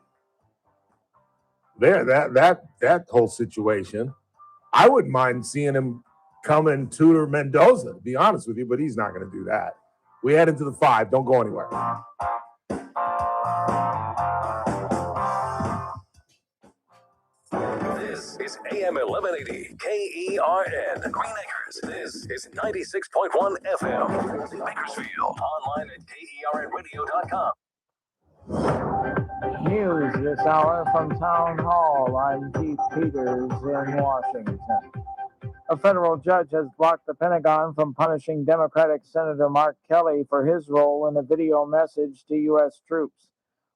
There, that whole situation. I wouldn't mind seeing him come and tutor Mendoza, to be honest with you, but he's not going to do that. We head into the 5. Don't go anywhere. This is AM 1180 KERN Green Acres. This is 96.1 FM Bakersfield. Online at KERNradio.com. News this hour from Town Hall. I'm Keith Peters in Washington. A federal judge has blocked the Pentagon from punishing Democratic Senator Mark Kelly for his role in a video message to U.S. troops.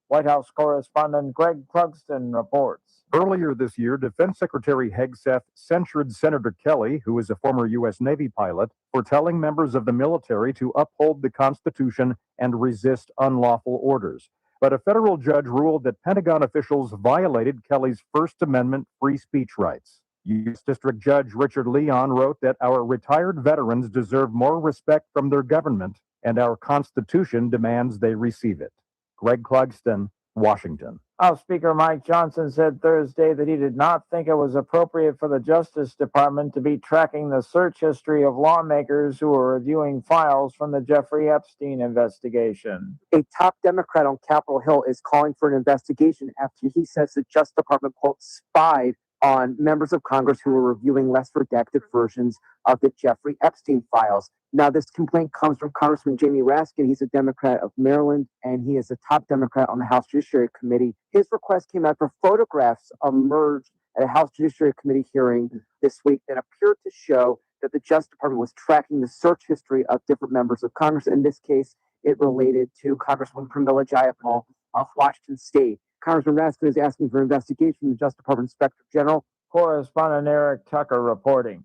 White House correspondent Greg Clugston reports. Earlier this year, Defense Secretary Hegseth censured Senator Kelly, who is a former U.S. Navy pilot, for telling members of the military to uphold the Constitution and resist unlawful orders. But a federal judge ruled that Pentagon officials violated Kelly's First Amendment free speech rights. U.S. District Judge Richard Leon wrote that our retired veterans deserve more respect from their government, and our Constitution demands they receive it. Greg Clugston, Washington. House Speaker Mike Johnson said Thursday that he did not think it was appropriate for the Justice Department to be tracking the search history of lawmakers who were reviewing files from the Jeffrey Epstein investigation. A top Democrat on Capitol Hill is calling for an investigation after he says the Justice Department, quote, spied on members of Congress who were reviewing less redacted versions of the Jeffrey Epstein files. Now, this complaint comes from Congressman Jamie Raskin. He's a Democrat of Maryland, and he is a top Democrat on the House Judiciary Committee. His request came after photographs emerged at a House Judiciary Committee hearing this week that appeared to show that the Justice Department was tracking the search history of different members of Congress. In this case, it related to Congresswoman Pramila Jayapal of Washington State. Congressman Raskin is asking for an investigation from the Justice Department Inspector General. Correspondent Eric Tucker reporting.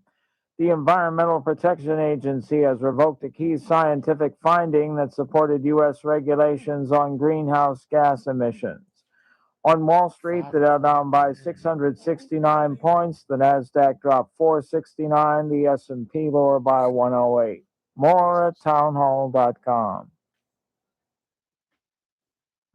The Environmental Protection Agency has revoked a key scientific finding that supported U.S. regulations on greenhouse gas emissions. On Wall Street, the Dow down by 669 points. The Nasdaq dropped 469. The S&P lower by 108. More at townhall.com.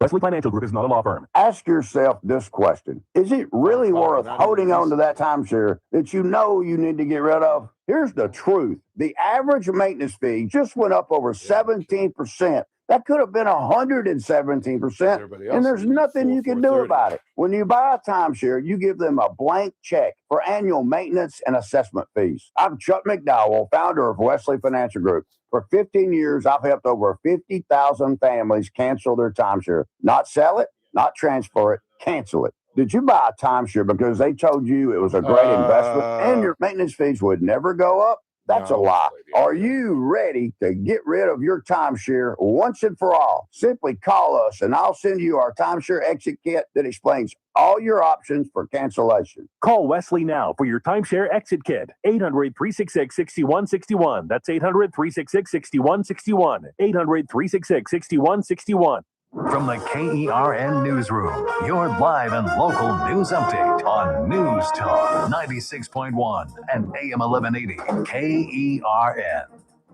Wesley Financial Group is not a law firm. Ask yourself this question. Is it really worth holding on to that timeshare that you know you need to get rid of? Here's the truth. The average maintenance fee just went up over 17%. That could have been 117%, and there's nothing you can do about it. When you buy a timeshare, you give them a blank check for annual maintenance and assessment fees. I'm Chuck McDowell, founder of Wesley Financial Group. For 15 years, I've helped over 50,000 families cancel their timeshare. Not sell it, not transfer it, cancel it. Did you buy a timeshare because they told you it was a great investment and your maintenance fees would never go up? That's a lie. Are you ready to get rid of your timeshare once and for all? Simply call us and I'll send you our timeshare exit kit that explains all your options for cancellation. Call Wesley now for your timeshare exit kit. 800-366-6161. That's 800-366-6161. 800-366-6161. From the KERN Newsroom, your live and local news update on News Talk 96.1 and AM 1180 KERN.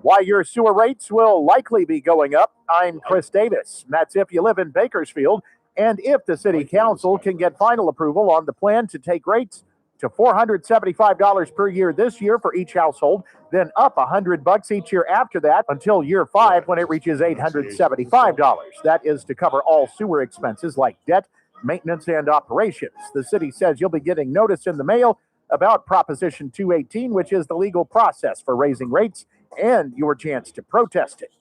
Why your sewer rates will likely be going up. I'm Chris Davis. That's if you live in Bakersfield and if the City Council can get final approval on the plan to take rates to $475 per year this year for each household, then up $100 each year after that until year 5 when it reaches $875. That is to cover all sewer expenses like debt, maintenance, and operations. The city says you'll be getting notice in the mail about Proposition 218, which is the legal process for raising rates and your chance to protest it.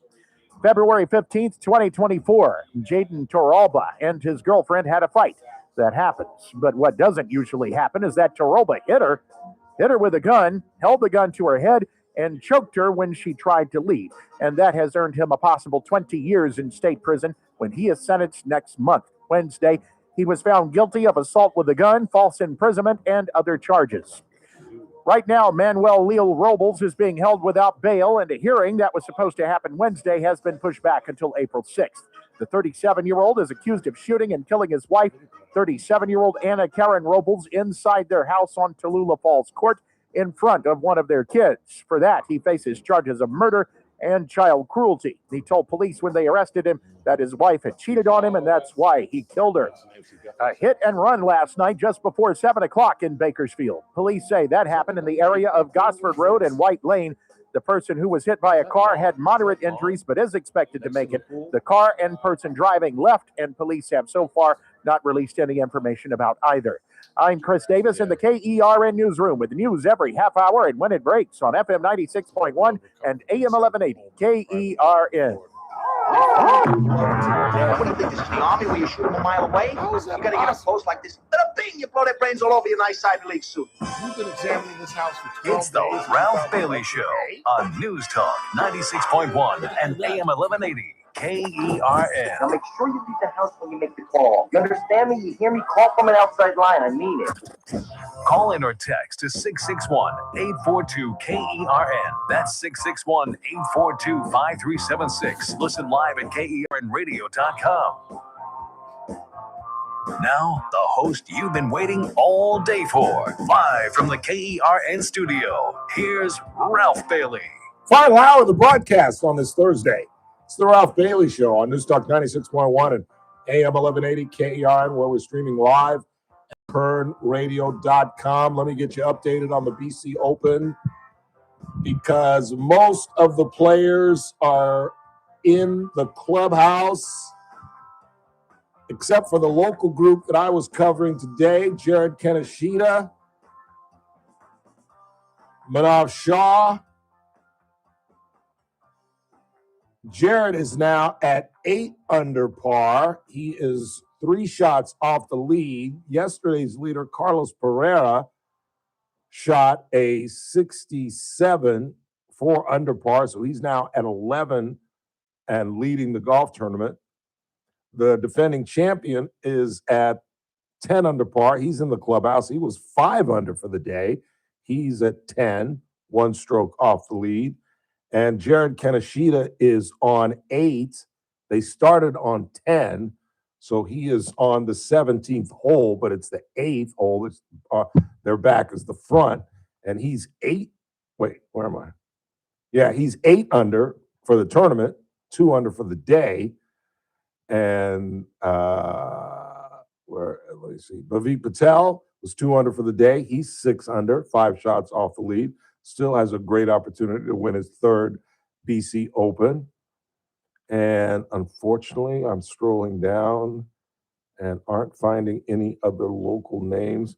February 15th, 2024, Jaden Toralba and his girlfriend had a fight. That happens. But what doesn't usually happen is that Toralba hit her with a gun, held the gun to her head, and choked her when she tried to leave. And that has earned him a possible 20 years in state prison when he is sentenced next month. Wednesday, he was found guilty of assault with a gun, false imprisonment, and other charges. Right now, Manuel Leal Robles is being held without bail, and a hearing that was supposed to happen Wednesday has been pushed back until April 6th. The 37-year-old is accused of shooting and killing his wife, 37-year-old Anna Karen Robles, inside their house on Tallulah Falls Court in front of one of their kids. For that, he faces charges of murder and child cruelty. He told police when they arrested him that his wife had cheated on him, and that's why he killed her. A hit and run last night just before 7 o'clock in Bakersfield. Police say that happened in the area of Gosford Road and White Lane The person who was hit by a car had moderate injuries but is expected to make it. The car and person driving left, and police have so far not released any information about either. I'm Chris Davis in the KERN newsroom with news every half hour and when it breaks on FM 96.1 and AM 1180 KERN. What do you think? This is the Army where you shoot them a mile away? You gotta get up close like this. Bada bing! You blow their brains all over your nice Ivy League suit. You've been examining this house for 12 It's the days. Ralph Bailey Show on News Talk 96.1 and AM 1180 KERN. Now make sure you leave the house when you make the call. You understand me? You hear me? Call from an outside line. I mean it. Call in or text to 661-842-KERN. That's 661-842-5376. Listen live at KERNradio.com. Now, the host you've been waiting all day for. Live from the KERN studio, here's Ralph Bailey. Final hour of the broadcast on this Thursday. It's the Ralph Bailey Show on News Talk 96.1 and AM 1180 KERN, where we're streaming live at turnradio.com. Let me get you updated on the BC Open because most of the players are in the clubhouse, except for the local group that I was covering today, Jared Kaneshita, Manav Shah. Jared is now at 8 under par. He is 3 shots off the lead. Yesterday's leader, Carlos Pereira, shot a 67, 4 under par. So he's now at 11 and leading the golf tournament. The defending champion is at 10 under par. He's in the clubhouse. He was 5 under for the day. He's at 10, 1 stroke off the lead. And Jared Kaneshita is on 8. They started on 10, so he is on the 17th hole, but it's the 8th hole. It's, their back is the front, and he's 8. Wait, where am I? Yeah, he's 8 under for the tournament, 2 under for the day. And let me see. Bhavik Patel was 2 under for the day. He's 6 under, 5 shots off the lead. Still has a great opportunity to win his 3rd BC Open. And unfortunately, I'm scrolling down and aren't finding any other local names.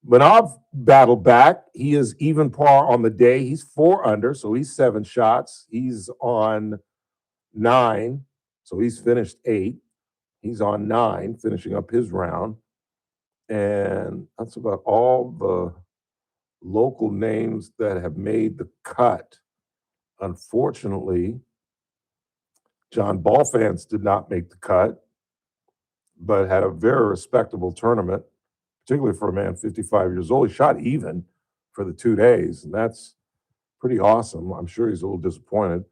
Manav battled back. He is even par on the day. He's 4 under, so he's 7 shots. He's on 9, so he's finished 8. He's on 9, finishing up his round. And that's about all the local names that have made the cut. Unfortunately, John Balfans did not make the cut, but had a very respectable tournament, particularly for a man 55 years old. He shot even for the 2 days, and that's pretty awesome. I'm sure he's a little disappointed.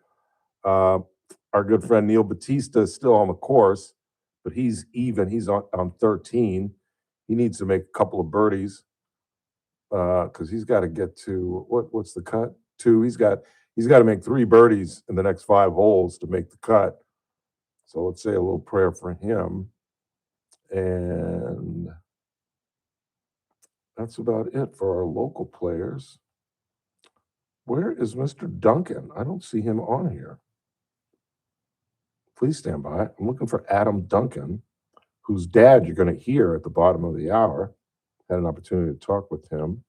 Our good friend Neil Batista is still on the course, but he's even. He's on 13. He needs to make a couple of birdies because he's got to get to what's the cut? 2. He's got to make 3 birdies in the next 5 holes to make the cut. So let's say a little prayer for him. And that's about it for our local players. Where is Mr. Duncan? I don't see him on here. Please stand by. I'm looking for Adam Duncan, whose dad you're going to hear at the bottom of the hour. Had an opportunity to talk with him,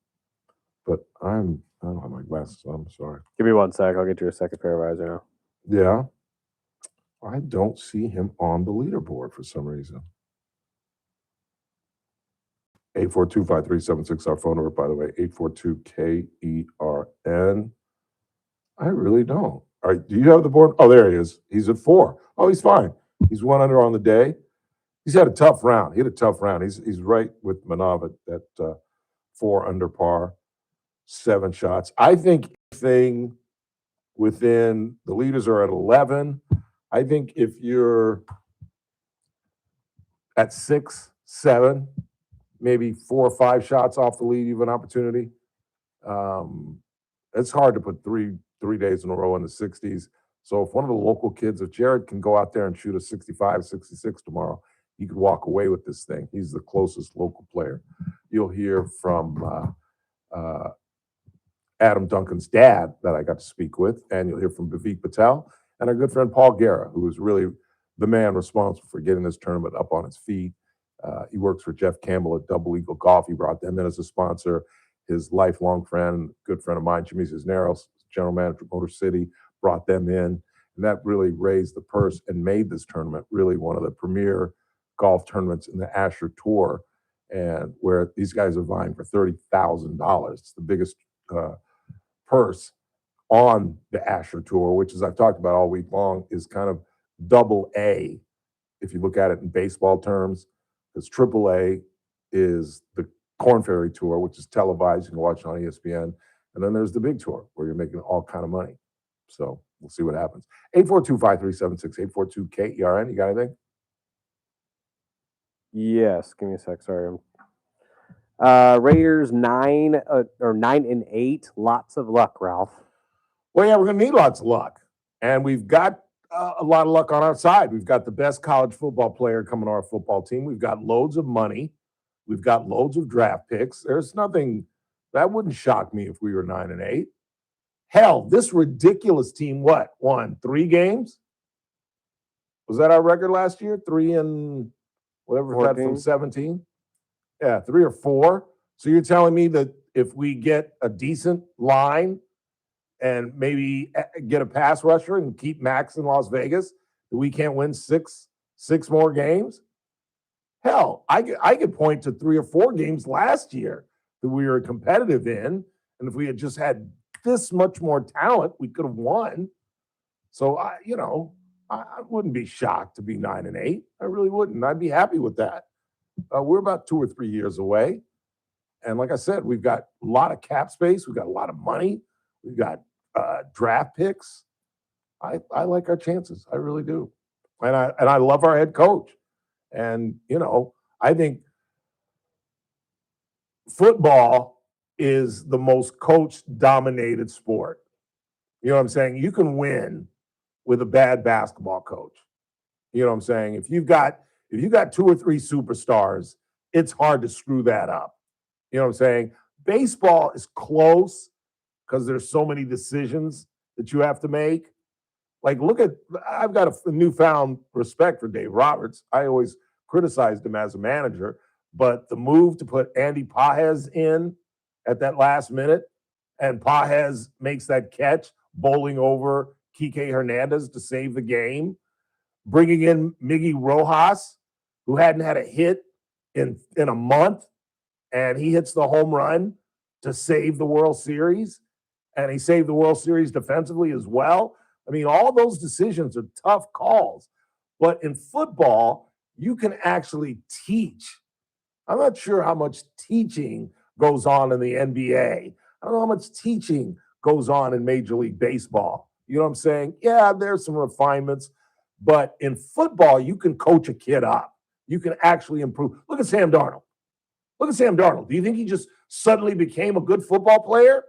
but I don't have my glasses on. I'm sorry. Give me 1 sec. I'll get you a second pair of eyes right now. Yeah. I don't see him on the leaderboard for some reason. 842-5376, our phone number, by the way, 842-KERN. I really don't. All right, do you have the board? Oh, there he is. He's at 4. Oh, he's fine. He's 1 under on the day. He's had a tough round. He had a tough round. He's right with Manav at 4 under par, 7 shots. I think anything within the leaders are at 11. I think if you're at 6, 7, maybe 4 or 5 shots off the lead, you have an opportunity. It's hard to put three days in a row in the 60s. So if one of the local kids, if Jared can go out there and shoot a 65, 66 tomorrow, he could walk away with this thing. He's the closest local player. You'll hear from Adam Duncan's dad that I got to speak with, and you'll hear from Vivek Patel and our good friend Paul Guerra, who is really the man responsible for getting this tournament up on its feet. He works for Jeff Campbell at Double Eagle Golf. He brought them in as a sponsor. His lifelong friend, good friend of mine, Jimmy Cisneros, general manager of Motor City, brought them in. And that really raised the purse and made this tournament really one of the premier golf tournaments in the Asher Tour, and where these guys are vying for $30,000. It's the biggest purse on the Asher Tour, which, as I've talked about all week long, is kind of double A if you look at it in baseball terms, because triple A is the Korn Ferry Tour, which is televised. You can watch it on ESPN. And then there's the big tour where you're making all kind of money. So we'll see what happens. 842-5376, 842-KERN. You got anything? Yes. Give me a sec. Sorry. Raiders 9-8. Lots of luck, Ralph. Well, yeah, we're going to need lots of luck. And we've got a lot of luck on our side. We've got the best college football player coming to our football team. We've got loads of money. We've got loads of draft picks. There's nothing that wouldn't shock me if we were 9-8. Hell, this ridiculous team, won 3 games? Was that our record last year? 3 and whatever that from 17? Yeah, 3 or 4. So you're telling me that if we get a decent line and maybe get a pass rusher and keep Max in Las Vegas, that we can't win six more games? Hell, I could point to 3 or 4 games last year that we were competitive in, and if we had just had this much more talent, we could have won. So I wouldn't be shocked to be 9-8. I really wouldn't. I'd be happy with that. We're about 2 or 3 years away, and like I said, we've got a lot of cap space. We've got a lot of money. We've got draft picks. I like our chances. I really do, and I love our head coach. And, I think football is the most coach-dominated sport. You know what I'm saying? You can win with a bad basketball coach. You know what I'm saying? If you've got 2 or 3 superstars, it's hard to screw that up. You know what I'm saying? Baseball is close because there's so many decisions that you have to make. Like, I've got a newfound respect for Dave Roberts. I always criticized him as a manager, but the move to put Andy Pages in at that last minute, and Pages makes that catch, bowling over Kike Hernandez to save the game, bringing in Miggy Rojas, who hadn't had a hit in a month, and he hits the home run to save the World Series, and he saved the World Series defensively as well. I mean, all those decisions are tough calls. But in football, you can actually teach. I'm not sure how much teaching goes on in the NBA. I don't know how much teaching goes on in Major League Baseball. You know what I'm saying? Yeah, there's some refinements. But in football, you can coach a kid up. You can actually improve. Look at Sam Darnold. Do you think he just suddenly became a good football player?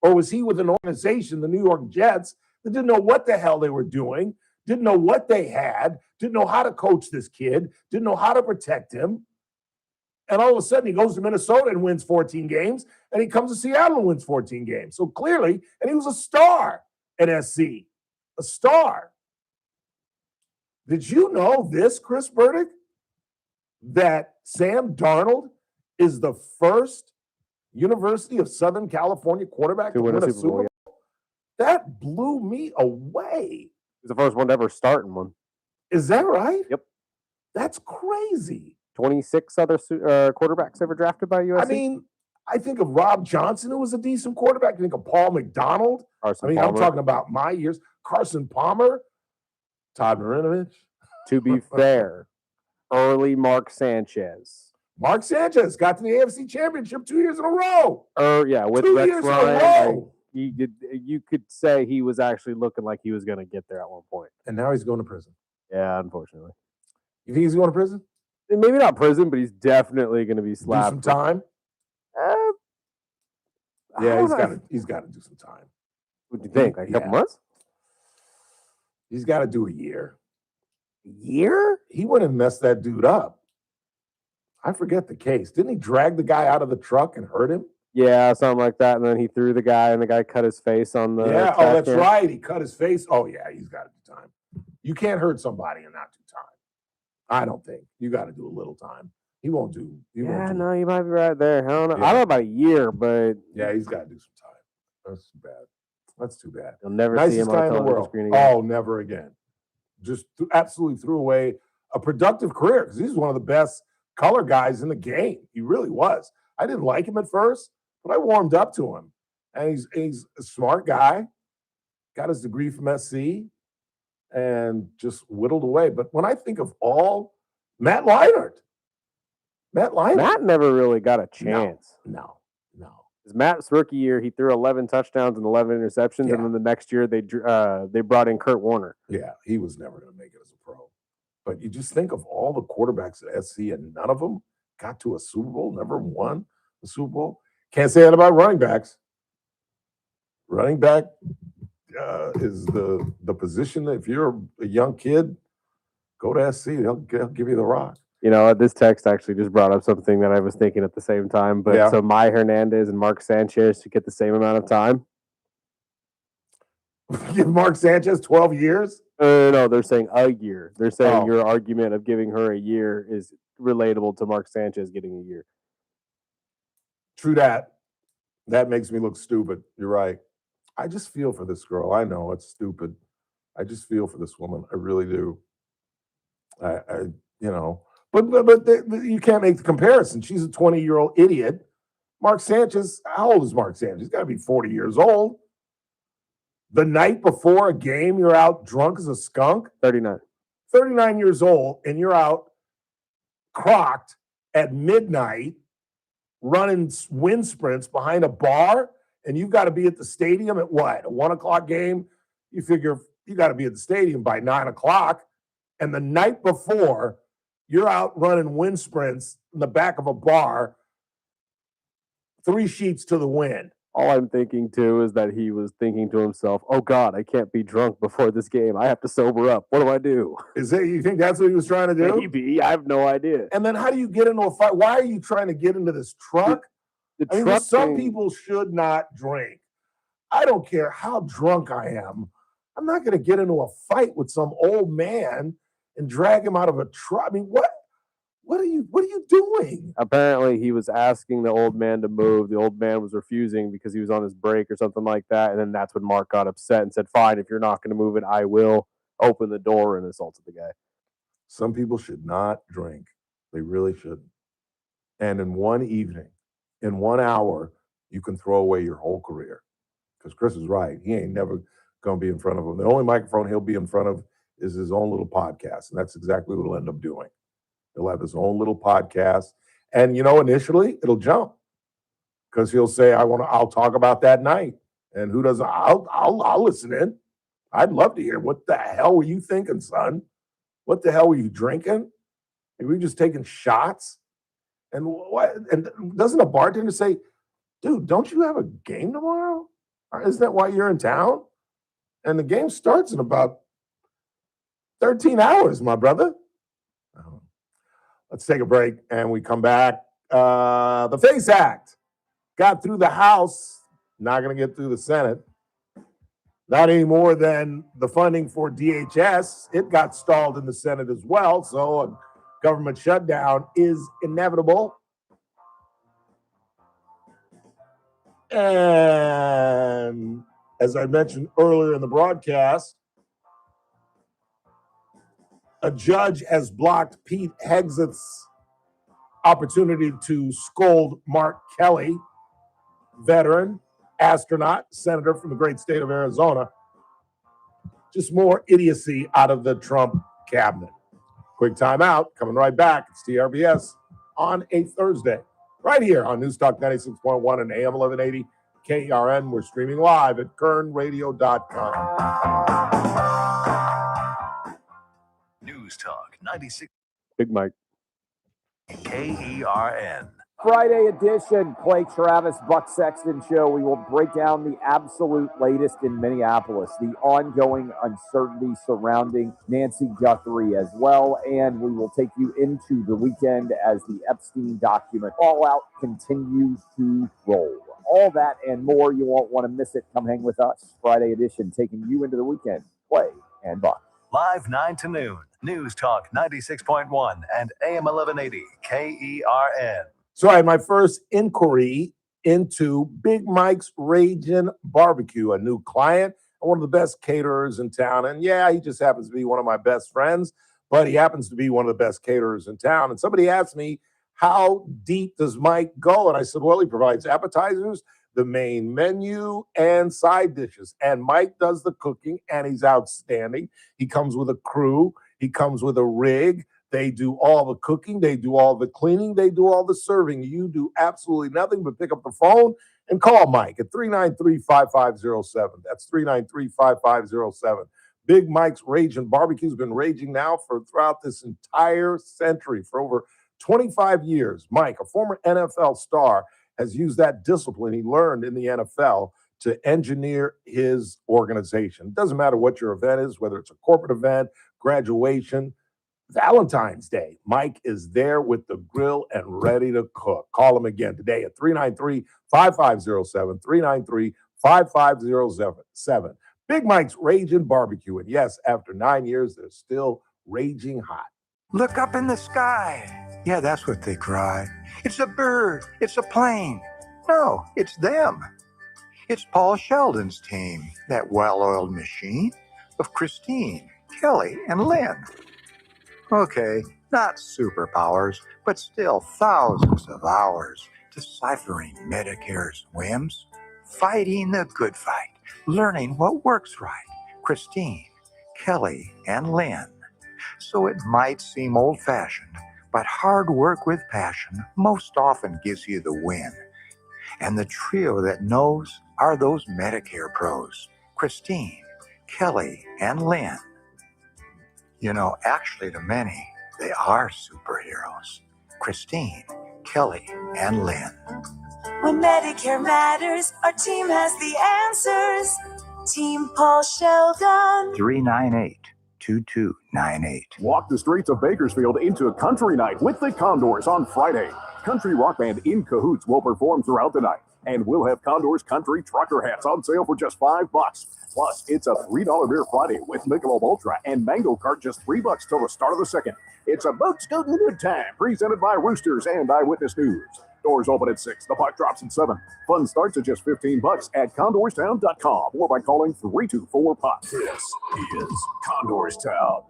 Or was he with an organization, the New York Jets, that didn't know what the hell they were doing, didn't know what they had, didn't know how to coach this kid, didn't know how to protect him. And all of a sudden he goes to Minnesota and wins 14 games, and he comes to Seattle and wins 14 games. So clearly, and he was a star at SC, a star. Did you know this, Chris Burdick, that Sam Darnold is the first University of Southern California quarterback to win a Super Bowl? That blew me away. He's the first one to ever start in one. Is that right? Yep. That's crazy. 26 other quarterbacks ever drafted by USC. I mean, I think of Rob Johnson, who was a decent quarterback. I think of Paul McDonald. Palmer. I'm talking about my years. Carson Palmer, Todd Marinovich. To be fair, early Mark Sanchez. Mark Sanchez got to the AFC Championship 2 years in a row. With 2 Rex years Ryan, in a row. You could say he was actually looking like he was going to get there at one point. And now he's going to prison. Yeah, unfortunately. You think he's going to prison? Maybe not prison, but he's definitely going to be slapped. Do some time? Yeah, he's got to do some time. What do you think? Like a couple months? He's got to do a year. Year? He went and messed that dude up. I forget the case. Didn't he drag the guy out of the truck and hurt him? Yeah, something like that. And then he threw the guy, and the guy cut his face on the. Yeah. trash Oh, that's can. right. He cut his face. Oh, yeah. He's got to do time. You can't hurt somebody and not do time. I don't think. You got to do a little time. He won't do. No, you might be right there. I don't know. Yeah. I don't know about a year, but Yeah, he's got to do some time. That's too bad. That's too bad. you'll never see Nicest him on guy a in the television world. screen again. Oh, never again. Just absolutely threw away a productive career because he's one of the best color guys in the game. He really was. I didn't like him at first, but I warmed up to him. And he's a smart guy. Got his degree from SC and just whittled away. But when I think of all Matt Leinart. Matt never really got a chance. No. Matt's rookie year, he threw 11 touchdowns and 11 interceptions, and then the next year they brought in Kurt Warner. Yeah, he was never going to make it as a pro. But you just think of all the quarterbacks at SC, and none of them got to a Super Bowl, never won a Super Bowl. Can't say that about running backs. Running back is the position that if you're a young kid, go to SC. They'll give you the rock. You know, this text actually just brought up something that I was thinking at the same time. But so Mai Hernandez and Mark Sanchez to get the same amount of time. Give Mark Sanchez 12 years? No, they're saying a year. They're saying your argument of giving her a year is relatable to Mark Sanchez getting a year. True that. That makes me look stupid. You're right. I just feel for this girl. I know it's stupid. I just feel for this woman. I really do. But you can't make the comparison. She's a 20-year-old idiot. Mark Sanchez, how old is Mark Sanchez? He's got to be 40 years old. The night before a game, you're out drunk as a skunk. 39. 39 years old, and you're out crocked at midnight running wind sprints behind a bar, and you've got to be at the stadium at what? A 1 o'clock game? You figure you got to be at the stadium by 9 o'clock. And the night before, you're out running wind sprints in the back of a bar, 3 sheets to the wind. All I'm thinking, too, is that he was thinking to himself, oh, God, I can't be drunk before this game. I have to sober up. What do I do? You think that's what he was trying to do? Maybe. I have no idea. And then how do you get into a fight? Why are you trying to get into this truck? Some people should not drink. I don't care how drunk I am. I'm not going to get into a fight with some old man and drag him out of a truck. I mean, what are you doing? Apparently, he was asking the old man to move. The old man was refusing because he was on his break or something like that. And then that's when Mark got upset and said, fine, if you're not going to move it, I will. Open the door and assaulted the guy. Some people should not drink. They really shouldn't. And in one evening, in 1 hour, you can throw away your whole career. Because Chris is right. He ain't never going to be in front of him. The only microphone he'll be in front of is his own little podcast. And that's exactly what he'll end up doing. He'll have his own little podcast. And, initially it'll jump because he'll say, I'll talk about that night. And who doesn't? I'll listen in. I'd love to hear. What the hell were you thinking, son? What the hell were you drinking? Were you just taking shots? And what? And doesn't a bartender say, dude, don't you have a game tomorrow? Or isn't that why you're in town? And the game starts in about 13 hours, my brother. Let's take a break and we come back. The FACE Act got through the House, not going to get through the Senate. Not any more than the funding for DHS. It got stalled in the Senate as well, so a government shutdown is inevitable. And as I mentioned earlier in the broadcast, a judge has blocked Pete Hegseth's opportunity to scold Mark Kelly, veteran, astronaut, senator from the great state of Arizona. Just more idiocy out of the Trump cabinet. Quick timeout. Coming right back. It's TRBS on a Thursday. Right here on News Talk 96.1 and AM 1180 KERN. We're streaming live at kernradio.com. News Talk 96. Big Mike. KERN. Friday edition, Clay Travis, Buck Sexton Show. We will break down the absolute latest in Minneapolis, the ongoing uncertainty surrounding Nancy Guthrie as well, and we will take you into the weekend as the Epstein document fallout continues to roll. All that and more, you won't want to miss it. Come hang with us. Friday edition, taking you into the weekend. Clay and Buck. Live 9 to noon. News Talk 96.1 and AM 1180 KERN. So I had my first inquiry into Big Mike's Ragin' Barbecue, a new client and one of the best caterers in town. And yeah, he just happens to be one of my best friends, but he happens to be one of the best caterers in town. And somebody asked me, how deep does Mike go? And I said, well, he provides appetizers, the main menu, and side dishes. And Mike does the cooking, and he's outstanding. He comes with a crew. He comes with a rig. They do all the cooking. They do all the cleaning. They do all the serving. You do absolutely nothing but pick up the phone and call Mike at 393-5507. That's 393-5507. Big Mike's Ragin' Barbecue has been raging now throughout this entire century, for over 25 years. Mike, a former NFL star, has used that discipline he learned in the NFL to engineer his organization. It doesn't matter what your event is, whether it's a corporate event, graduation, Valentine's Day. Mike is there with the grill and ready to cook. Call him again today at 393-5507, 393-5507. Big Mike's Ragin' Barbecue. And yes, after 9 years, they're still raging hot. Look up in the sky. Yeah, that's what they cry. It's a bird. It's a plane. No, it's them. It's Paul Sheldon's team, that well-oiled machine of Christine, Kelly, and Lynn. Okay, not superpowers, but still thousands of hours deciphering Medicare's whims, fighting the good fight, learning what works right. Christine, Kelly, and Lynn. So it might seem old-fashioned, but hard work with passion most often gives you the win. And the trio that knows are those Medicare pros, Christine, Kelly, and Lynn. You know, actually to many, they are superheroes. Christine, Kelly, and Lynn. When Medicare matters, our team has the answers. Team Paul Sheldon. 398-2298. Walk the streets of Bakersfield into a country night with the Condors on Friday. Country rock band In Cahoots will perform throughout the night, and we'll have Condors country trucker hats on sale for just $5. Plus, it's a $3 beer Friday with Michelob Ultra and Mango Cart, just $3 till the start of the second. It's a boat scooting good time, presented by Roosters and Eyewitness News. Doors open at 6. The puck drops at 7. Fun starts at just $15 at condorstown.com or by calling 324-PUCK. This is Condorstown.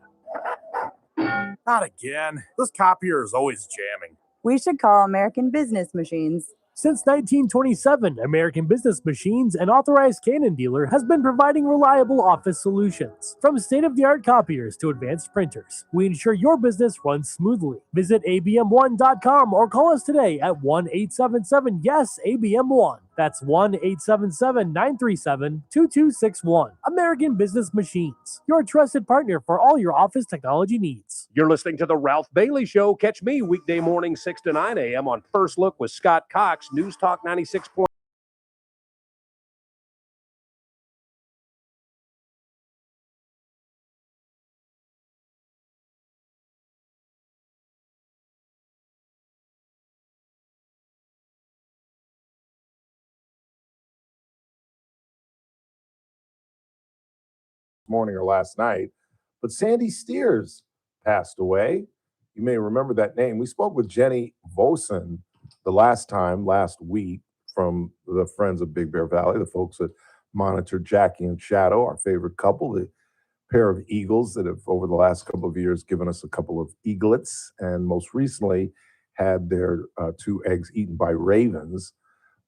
Not again. This copier is always jamming. We should call American Business Machines. Since 1927, American Business Machines, an authorized Canon dealer, has been providing reliable office solutions. From state-of-the-art copiers to advanced printers, we ensure your business runs smoothly. Visit abm1.com or call us today at 1-877-YES-ABM1. That's 1-877-937-2261. American Business Machines, your trusted partner for all your office technology needs. You're listening to The Ralph Bailey Show. Catch me weekday morning 6 to 9 a.m. on First Look with Scott Cox, News Talk 96. Morning or last night, but Sandy Steers passed away. You may remember that name. We spoke with Jenny Vosen last week from the Friends of Big Bear Valley, the folks that monitor Jackie and Shadow, our favorite couple, the pair of eagles that have over the last couple of years given us a couple of eaglets, and most recently had their 2 eggs eaten by ravens.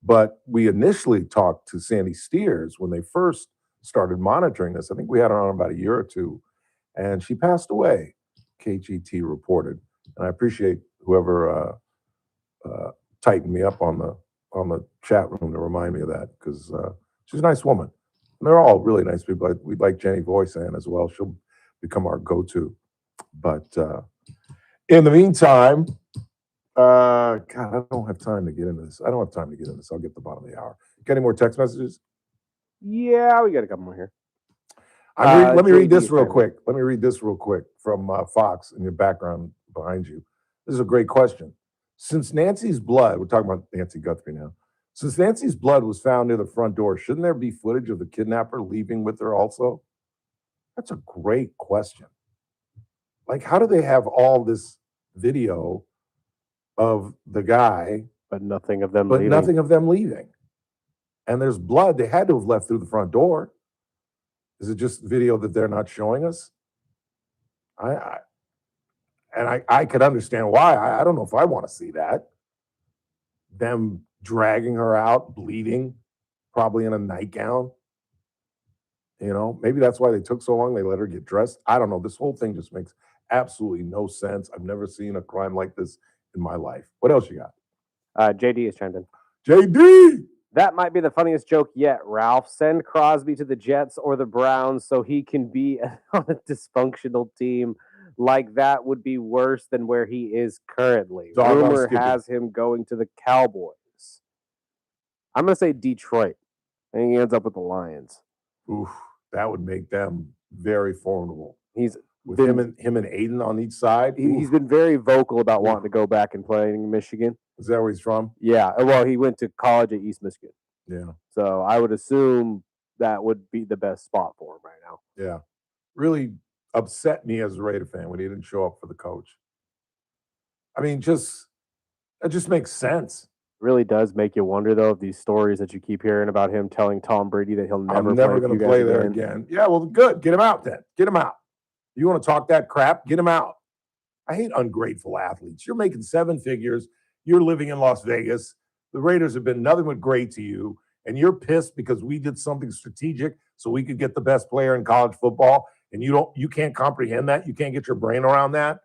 But we initially talked to Sandy Steers when they first started monitoring this. I think we had her on about a year or two, and she passed away, KGT reported. And I appreciate whoever tightened me up on the chat room to remind me of that, because she's a nice woman. And they're all really nice people. We'd like Jenny Voisin as well. She'll become our go-to. But in the meantime, God, I don't have time to get into this. I'll get the bottom of the hour. Got any more text messages? Yeah, we got a couple more here. Let me read JD this real Simon. quick. Let me read this real quick from Fox in your background behind you. This is a great question. Since Nancy's blood, we're talking about Nancy Guthrie now. Since Nancy's blood was found near the front door, shouldn't there be footage of the kidnapper leaving with her also? That's a great question. Like, how do they have all this video of the guy, but nothing of them leaving? And there's blood. They had to have left through the front door. Is it just video that they're not showing us? I could understand why. I don't know if I want to see that. Them dragging her out, bleeding, probably in a nightgown. You know, maybe that's why they took so long. They let her get dressed. I don't know. This whole thing just makes absolutely no sense. I've never seen a crime like this in my life. What else you got? JD is chimed in. JD! That might be the funniest joke yet, Ralph. Send Crosby to the Jets or the Browns so he can be on a dysfunctional team. Like that would be worse than where he is currently. Rumor has him going to the Cowboys. I'm going to say Detroit. I think he ends up with the Lions. Oof, that would make them very formidable. He's with him and Aiden on each side. He's been very vocal about wanting to go back and play in Michigan. Is that where he's from? Yeah. Well, he went to college at East Michigan. Yeah. So I would assume that would be the best spot for him right now. Yeah. Really upset me as a Raider fan when he didn't show up for the coach. I mean, that just makes sense. Really does make you wonder, though, of these stories that you keep hearing about him telling Tom Brady that he'll never going to play there again. Yeah, well, good. Get him out then. Get him out. You want to talk that crap? Get him out. I hate ungrateful athletes. You're making 7 figures. You're living in Las Vegas. The Raiders have been nothing but great to you, and you're pissed because we did something strategic so we could get the best player in college football, and you can't comprehend that. You can't get your brain around that.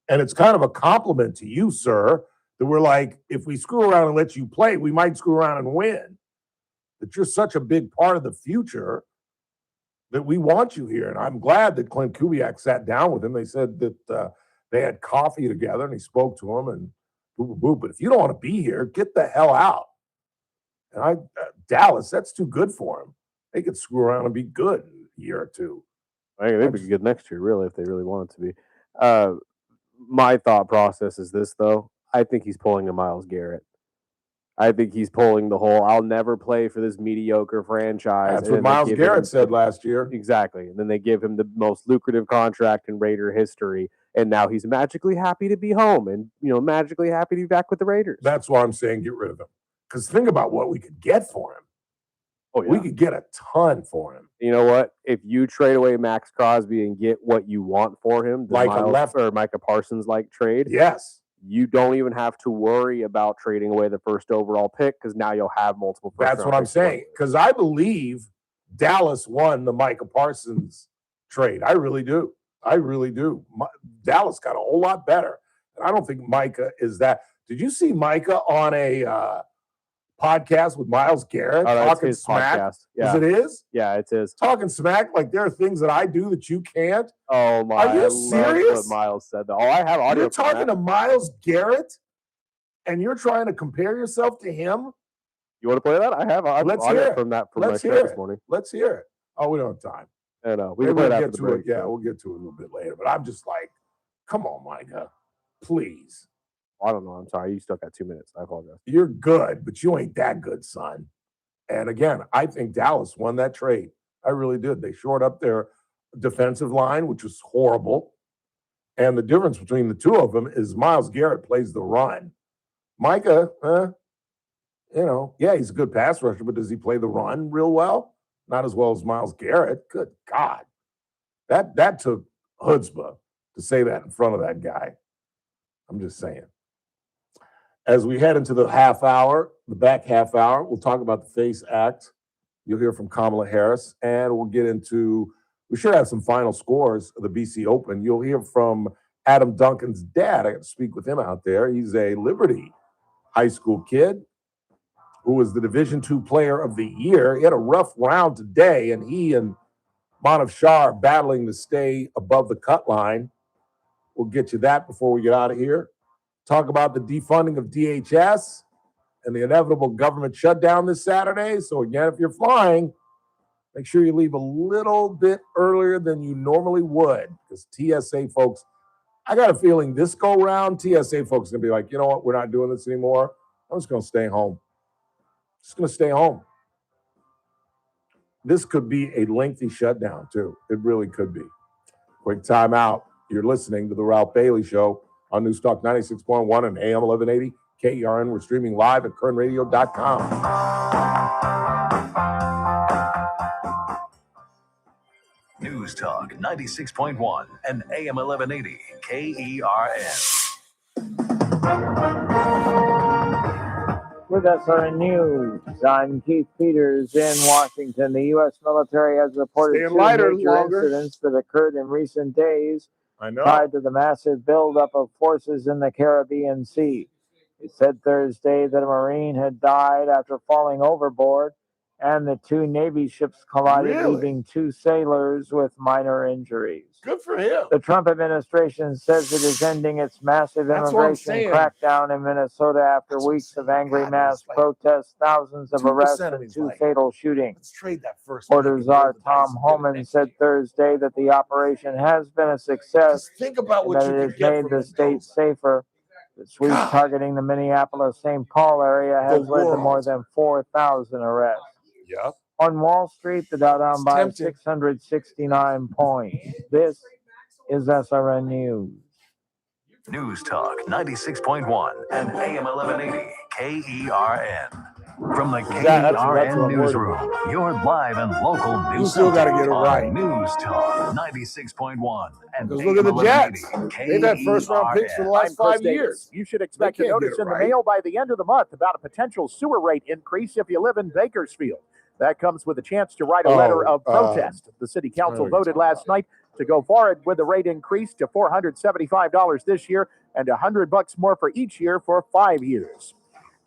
And it's kind of a compliment to you, sir, that we're like, if we screw around and let you play, we might screw around and win. That you're such a big part of the future that we want you here. And I'm glad that Clint Kubiak sat down with him. They said that they had coffee together and he spoke to him and boo. But if you don't want to be here, get the hell out. And Dallas, that's too good for him. They could screw around and be good in a year or two. I think they'd be good next year, really, if they really wanted to be. My thought process is this, though. I think he's pulling a Myles Garrett. I think he's pulling the whole, I'll never play for this mediocre franchise. That's what Myles Garrett said last year. Exactly. And then they give him the most lucrative contract in Raider history. And now he's magically happy to be home and, magically happy to be back with the Raiders. That's why I'm saying get rid of him. Because think about what we could get for him. Oh, yeah. We could get a ton for him. You know what? If you trade away Max Crosby and get what you want for him, like a left or Micah Parsons like trade, yes, you don't even have to worry about trading away the first overall pick because now you'll have multiple. That's what I'm saying. Because I believe Dallas won the Micah Parsons trade. I really do. Dallas got a whole lot better. And I don't think Micah is that. Did you see Micah on a podcast with Myles Garrett talking smack? Podcast. Yeah. Is it his? Yeah, it's his. Talking smack like there are things that I do that you can't. Oh my! Are you serious? What Myles said. Oh, I have audio. You're talking to Myles Garrett, and you're trying to compare yourself to him. You want to play that? I have. Let's hear it from that. From Let's my hear this it. morning. Let's hear it. Oh, we don't have time. I know. We can play that after the break. Yeah, we'll get to it a little bit later. But I'm just like, come on, Micah, please. I don't know. I'm sorry. You still got 2 minutes. I apologize. You're good, but you ain't that good, son. And again, I think Dallas won that trade. I really did. They shored up their defensive line, which was horrible. And the difference between the two of them is Myles Garrett plays the run. Micah, he's a good pass rusher, but does he play the run real well? Not as well as Myles Garrett. Good God. That took chutzpah to say that in front of that guy. I'm just saying. As we head into the back half hour, we'll talk about the FACE Act. You'll hear from Kamala Harris, and we should have some final scores of the BC Open. You'll hear from Adam Duncan's dad. I got to speak with him out there. He's a Liberty high school kid who was the Division II Player of the Year. He had a rough round today, and he and Manav Shah are battling to stay above the cut line. We'll get you that before we get out of here. talk about the defunding of DHS and the inevitable government shutdown this Saturday. So again, if you're flying, make sure you leave a little bit earlier than you normally would, because TSA folks, I got a feeling this go round, TSA folks are going to be like, you know what, we're not doing this anymore. I'm just going to stay home. Just going to stay home. This could be a lengthy shutdown, too. It really could be. Quick time out. You're listening to The Ralph Bailey Show on News Talk 96.1 and AM 1180 KERN. We're streaming live at kernradio.com. News Talk 96.1 and AM 1180 KERN. With SRN News, I'm Keith Peters in Washington. The U.S. military has reported two major incidents that occurred in recent days tied to the massive buildup of forces in the Caribbean Sea. It said Thursday that a Marine had died after falling overboard, and the two Navy ships collided, leaving two sailors with minor injuries. Good for him. The Trump administration says it is ending its massive immigration crackdown in Minnesota after weeks of angry mass protests, thousands of arrests, and two fatal shootings. Let's trade that first. Border Czar Tom Homan said Thursday that the operation has been a success think about and what that you it could has get made from the state safer. The sweep targeting the Minneapolis-St. Paul area has led to more than 4,000 arrests. Yep. On Wall Street, the Dow down by 669 points. This is SRN News. News Talk 96.1 and AM 1180 KERN. From the KERN newsroom, your live and local news. You still got to get it on right. News Talk 96.1 and Because AM look at the Jets. 1180 They've had first-round picks for the last 5 years. You should expect a notice in the mail by the end of the month about a potential sewer rate increase if you live in Bakersfield. That comes with a chance to write a letter of protest. The city council voted last night to go forward with the rate increase to $475 this year and $100 more for each year for 5 years.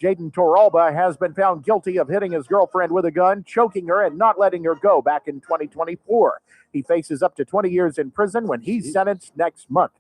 Jaden Toralba has been found guilty of hitting his girlfriend with a gun, choking her, and not letting her go back in 2024. He faces up to 20 years in prison when he's sentenced next month.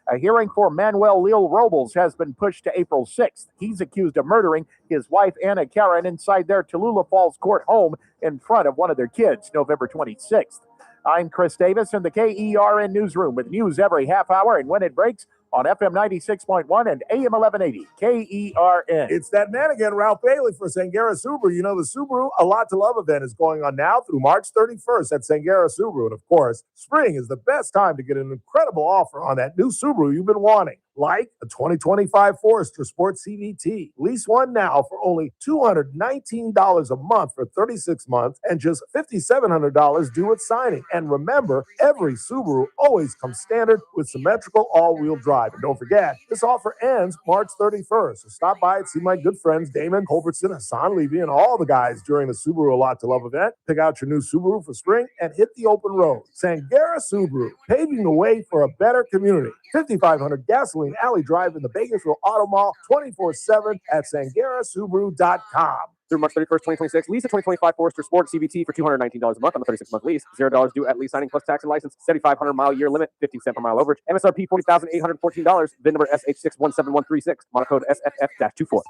A hearing for Manuel Lil Robles has been pushed to April 6th. He's accused of murdering his wife, Anna Karen, inside their Tallulah Falls court home in front of one of their kids, November 26th. I'm Chris Davis in the KERN newsroom with news every half hour and when it breaks on FM 96.1 and AM 1180 KERN. It's that man again, Ralph Bailey for Sangera Subaru. You know, the Subaru A Lot to Love event is going on now through March 31st at Sangera Subaru. And of course, spring is the best time to get an incredible offer on that new Subaru you've been wanting. Like a 2025 Forester Sport CVT. Lease one now for only $219 a month for 36 months and just $5,700 due at signing. And remember, every Subaru always comes standard with symmetrical all-wheel drive. And don't forget, this offer ends March 31st. So stop by and see my good friends Damon Culbertson, Hassan Levy, and all the guys during the Subaru A Lot to Love event. Pick out your new Subaru for spring and hit the open road. Sangera Subaru, paving the way for a better community. 5500 Gasoline Alley Drive in the Bakersfield Auto Mall, 24/7 at sangerasubaru.com. Through March 31st, 2026, lease a 2025 Forester Sport CVT for $219 a month on the 36-month lease. $0 due at lease signing plus tax and license. 7,500-mile-year limit. 15 cents per mile overage. MSRP $40,814. VIN number SH617136. Model code SFF-24.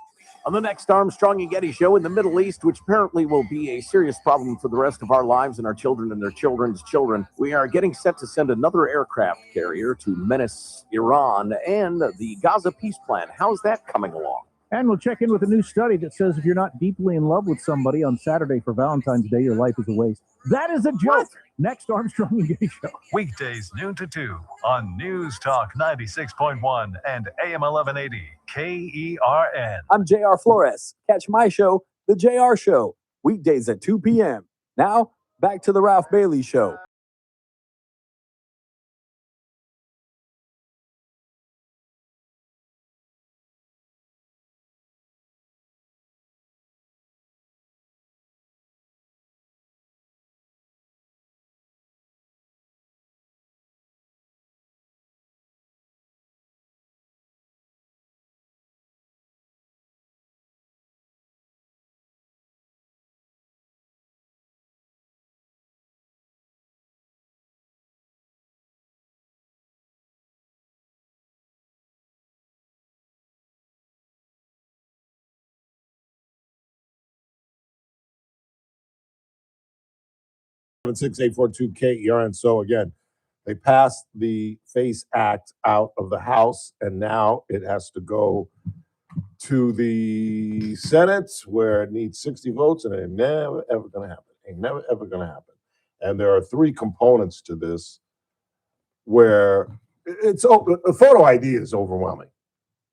On the next Armstrong and Getty show, in the Middle East, which apparently will be a serious problem for the rest of our lives and our children and their children's children, we are getting set to send another aircraft carrier to menace Iran and the Gaza peace plan. How's that coming along? And we'll check in with a new study that says if you're not deeply in love with somebody on Saturday for Valentine's Day, your life is a waste. That is a joke. Next Armstrong and Getty show. Weekdays noon to 2 on News Talk 96.1 and AM 1180 KERN. I'm JR Flores. Catch my show, The JR Show, weekdays at 2 p.m. Now, back to The Ralph Bailey Show. 76842KERN. So again, they passed the FACE Act out of the House, and now it has to go to the Senate, where it needs 60 votes, and it ain't never ever gonna happen. Ain't never ever gonna happen. And there are three components to this, where a photo ID is overwhelming.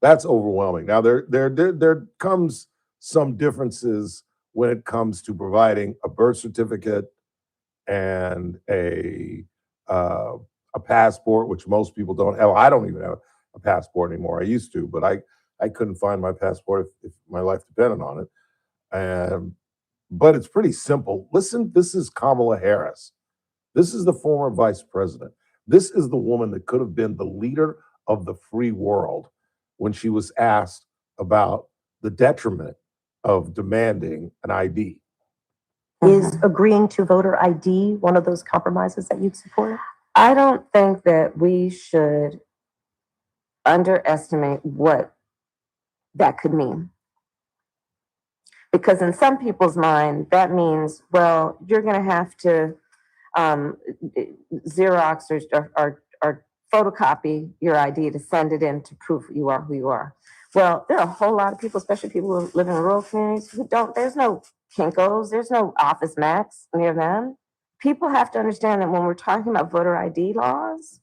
That's overwhelming. Now there comes some differences when it comes to providing a birth certificate and a passport, which most people don't have. I don't even have a passport anymore. I used to, but I couldn't find my passport if my life depended on it. But it's pretty simple. Listen, this is Kamala Harris. This is the former vice president. This is the woman that could have been the leader of the free world when she was asked about the detriment of demanding an ID. Is agreeing to voter ID one of those compromises that you'd support? I don't think that we should underestimate what that could mean. Because in some people's mind, that means, well, you're going to have to Xerox or photocopy your ID to send it in to prove you are who you are. Well, there are a whole lot of people, especially people who live in rural communities, who don't, there's no Kinko's, there's no Office Max near them. People have to understand that when we're talking about voter ID laws,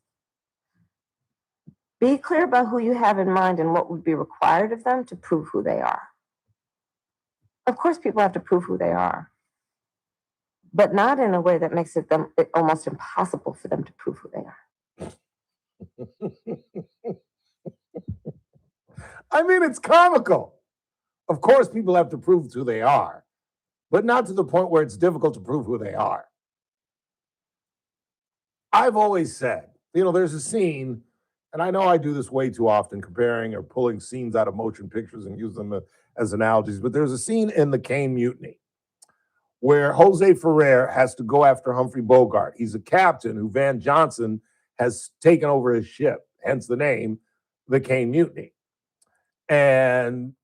be clear about who you have in mind and what would be required of them to prove who they are. Of course, people have to prove who they are, but not in a way that makes it almost impossible for them to prove who they are. I mean, it's comical. Of course, people have to prove who they are, but not to the point where it's difficult to prove who they are. I've always said, there's a scene, and I know I do this way too often, comparing or pulling scenes out of motion pictures and use them as analogies, but there's a scene in the Caine Mutiny where Jose Ferrer has to go after Humphrey Bogart. He's a captain who Van Johnson has taken over his ship, hence the name, the Caine Mutiny. And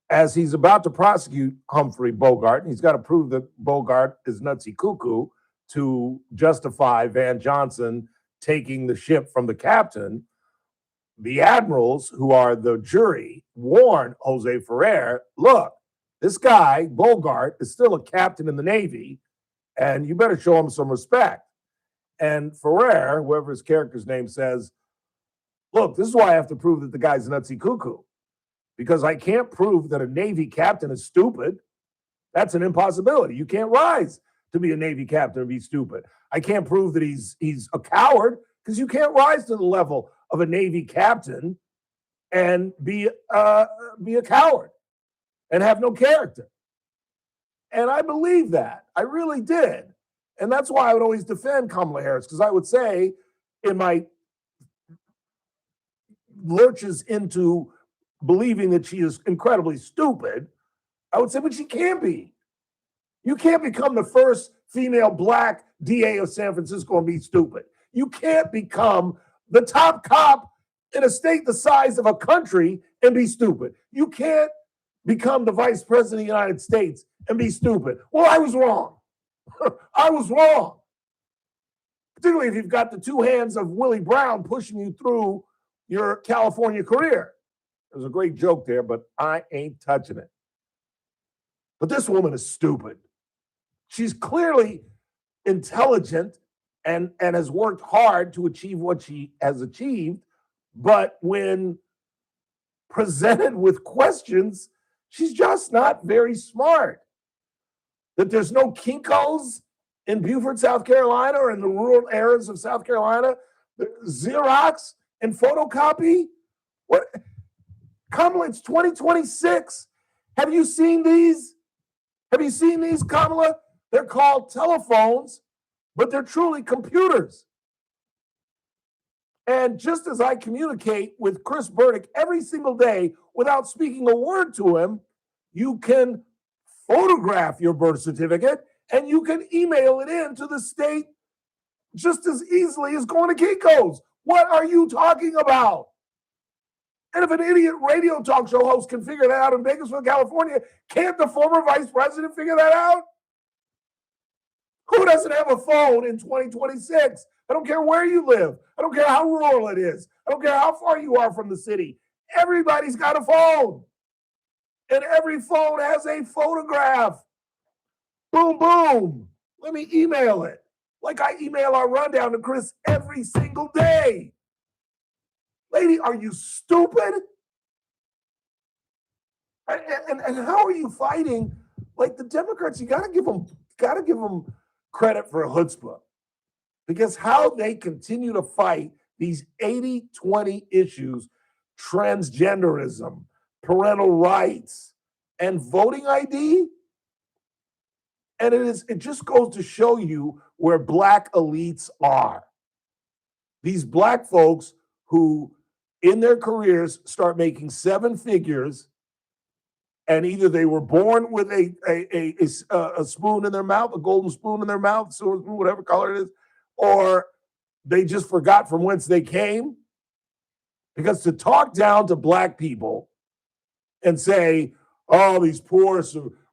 as he's about to prosecute Humphrey Bogart, and he's got to prove that Bogart is nutsy cuckoo to justify Van Johnson taking the ship from the captain, the admirals, who are the jury, warn Jose Ferrer, look, this guy, Bogart, is still a captain in the Navy, and you better show him some respect. And Ferrer, whoever his character's name, says, look, this is why I have to prove that the guy's nutsy cuckoo, because I can't prove that a Navy captain is stupid. That's an impossibility. You can't rise to be a Navy captain and be stupid. I can't prove that he's a coward, because you can't rise to the level of a Navy captain and be a coward and have no character. And I believe that. I really did. And that's why I would always defend Kamala Harris, because I would say in my lurches into believing that she is incredibly stupid, I would say, but she can't be. You can't become the first female black DA of San Francisco and be stupid. You can't become the top cop in a state the size of a country and be stupid. You can't become the vice president of the United States and be stupid. Well, I was wrong. I was wrong. Particularly if you've got the two hands of Willie Brown pushing you through your California career. There's a great joke there, but I ain't touching it. But this woman is stupid. She's clearly intelligent and has worked hard to achieve what she has achieved. But when presented with questions, she's just not very smart. That there's no Kinko's in Beaufort, South Carolina, or in the rural areas of South Carolina, Xerox and photocopy. What? Kamala, it's 2026. Have you seen these? Have you seen these, Kamala? They're called telephones, but they're truly computers. And just as I communicate with Chris Burdick every single day without speaking a word to him, you can photograph your birth certificate and you can email it in to the state just as easily as going to Kinko's. What are you talking about? And if an idiot radio talk show host can figure that out in Bakersfield, California, can't the former vice president figure that out? Who Who doesn't have a phone in 2026? I don't care where you live. I don't care how rural it is. I don't care how far you are from the city. Everybody's got a phone. And every phone has a photograph. Boom, boom. Let me email it. Like I email our rundown to Chris every single day. Lady, are you stupid? And how are you fighting? Like the Democrats, you gotta give them credit for chutzpah. Because how they continue to fight these 80-20 issues, transgenderism, parental rights, and voting ID. And it just goes to show you where black elites are. These black folks who in their careers start making seven figures, and either they were born with a spoon in their mouth, a golden spoon in their mouth, silver spoon, whatever color it is, or they just forgot from whence they came. Because to talk down to black people and say, oh, these poor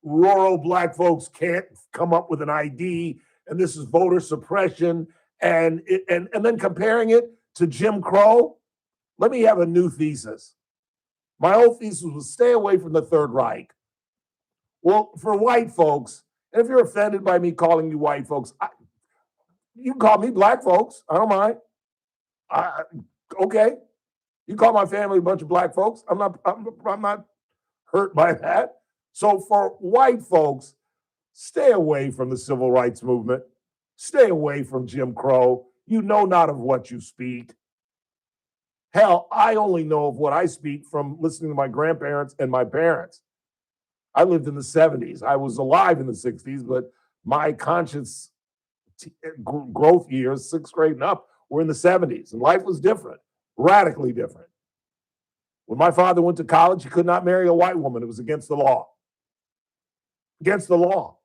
rural black folks can't come up with an ID, and this is voter suppression, and then comparing it to Jim Crow, let me have a new thesis. My old thesis was stay away from the Third Reich. Well, for white folks, and if you're offended by me calling you white folks, you can call me black folks. I don't mind. Okay. You call my family a bunch of black folks. I'm not hurt by that. So for white folks, stay away from the civil rights movement. Stay away from Jim Crow. You know not of what you speak. Hell, I only know of what I speak from listening to my grandparents and my parents. I lived in the 70s. I was alive in the 60s, but my conscious growth years, sixth grade and up, were in the 70s, and life was different, radically different. When my father went to college, he could not marry a white woman. It was against the law. Against the law.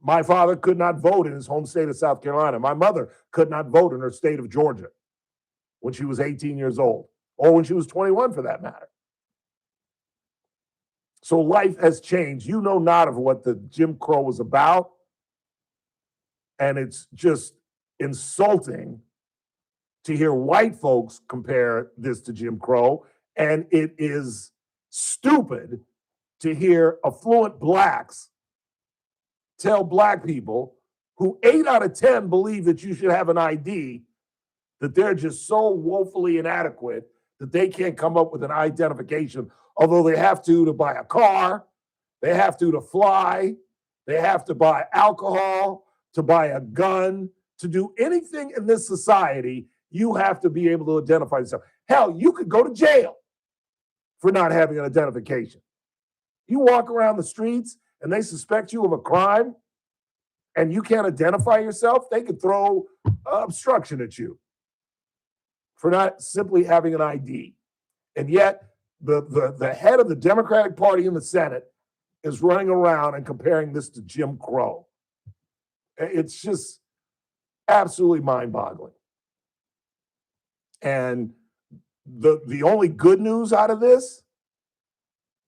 My father could not vote in his home state of South Carolina. My mother could not vote in her state of Georgia when she was 18 years old, or when she was 21 for that matter. So life has changed. You know not of what the Jim Crow was about. And it's just insulting to hear white folks compare this to Jim Crow. And it is stupid to hear affluent blacks tell black people who 8 out of 10 believe that you should have an ID, that they're just so woefully inadequate that they can't come up with an identification, although they have to buy a car, they have to fly, they have to buy alcohol, to buy a gun, to do anything in this society, you have to be able to identify yourself. Hell, you could go to jail for not having an identification. You walk around the streets and they suspect you of a crime and you can't identify yourself, they could throw obstruction at you for not simply having an ID. And yet, the head of the Democratic Party in the Senate is running around and comparing this to Jim Crow. It's just absolutely mind-boggling. And the only good news out of this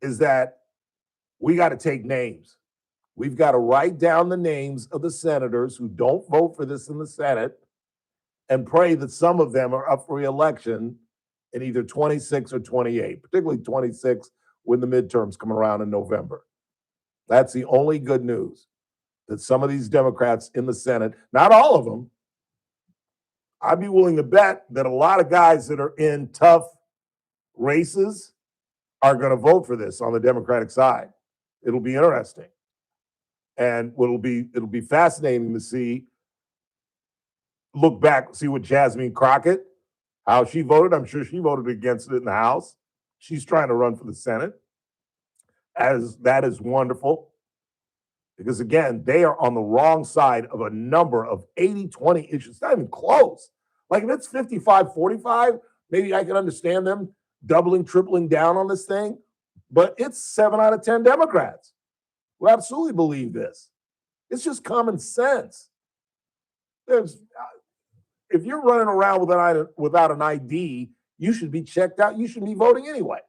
is that we got to take names. We've got to write down the names of the senators who don't vote for this in the Senate and pray that some of them are up for re-election in either 26 or 28, particularly 26 when the midterms come around in November. That's the only good news, that some of these Democrats in the Senate, not all of them, I'd be willing to bet that a lot of guys that are in tough races are going to vote for this on the Democratic side. It'll be interesting. And it'll be fascinating to see, look back, see what Jasmine Crockett, how she voted. I'm sure she voted against it in the House. She's trying to run for the Senate. That is wonderful. Because again, they are on the wrong side of a number of 80-20 issues. It's not even close. Like if it's 55-45, maybe I can understand them doubling, tripling down on this thing. But it's 7 out of 10 Democrats who absolutely believe this. It's just common sense. If you're running around without an ID, you should be checked out. You should be voting anyway.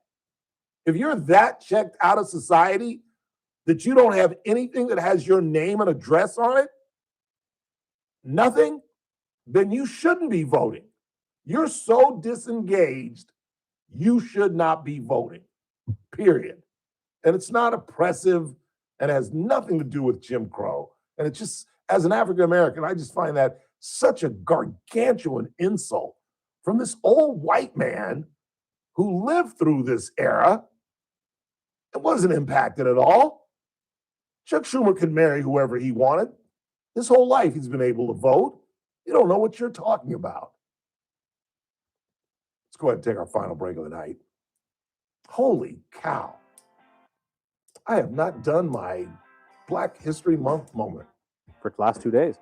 If you're that checked out of society that you don't have anything that has your name and address on it, Nothing? Then you shouldn't be voting. You're so disengaged, you should not be voting, period. And it's not oppressive and has nothing to do with Jim Crow. And it's just, as an African American, I just find that such a gargantuan insult from this old white man who lived through this era. It wasn't impacted at all. Chuck Schumer could marry whoever he wanted. His whole life he's been able to vote. You don't know what you're talking about. Let's go ahead and take our final break of the night. Holy cow. I have not done my Black History Month moment. For the last 2 days.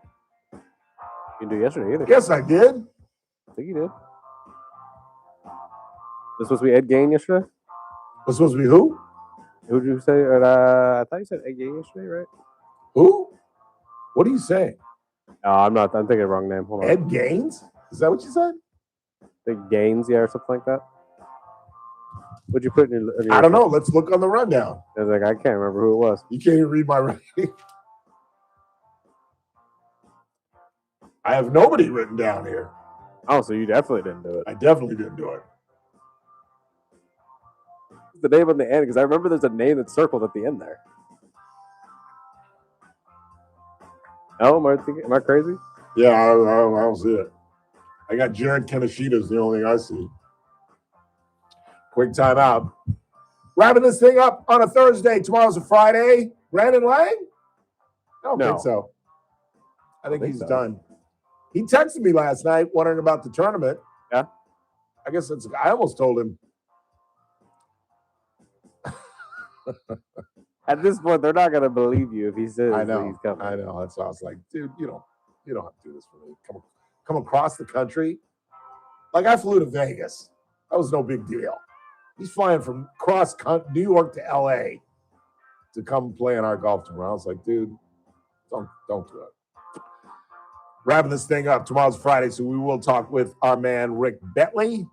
You didn't do yesterday either. Yes, I did. I think you did. This was supposed to be Ed Gain yesterday? Was supposed to be who? Who did you say? I thought you said Ed Gain yesterday, right? Who? What are you saying? No, I'm not. I'm thinking the wrong name. Hold on. Ed Gaines? Is that what you said? I think Gaines, yeah, or something like that. What'd you put in your I don't know. Let's look on the rundown. I was like, I can't remember who it was. You can't even read my writing. I have nobody written down here. Oh, so you definitely didn't do it. I definitely didn't do it. The name on the end, because I remember there's a name that's circled at the end there. Oh, am I crazy? Yeah, I don't see it. I got Jared Keneshita is the only thing I see. Quick timeout. Wrapping this thing up on a Thursday. Tomorrow's a Friday. Brandon Lang? I don't think so. I think he's done. He texted me last night wondering about the tournament. Yeah. I guess I almost told him. At this point, they're not going to believe you if he says I know. that he's coming. I know. That's why I was like, dude, you don't have to do this for me. Come across the country. Like I flew to Vegas. That was no big deal. He's flying from New York to LA to come play in our golf tournament. I was like, dude, don't do it. Wrapping this thing up. Tomorrow's Friday, so we will talk with our man Rick Bentley.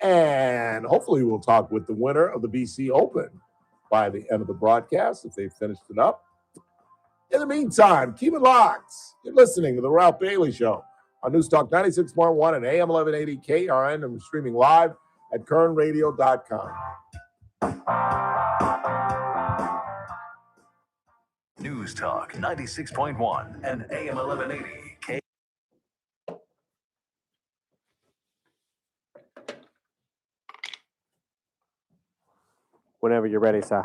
And hopefully we'll talk with the winner of the BC Open by the end of the broadcast if they've finished it up. In the meantime, keep it locked. You're listening to The Ralph Bailey Show on News Talk 96.1 and AM 1180 KRN, and we're streaming live at kernradio.com. News Talk 96.1 and AM 1180 K. Whenever you're ready, sir.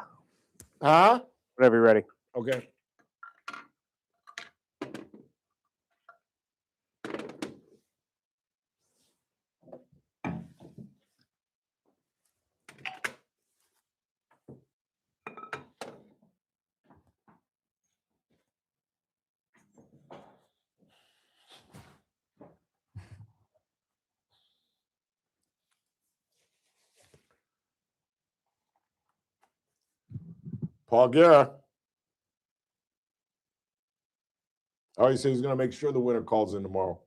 Huh? Whenever you're ready. Okay. Paul Guerra. Oh, he said he's going to make sure the winner calls in tomorrow.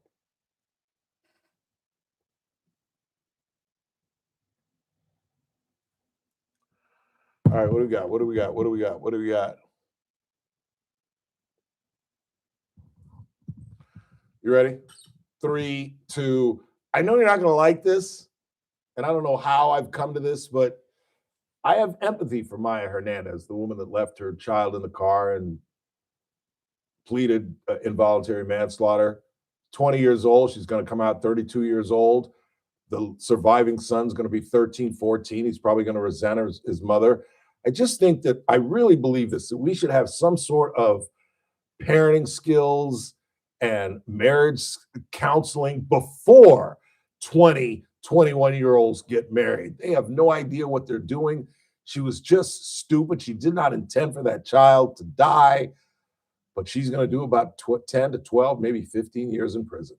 All right, what do we got? What do we got? You ready? 3, 2. I know you're not going to like this, and I don't know how I've come to this, but I have empathy for Maya Hernandez, the woman that left her child in the car and pleaded involuntary manslaughter. 20 years old. She's going to come out 32 years old. The surviving son's going to be 13, 14. He's probably going to resent his mother. I just think that I really believe this, that we should have some sort of parenting skills and marriage counseling before 20, 21-year-olds get married. They have no idea what they're doing. She was just stupid. She did not intend for that child to die, but she's going to do about 10 to 12, maybe 15 years in prison.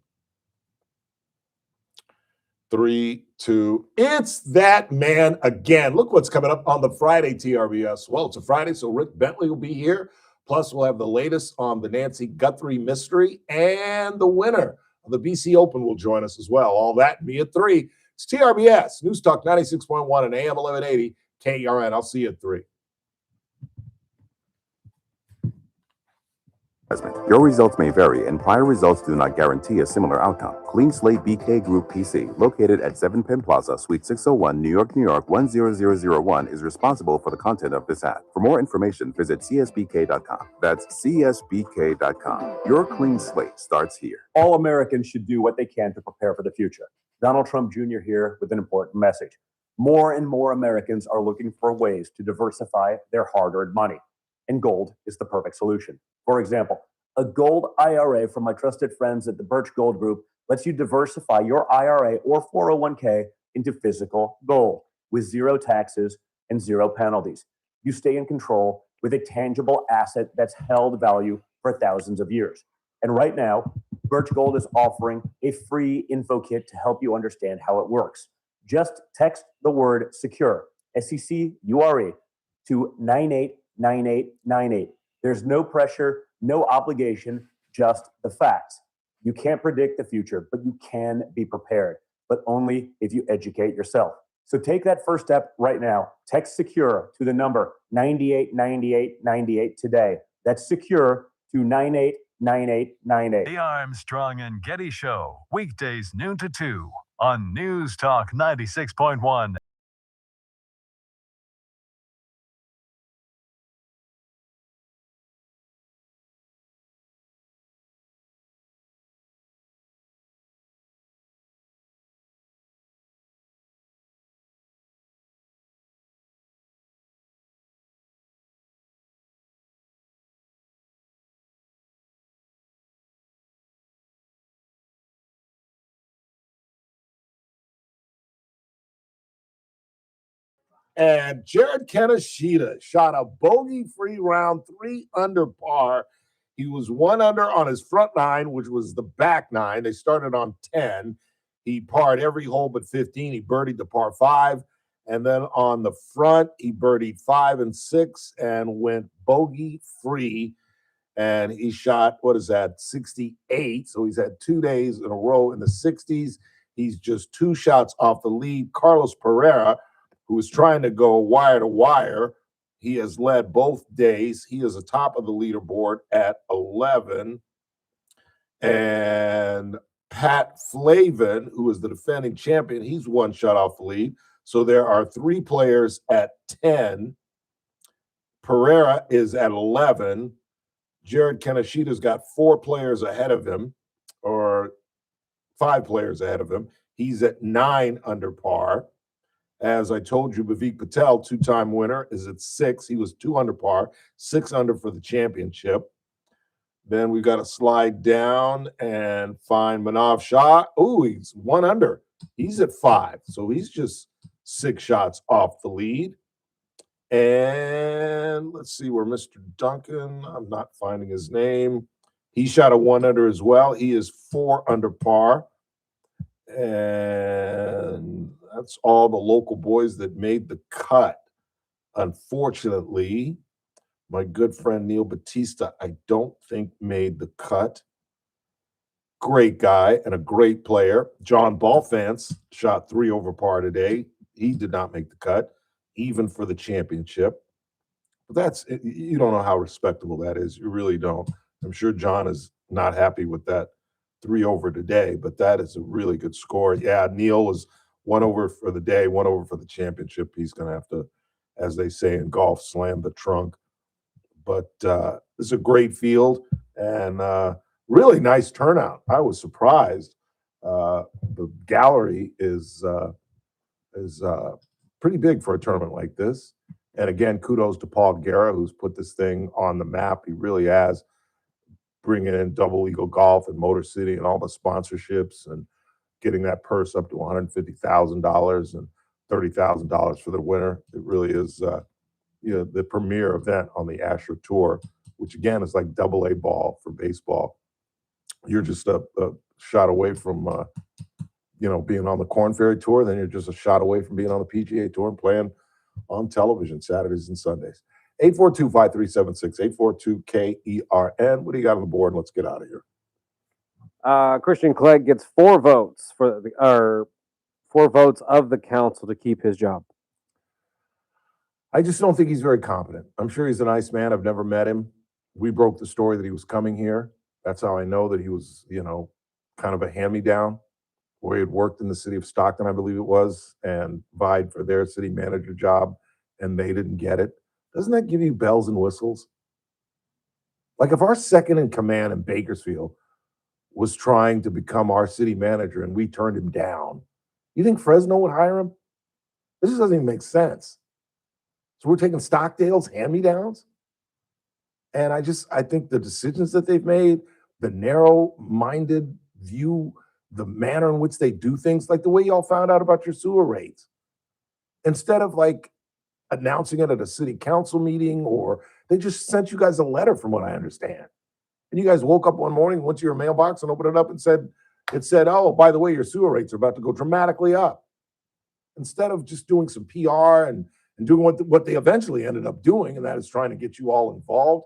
3, 2. It's that man again. Look what's coming up on the Friday TRBS. Well, it's a Friday, so Rick Bentley will be here. Plus, we'll have the latest on the Nancy Guthrie mystery, and the winner of the BC Open will join us as well. All that and me at 3. It's TRBS, News Talk 96.1 and AM 1180 KRN. I'll see you at 3. Your results may vary, and prior results do not guarantee a similar outcome. Clean Slate BK Group PC, located at 7 Penn Plaza, Suite 601, New York, New York 10001, is responsible for the content of this ad. For more information, visit csbk.com. That's csbk.com. Your clean slate starts here. All Americans should do what they can to prepare for the future. Donald Trump Jr. here with an important message. More and more Americans are looking for ways to diversify their hard-earned money, and gold is the perfect solution. For example, a gold IRA from my trusted friends at the Birch Gold Group lets you diversify your IRA or 401k into physical gold with zero taxes and zero penalties. You stay in control with a tangible asset that's held value for thousands of years. And right now, Birch Gold is offering a free info kit to help you understand how it works. Just text the word SECURE, SECURE, to 989898. There's no pressure, no obligation, just the facts. You can't predict the future, but you can be prepared, but only if you educate yourself. So take that first step right now. Text SECURE to the number 989898 today. That's SECURE to 989898. The Armstrong and Getty Show, weekdays noon to 2 on News Talk 96.1. And Jared Kaneshita shot a bogey-free round, 3 under par. He was 1 under on his front 9, which was the back 9. They started on 10. He parred every hole but 15. He birdied the par 5. And then on the front, he birdied 5 and 6 and went bogey-free. And he shot, 68. So he's had 2 days in a row in the 60s. He's just 2 shots off the lead. Carlos Pereira, who is trying to go wire to wire, he has led both days. He is atop of the leaderboard at 11. And Pat Flavin, who is the defending champion, he's 1 shot off the lead. So there are 3 players at 10. Pereira is at 11. Jared Kaneshita's got 4 players ahead of him, or 5 players ahead of him. He's at 9 under par. As I told you, Bhavik Patel, 2-time winner, is at 6. He was 2 under par, 6 under for the championship. Then we've got to slide down and find Manav Shah. Oh, he's 1 under. He's at 5. So he's just 6 shots off the lead. And let's see where Mr. Duncan, I'm not finding his name. He shot a 1 under as well. He is 4 under par. And that's all the local boys that made the cut. Unfortunately, my good friend Neil Batista, I don't think made the cut. Great guy and a great player. John Balfance shot 3 over par today. He did not make the cut, even for the championship. But you don't know how respectable that is. You really don't. I'm sure John is not happy with that 3 over today, but that is a really good score. Yeah, Neil was 1 over for the day, 1 over for the championship. He's going to have to, as they say in golf, slam the trunk. But it's a great field and really nice turnout. I was surprised. The gallery is pretty big for a tournament like this. And again, kudos to Paul Guerra, who's put this thing on the map. He really has, bringing in Double Eagle Golf and Motor City and all the sponsorships and getting that purse up to $150,000 and $30,000 for the winner. It really is the premier event on the Asher Tour, which again is like AA ball for baseball. You're just a shot away from being on the Korn Ferry Tour. Then you're just a shot away from being on the PGA Tour and playing on television Saturdays and Sundays. 842-5376, 842-KERN. What do you got on the board? Let's get out of here. Christian Clegg gets 4 votes for 4 votes of the council to keep his job. I just don't think he's very competent. I'm sure he's a nice man. I've never met him, we broke the story that he was coming here. That's how I know that he was, kind of a hand-me-down, where he had worked in the city of Stockton, I believe it was, and vied for their city manager job, and they didn't get it. Doesn't that give you bells and whistles? Like if our second in command in Bakersfield was trying to become our city manager and we turned him down, you think Fresno would hire him? This just doesn't even make sense. So we're taking Stockdale's hand-me-downs? And I think the decisions that they've made, the narrow-minded view, the manner in which they do things, like the way y'all found out about your sewer rates. Instead of like announcing it at a city council meeting, or they just sent you guys a letter from what I understand. And you guys woke up one morning, went to your mailbox and opened it up and it said, oh, by the way, your sewer rates are about to go dramatically up. Instead of just doing some PR and doing what they eventually ended up doing, and that is trying to get you all involved.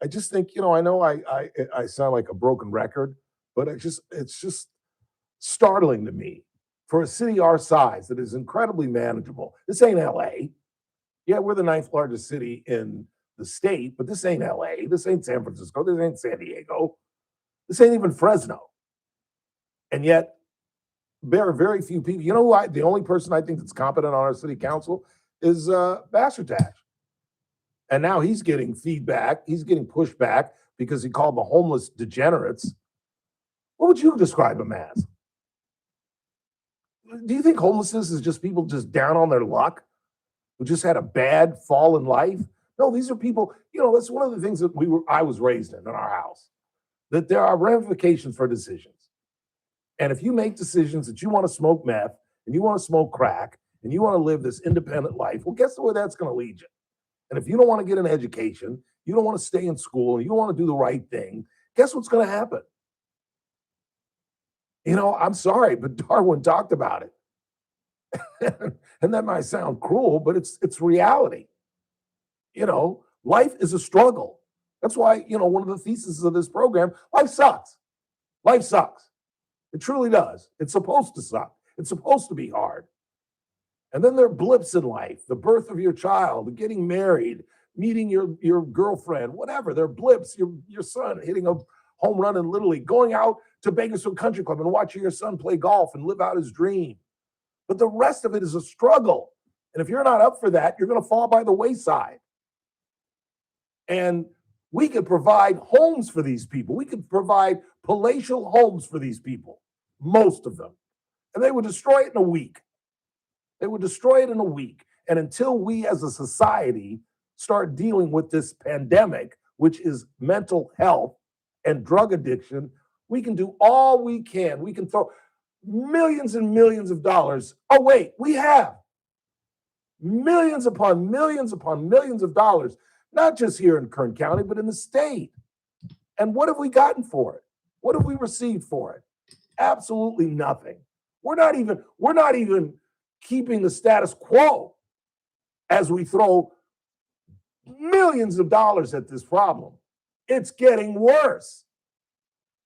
I just think, I know I sound like a broken record, but it's just startling to me for a city our size that is incredibly manageable. This ain't LA. Yeah, we're the 9th largest city in the state, but this ain't LA. This ain't San Francisco. This ain't San Diego. This ain't even Fresno. And yet, there are very few people. You know who the only person I think that's competent on our city council is Bassertash. And now he's getting feedback. He's getting pushback because he called the homeless degenerates. What would you describe them as? Do you think homelessness is just people just down on their luck who just had a bad fall in life? No, these are people, that's one of the things that I was raised in our house, that there are ramifications for decisions. And if you make decisions that you want to smoke meth and you want to smoke crack and you want to live this independent life, well, guess where that's going to lead you? And if you don't want to get an education, you don't want to stay in school, and you don't want to do the right thing, guess what's going to happen? I'm sorry, but Darwin talked about it. And that might sound cruel, but it's reality. Life is a struggle. That's why, one of the theses of this program, life sucks. Life sucks. It truly does. It's supposed to suck. It's supposed to be hard. And then there are blips in life, the birth of your child, getting married, meeting your girlfriend, whatever. There are blips, your son hitting a home run in Little League, going out to Bakersfield Country Club and watching your son play golf and live out his dream. But the rest of it is a struggle. And if you're not up for that, you're going to fall by the wayside. And we could provide homes for these people. We could provide palatial homes for these people, most of them. And they would destroy it in a week. They would destroy it in a week. And until we as a society start dealing with this pandemic, which is mental health and drug addiction, we can do all we can. We can throw millions and millions of dollars. Oh, wait, we have millions upon millions upon millions of dollars, not just here in Kern County, but in the state. And what have we gotten for it? What have we received for it? Absolutely nothing. We're not even keeping the status quo as we throw millions of dollars at this problem. It's getting worse.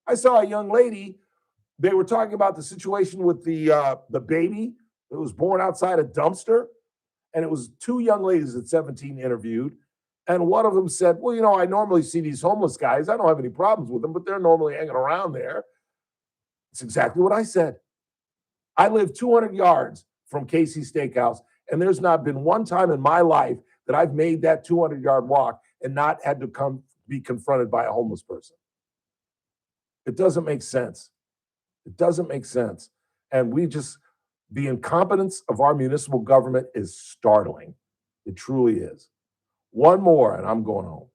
I saw a young lady, they were talking about the situation with the baby that was born outside a dumpster, and it was 2 young ladies at 17 interviewed, and one of them said, well, I normally see these homeless guys. I don't have any problems with them, but they're normally hanging around there. It's exactly what I said. I live 200 yards from Casey's Steakhouse, and there's not been one time in my life that I've made that 200-yard walk and not had to be confronted by a homeless person. It doesn't make sense. It doesn't make sense. And the incompetence of our municipal government is startling. It truly is. One more, and I'm going home.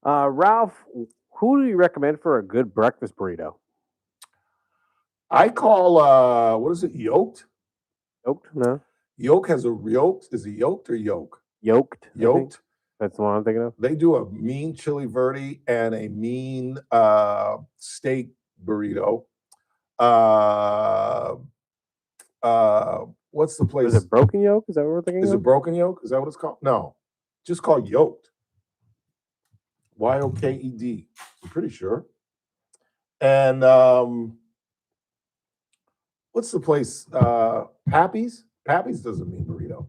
Ralph, who do you recommend for a good breakfast burrito? I call, what is it, Yoked? Yoked? No. Yolk has a yoked. Is it yoked or yolk? Yoked. Yoked. That's the one I'm thinking of. They do a mean chili verde and a mean steak burrito. What's the place? Is it Broken Yolk? Is that what we're thinking of? Is it Broken Yolk? Is that what it's called? No. Just called Yoked. Yoked. I'm pretty sure. And what's the place? Pappy's? Pappy's doesn't mean burrito.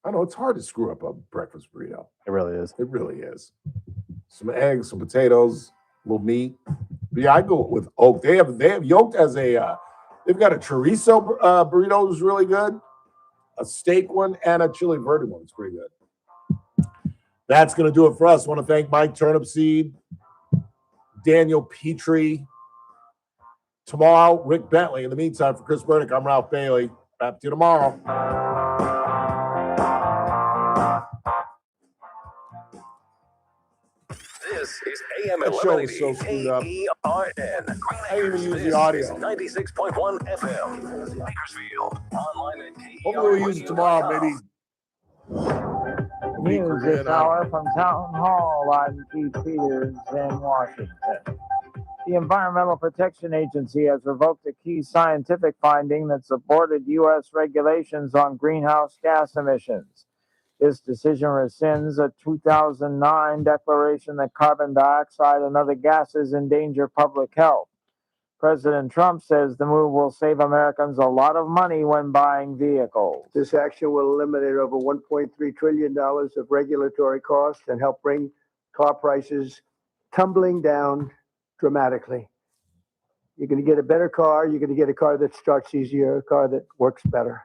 I know it's hard to screw up a breakfast burrito. It really is. It really is. some eggs, some potatoes, a little meat. But yeah, I go with Oak. They have Yoked as a they've got a chorizo burrito is really good, a steak one, and a chili verde one. It's pretty good. That's gonna do it for us. I want to thank Mike Turnipseed, Daniel Petrie. Tomorrow, Rick Bentley. In the meantime, for Chris Burdick, I'm Ralph Bailey. Back to you tomorrow. This is AM That show was 1180 so screwed up. KERN. I didn't even use This the audio. is 96.1 FM. Bakersfield. Online at Hopefully we use it tomorrow, maybe. News this hour from Town Hall. I'm Keith Peters in Washington. The Environmental Protection Agency has revoked a key scientific finding that supported U.S. regulations on greenhouse gas emissions. This decision rescinds a 2009 declaration that carbon dioxide and other gases endanger public health. President Trump says the move will save Americans a lot of money when buying vehicles. This action will eliminate over $1.3 trillion of regulatory costs and help bring car prices tumbling down dramatically. You're going to get a better car. You're going to get a car that starts easier, a car that works better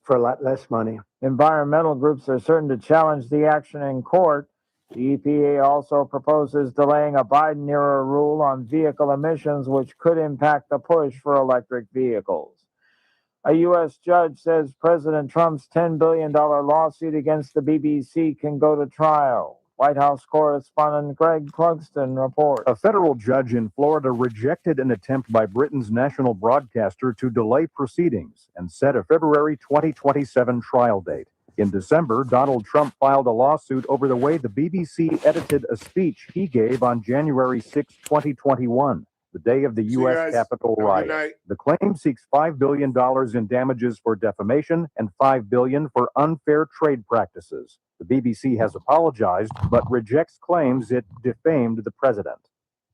for a lot less money. Environmental groups are certain to challenge the action in court. The EPA also proposes delaying a Biden-era rule on vehicle emissions, which could impact the push for electric vehicles. A U.S. judge says President Trump's $10 billion lawsuit against the BBC can go to trial. White House correspondent Greg Clugston reports. A federal judge in Florida rejected an attempt by Britain's national broadcaster to delay proceedings and set a February 2027 trial date. In December, Donald Trump filed a lawsuit over the way the BBC edited a speech he gave on January 6, 2021, the day of the U.S. Capitol riot. The claim seeks $5 billion in damages for defamation and $5 billion for unfair trade practices. The BBC has apologized, but rejects claims it defamed the president.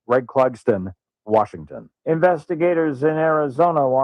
Greg Clugston, Washington. Investigators in Arizona want